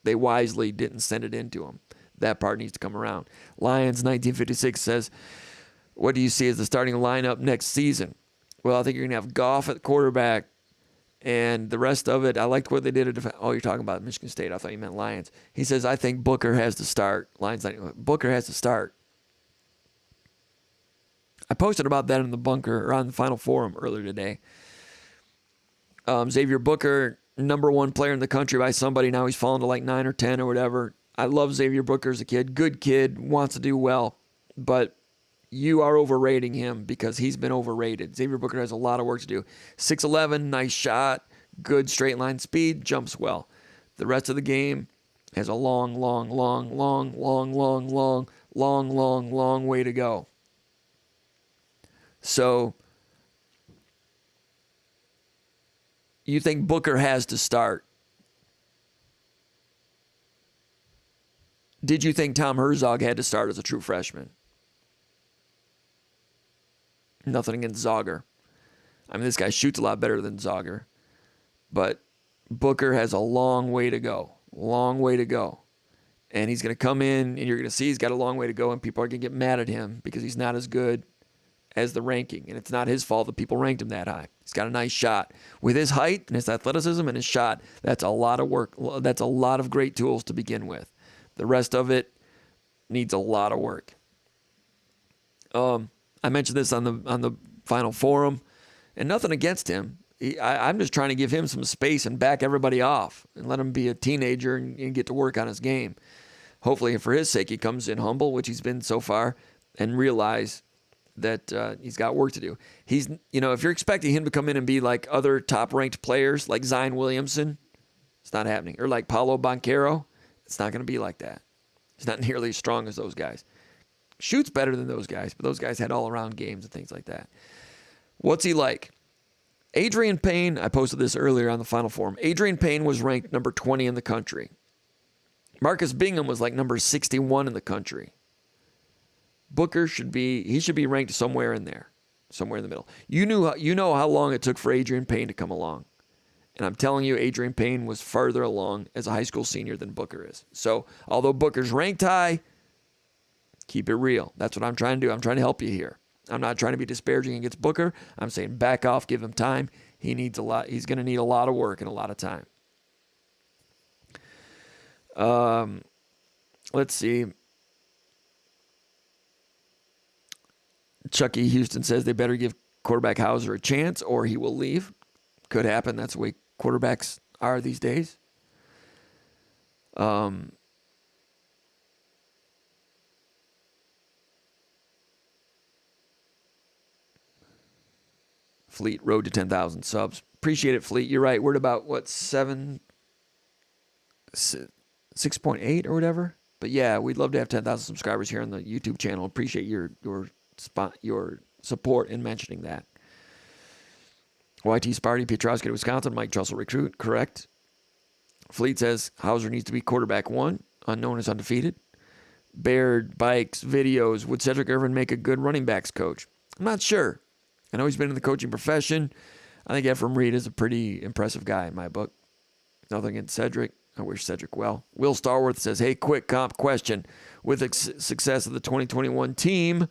they wisely didn't send it into him. That part needs to come around. Lions 1956 says, what do you see as the starting lineup next season? Well, I think you're going to have Goff at quarterback, and the rest of it, I liked what they did at you're talking about Michigan State. I thought you meant Lions. He says, I think Booker has to start. Booker has to start. I posted about that in the bunker or on the Final Forum earlier today. Xavier Booker, number 1 player in the country by somebody. Now he's fallen to like 9 or 10 or whatever. I love Xavier Booker as a kid. Good kid, wants to do well. But you are overrating him because he's been overrated. Xavier Booker has a lot of work to do. 6'11", nice shot, good straight line speed, jumps well. The rest of the game has a long way to go. So you think Booker has to start? Did you think Tom Herzog had to start as a true freshman? Nothing against Zogger. I mean, this guy shoots a lot better than Zogger. But Booker has a long way to go. And he's going to come in, and you're going to see he's got a long way to go, and people are going to get mad at him because he's not as good as the ranking. And it's not his fault that people ranked him that high. He's got a nice shot. With his height and his athleticism and his shot, that's a lot of work. That's a lot of great tools to begin with. The rest of it needs a lot of work. I mentioned this on the Final Forum, and nothing against him. I'm just trying to give him some space and back everybody off and let him be a teenager and get to work on his game. Hopefully, for his sake, he comes in humble, which he's been so far, and realize that he's got work to do. If you're expecting him to come in and be like other top-ranked players, like Zion Williamson, it's not happening. Or like Paolo Banchero, it's not going to be like that. He's not nearly as strong as those guys. Shoots better than those guys, but those guys had all-around games and things like that. What's he like? Adrian Payne, I posted this earlier on the Final Forum. Adrian Payne was ranked number 20 in the country. Marcus Bingham was like number 61 in the country. Booker should be ranked somewhere in there. somewhere in the middle. You know how long it took for Adrian Payne to come along. And I'm telling you, Adrian Payne was farther along as a high school senior than Booker is. So, although Booker's ranked high, keep it real. That's what I'm trying to do. I'm trying to help you here. I'm not trying to be disparaging against Booker. I'm saying back off, give him time. He needs a lot. He's going to need a lot of work and a lot of time. Let's see. Chucky Houston says they better give quarterback Hauser a chance or he will leave. Could happen. That's the way quarterbacks are these days. Fleet, road to 10,000 subs. Appreciate it, Fleet. You're right. We're at about, 6.8 or whatever? But yeah, we'd love to have 10,000 subscribers here on the YouTube channel. Appreciate your support in mentioning that. YT Sparty, Pietrowski to Wisconsin, Mike Trussell recruit, correct. Fleet says Hauser needs to be quarterback 1, unknown is undefeated. Baird, Bikes, videos, would Cedric Irvin make a good running backs coach? I'm not sure. I know he's been in the coaching profession. I think Ephraim Reed is a pretty impressive guy in my book. Nothing against Cedric. I wish Cedric well. Will Starworth says, hey, quick comp question. With the success of the 2021 team,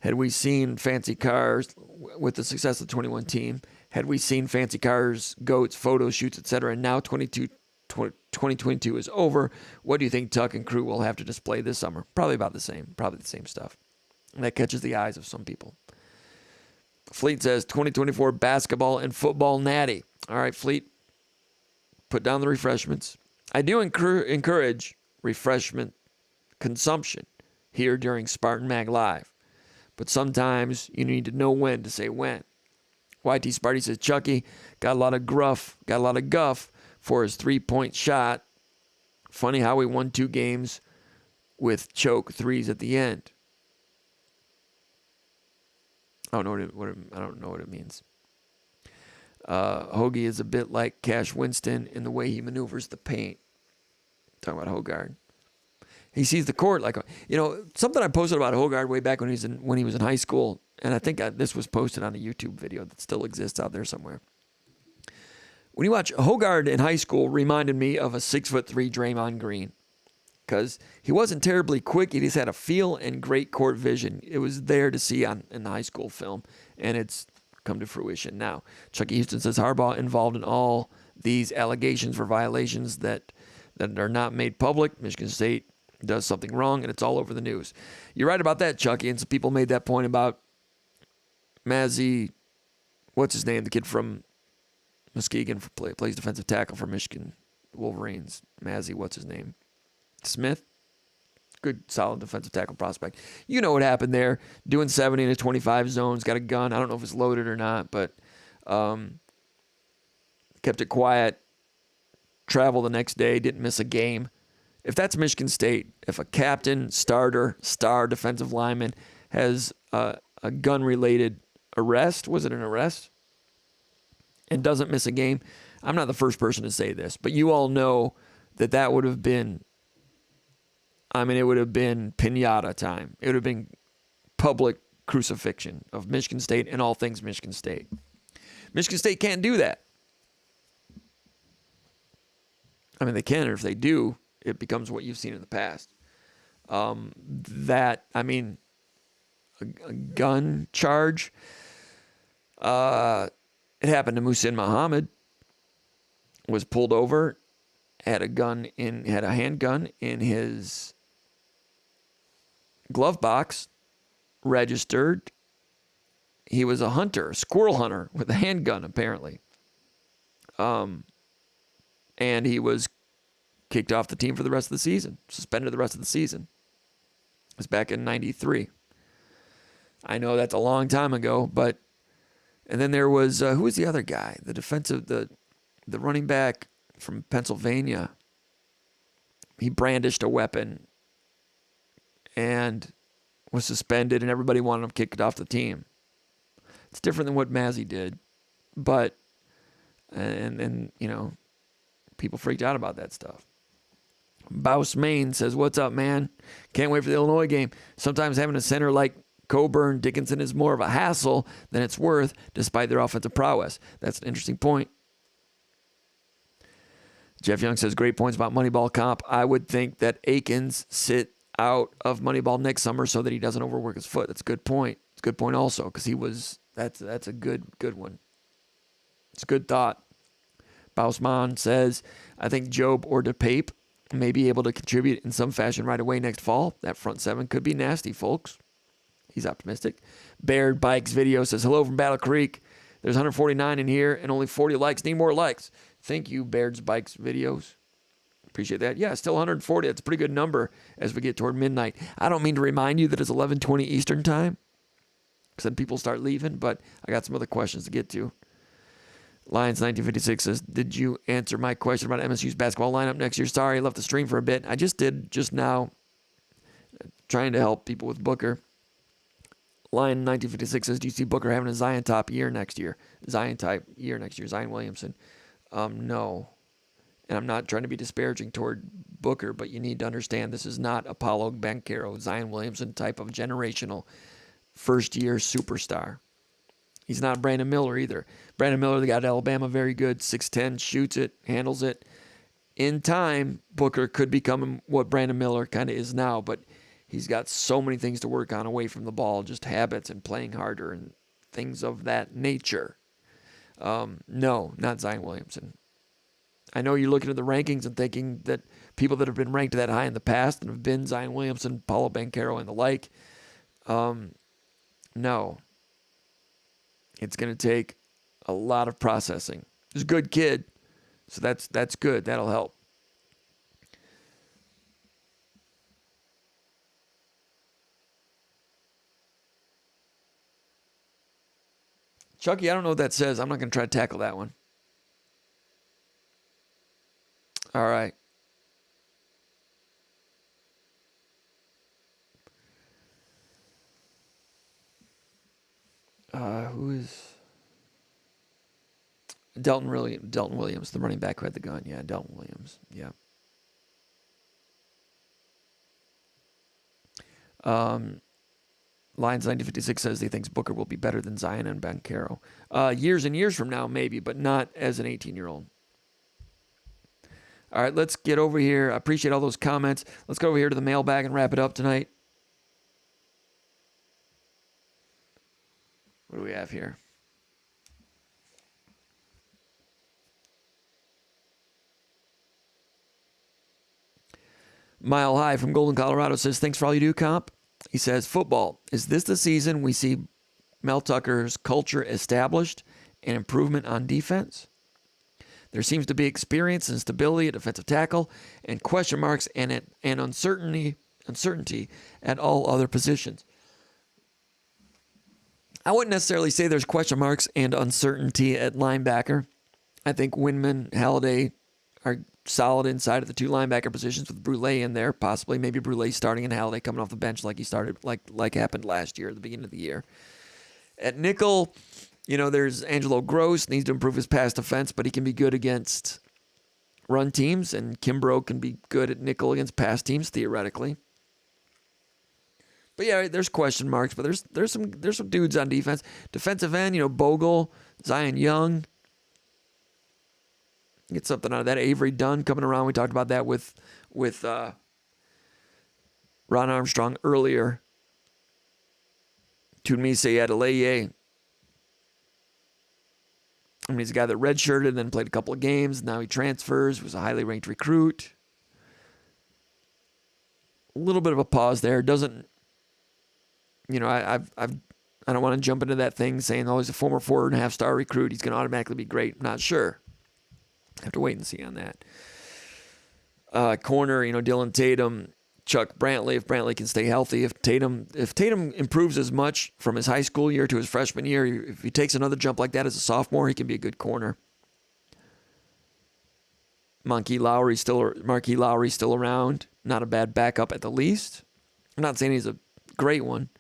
had we seen fancy cars, with the success of the 21 team, had we seen fancy cars, goats, photo shoots, etc., and now 2022 is over, what do you think Tuck and crew will have to display this summer? Probably about the same. Probably the same stuff. And that catches the eyes of some people. Fleet says 2024 basketball and football natty. All right, Fleet, put down the refreshments. I do encourage refreshment consumption here during Spartan Mag Live. But sometimes you need to know when to say when. YT Sparty says Chucky got a lot of guff for his 3-point shot. Funny how he won 2 games with choke 3s at the end. I don't know what it means. Hoagie is a bit like Cash Winston in the way he maneuvers the paint. Talking about Hogard. He sees the court like, something I posted about Hogard way back when he was in high school, and I think this was posted on a YouTube video that still exists out there somewhere. When you watch Hogard in high school, reminded me of a 6'3" Draymond Green, because he wasn't terribly quick. He just had a feel and great court vision. It was there to see in the high school film, and it's come to fruition now. Chucky Houston says Harbaugh involved in all these allegations for violations that are not made public. Michigan State does something wrong, and it's all over the news. You're right about that, Chucky, and some people made that point about Mazzy, what's his name, the kid from Muskegon, plays defensive tackle for Michigan Wolverines. Mazzy, what's his name? Smith? Good, solid defensive tackle prospect. You know what happened there. Doing 70 in a 25 zones, got a gun. I don't know if it's loaded or not, but kept it quiet. Traveled the next day, didn't miss a game. If that's Michigan State, if a captain, starter, star defensive lineman has a gun-related arrest, was it an arrest, and doesn't miss a game, I'm not the first person to say this, but you all know that would have been, it would have been piñata time. It would have been public crucifixion of Michigan State and all things Michigan State. Michigan State can't do that. They can, or if they do, it becomes what you've seen in the past. A gun charge. It happened to Muhsin Muhammad. Was pulled over, had a handgun in his glove box, registered. He was a hunter, a squirrel hunter with a handgun, apparently. And he was kicked off the team for the rest of the season, suspended the rest of the season. It was back in 93. I know that's a long time ago, but, and then there was, who was the other guy? The running back from Pennsylvania. He brandished a weapon and was suspended, and everybody wanted him kicked off the team. It's different than what Mazzy did, but, and people freaked out about that stuff. Bouse Maine says, what's up, man? Can't wait for the Illinois game. Sometimes having a center like Coburn, Dickinson is more of a hassle than it's worth, despite their offensive prowess. That's an interesting point. Jeff Young says, great points about Moneyball comp. I would think that Akins sit out of Moneyball next summer so that he doesn't overwork his foot. That's a good point. It's a good point also, because that's a good one. It's a good thought. Bausman says, I think Job or DePape may be able to contribute in some fashion right away next fall. That front seven could be nasty, folks. He's optimistic. Baird Bikes video says, hello from Battle Creek. There's 149 in here and only 40 likes. Need more likes. Thank you, Baird's Bikes videos. Appreciate that. Yeah, still 140. That's a pretty good number as we get toward midnight. I don't mean to remind you that it's 11:20 Eastern time, because then people start leaving, but I got some other questions to get to. Lions 1956 says, did you answer my question about MSU's basketball lineup next year? Sorry, I left the stream for a bit. I just did just now, trying to help people with Booker. Lion 1956 says, do you see Booker having a Zion top year next year? Zion type year next year, Zion Williamson. No. And I'm not trying to be disparaging toward Booker, but you need to understand this is not Apollo Banchero, Zion Williamson type of generational first-year superstar. He's not Brandon Miller either. Brandon Miller, the guy at Alabama, very good, 6'10", shoots it, handles it. In time, Booker could become what Brandon Miller kind of is now, but he's got so many things to work on away from the ball, just habits and playing harder and things of that nature. No, not Zion Williamson. I know you're looking at the rankings and thinking that people that have been ranked that high in the past and have been Zion Williamson, Paulo Banchero, and the like. No. It's going to take a lot of processing. He's a good kid, so that's good. That'll help. Chucky, I don't know what that says. I'm not going to try to tackle that one. All right. Who is Delton Williams, the running back who had the gun. Yeah, Delton Williams. Yeah. Lions 1956 says he thinks Booker will be better than Zion and Banchero. Years and years from now, maybe, but not as an 18-year-old. All right, let's get over here. I appreciate all those comments. Let's go over here to the mailbag and wrap it up tonight. What do we have here? Mile High from Golden, Colorado says, thanks for all you do, Comp. He says, football, is this the season we see Mel Tucker's culture established and improvement on defense? There seems to be experience and stability at defensive tackle and question marks and uncertainty at all other positions. I wouldn't necessarily say there's question marks and uncertainty at linebacker. I think Windman, Halliday are solid inside of the two linebacker positions with Brule in there, possibly maybe Brule starting and Halliday coming off the bench like he started, like happened last year at the beginning of the year. At nickel, there's Angelo Gross, needs to improve his pass defense, but he can be good against run teams, and Kimbrough can be good at nickel against pass teams theoretically. But yeah, there's question marks, but there's some dudes on defense. Defensive end, Bogle, Zion Young. Get something out of that. Avery Dunn coming around. We talked about that with Ron Armstrong earlier. Tunmise Adeleye. He's a guy that redshirted and then played a couple of games. Now he transfers. Was a highly ranked recruit. A little bit of a pause there. Doesn't. I don't want to jump into that thing saying, he's a former 4.5-star recruit. He's going to automatically be great. I'm not sure. Have to wait and see on that. Corner, Dylan Tatum, Chuck Brantley, if Brantley can stay healthy. If Tatum improves as much from his high school year to his freshman year, if he takes another jump like that as a sophomore, he can be a good corner. Marquis Lowry's still around. Not a bad backup at the least. I'm not saying he's a great one.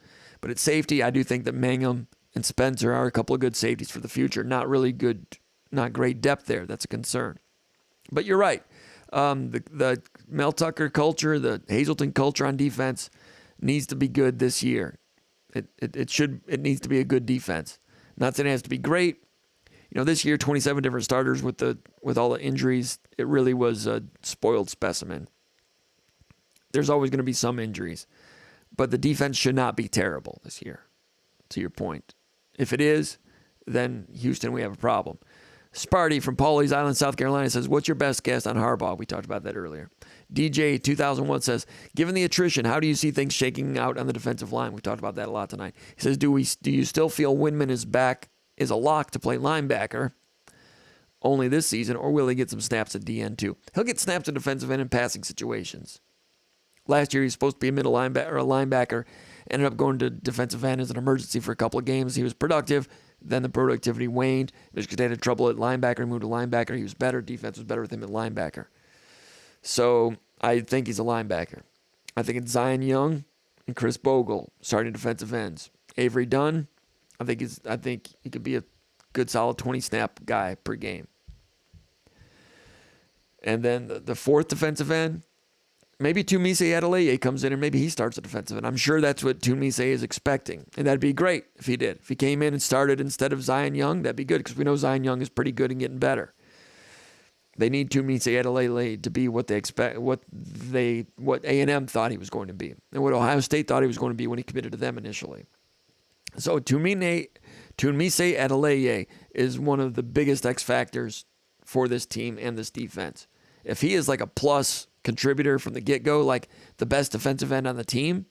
But at safety, I do think that Mangum and Spencer are a couple of good safeties for the future. Not really good, not great depth there. That's a concern. But you're right. The Mel Tucker culture, the Hazleton culture on defense needs to be good this year. It needs to be a good defense. Not saying it has to be great. This year, 27 different starters with all the injuries. It really was a spoiled specimen. There's always going to be some injuries, but the defense should not be terrible this year, to your point. If it is, then Houston, we have a problem. Sparty from Pawleys Island, South Carolina says, what's your best guess on Harbaugh? We talked about that earlier. DJ 2001 says, given the attrition, how do you see things shaking out on the defensive line? We talked about that a lot tonight. He says, do you still feel Windman is a lock to play linebacker only this season, or will he get some snaps at DN too? He'll get snaps at defensive end in passing situations. Last year, he was supposed to be a middle linebacker or a linebacker, ended up going to defensive end as an emergency for a couple of games. He was productive. Then the productivity waned. Michigan State had trouble at linebacker. He moved to linebacker. He was better. Defense was better with him at linebacker. So I think he's a linebacker. I think it's Zion Young and Chris Bogle starting defensive ends. Avery Dunn, I think he could be a good solid 20 snap guy per game. And then the fourth defensive end, maybe Tumise Adeleye comes in and maybe he starts a defensive end. I'm sure that's what Tumise is expecting. And that'd be great if he did. If he came in and started instead of Zion Young, that'd be good because we know Zion Young is pretty good and getting better. They need Tumise Adeleye to be what they expect, what A&M thought he was going to be, and what Ohio State thought he was going to be when he committed to them initially. So Tumise Adeleye is one of the biggest X factors for this team and this defense. If he is like a plus contributor from the get-go, like the best defensive end on the team,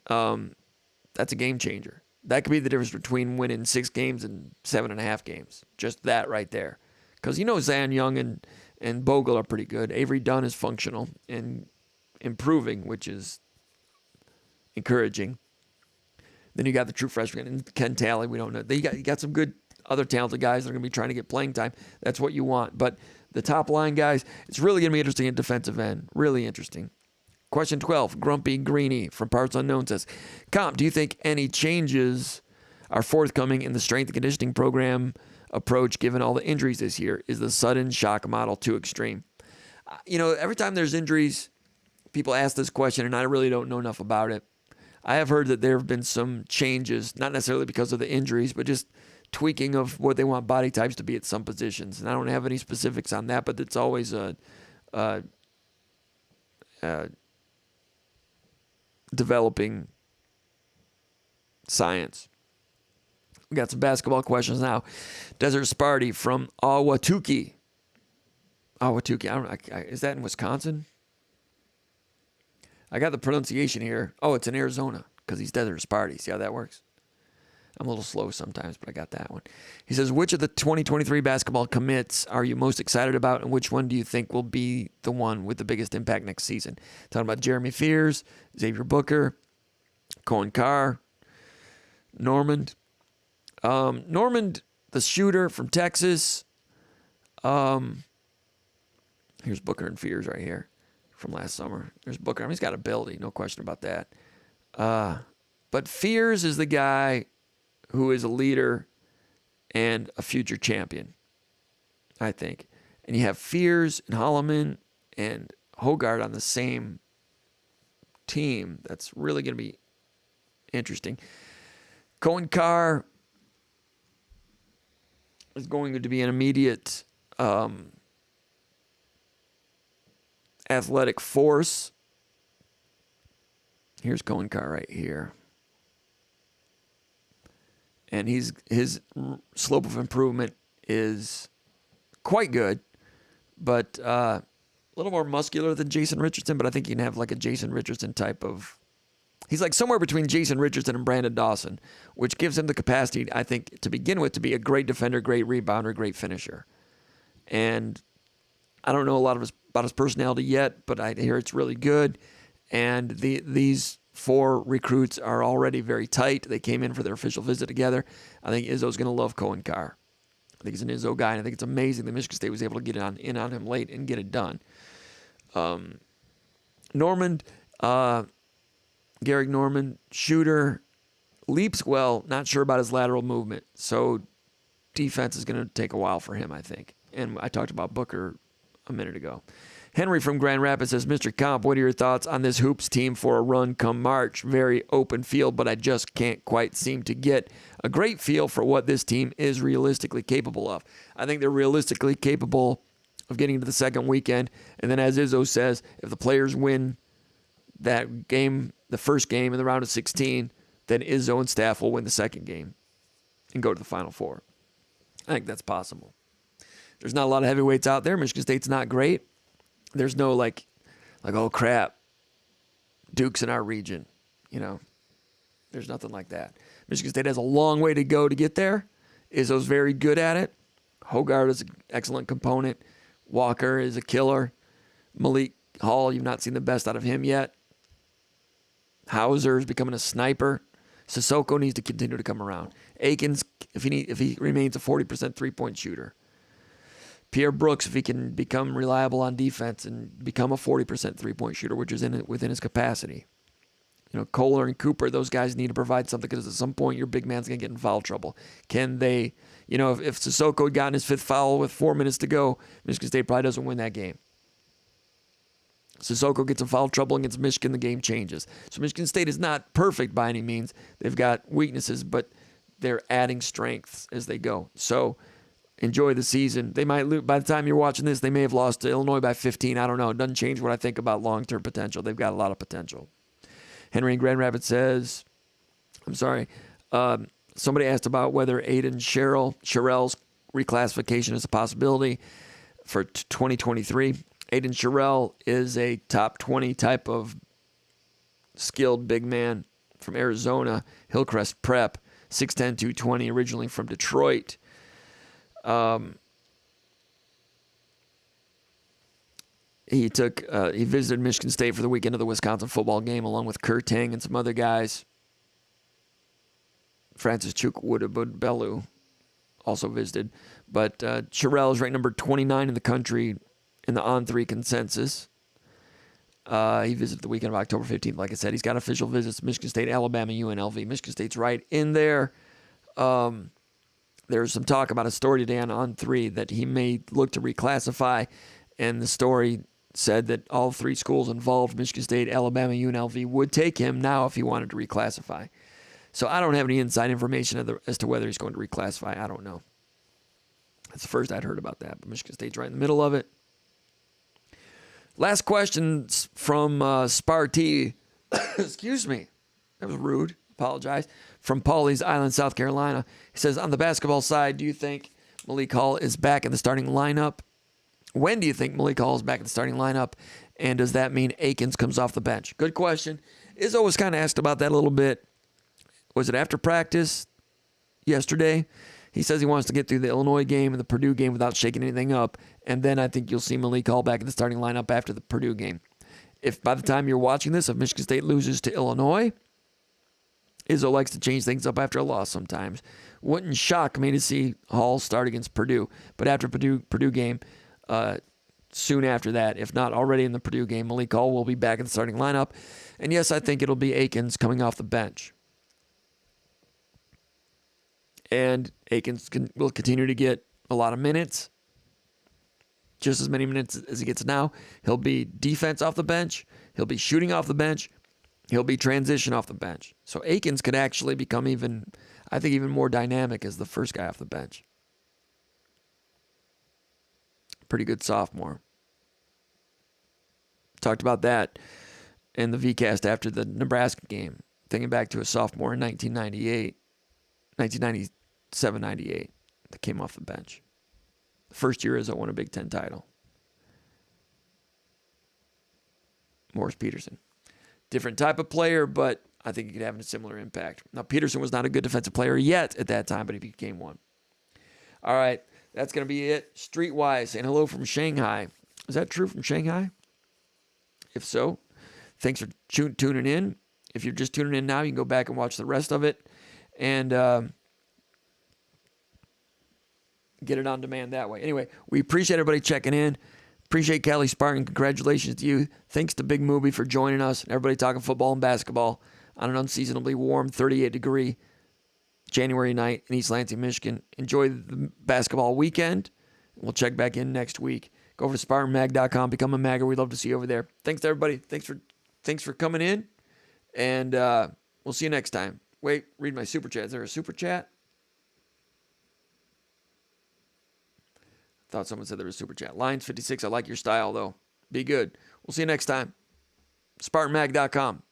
that's a game changer. That could be the difference between winning 6 games and 7.5 games. Just that right there. Because Zion Young and Bogle are pretty good. Avery Dunn is functional and improving, which is encouraging. Then you got the true freshman and Ken Talley. We don't know. You got some good other talented guys that are going to be trying to get playing time. That's what you want. But the top line guys, it's really going to be interesting at defensive end. Really interesting. Question 12, Grumpy Greeny from Parts Unknown says, Comp, do you think any changes are forthcoming in the strength and conditioning program approach given all the injuries this year? Is the sudden shock model too extreme? Every time there's injuries, people ask this question, and I really don't know enough about it. I have heard that there have been some changes, not necessarily because of the injuries, but just tweaking of what they want body types to be at some positions. And I don't have any specifics on that, but it's always developing science. We got some basketball questions now. Desert Sparty from Ahwatukee. Is that in Wisconsin? I got the pronunciation here. Oh, it's in Arizona because he's Desert Sparty. See how that works? I'm a little slow sometimes, but I got that one. He says, which of the 2023 basketball commits are you most excited about, and which one do you think will be the one with the biggest impact next season? Talking about Jeremy Fears, Xavier Booker, Cohen Carr, Normand. Normand, the shooter from Texas. Here's Booker and Fears right here from last summer. There's Booker. He's got ability, no question about that. But Fears is the guy who is a leader and a future champion, I think. And you have Fears and Holloman and Hogarth on the same team. That's really going to be interesting. Cohen Carr is going to be an immediate athletic force. Here's Cohen Carr right here. And his slope of improvement is quite good, but a little more muscular than Jason Richardson, but I think you can have like a Jason Richardson type of... He's like somewhere between Jason Richardson and Brandon Dawson, which gives him the capacity, I think, to begin with, to be a great defender, great rebounder, great finisher. And I don't know a lot about his personality yet, but I hear it's really good. And these 4 recruits are already very tight. They came in for their official visit together. I think Izzo's going to love Cohen Carr. I think he's an Izzo guy, and I think it's amazing that Michigan State was able to get in on him late and get it done. Normand, Garrick Normand, shooter, leaps well, not sure about his lateral movement. So defense is going to take a while for him, I think. And I talked about Booker a minute ago. Henry from Grand Rapids says, Mr. Comp, what are your thoughts on this Hoops team for a run come March? Very open field, but I just can't quite seem to get a great feel for what this team is realistically capable of. I think they're realistically capable of getting to the second weekend. And then as Izzo says, if the players win that game, the first game in the round of 16, then Izzo and staff will win the second game and go to the Final Four. I think that's possible. There's not a lot of heavyweights out there. Michigan State's not great. There's no like, oh crap, Duke's in our region. There's nothing like that. Michigan State has a long way to go to get there. Izzo's very good at it. Hogarth is an excellent component. Walker is a killer. Malik Hall, you've not seen the best out of him yet. Hauser is becoming a sniper. Sissoko needs to continue to come around. Akins, if he remains a 40% three-point shooter. Pierre Brooks, if he can become reliable on defense and become a 40% three-point shooter, which is within his capacity. Kohler and Cooper, those guys need to provide something because at some point your big man's going to get in foul trouble. Can they, if Sissoko had gotten his fifth foul with 4 minutes to go, Michigan State probably doesn't win that game. Sissoko gets in foul trouble against Michigan, the game changes. So Michigan State is not perfect by any means. They've got weaknesses, but they're adding strengths as they go. So enjoy the season. They might lose. By the time you're watching this, they may have lost to Illinois by 15. I don't know. It doesn't change what I think about long-term potential. They've got a lot of potential. Henry in Grand Rapids says, somebody asked about whether Aiden Sherrell's reclassification is a possibility for 2023. Aiden Sherrell is a top 20 type of skilled big man from Arizona, Hillcrest Prep, 6'10", 220, originally from Detroit. He visited Michigan State for the weekend of the Wisconsin football game along with Kurt Tang and some other guys. Francis Chukwudabelu also visited. But Sherrell is ranked number 29 in the country in the On3 consensus. He visited the weekend of October 15th. Like I said, he's got official visits to Michigan State, Alabama, UNLV. Michigan State's right in there. There's some talk about a story today on On3 that he may look to reclassify, and the story said that all three schools involved, Michigan State, Alabama, UNLV, would take him now if he wanted to reclassify. So I don't have any inside information as to whether he's going to reclassify. I don't know. That's the first I'd heard about that, but Michigan State's right in the middle of it. Last question from Sparty. Excuse me. That was rude. Apologize. From Pawleys Island, South Carolina. He says, on the basketball side, do you think Malik Hall is back in the starting lineup? When do you think Malik Hall is back in the starting lineup? And does that mean Akins comes off the bench? Good question. Izzo was kind of asked about that a little bit. Was it after practice yesterday? He says he wants to get through the Illinois game and the Purdue game without shaking anything up. And then I think you'll see Malik Hall back in the starting lineup after the Purdue game. If by the time you're watching this, if Michigan State loses to Illinois, Izzo likes to change things up after a loss sometimes. Wouldn't shock me to see Hall start against Purdue. But after Purdue game, soon after that, if not already in the Purdue game, Malik Hall will be back in the starting lineup. And yes, I think it'll be Akins coming off the bench. And Akins will continue to get a lot of minutes, just as many minutes as he gets now. He'll be defense off the bench. He'll be shooting off the bench. He'll be transition off the bench. So Akins could actually become even more dynamic as the first guy off the bench. Pretty good sophomore. Talked about that in the VCast after the Nebraska game, thinking back to a sophomore in 1997-98 that came off the bench. The first year Izzo won a Big Ten title. Morris Peterson. Different type of player, but I think he could have a similar impact. Now, Peterson was not a good defensive player yet at that time, but he became one. All right, that's going to be it. Streetwise, saying hello from Shanghai. Is that true from Shanghai? If so, thanks for tuning in. If you're just tuning in now, you can go back and watch the rest of it and get it on demand that way. Anyway, we appreciate everybody checking in. Appreciate Callie Spartan. Congratulations to you. Thanks to Big Movie for joining us. Everybody talking football and basketball on an unseasonably warm 38-degree January night in East Lansing, Michigan. Enjoy the basketball weekend. We'll check back in next week. Go over to SpartanMag.com, become a magger. We'd love to see you over there. Thanks to everybody. Thanks for coming in, and we'll see you next time. Wait, read my super chat. Is there a super chat? Thought someone said there was a super chat. Lions56, I like your style, though. Be good. We'll see you next time. SpartanMag.com.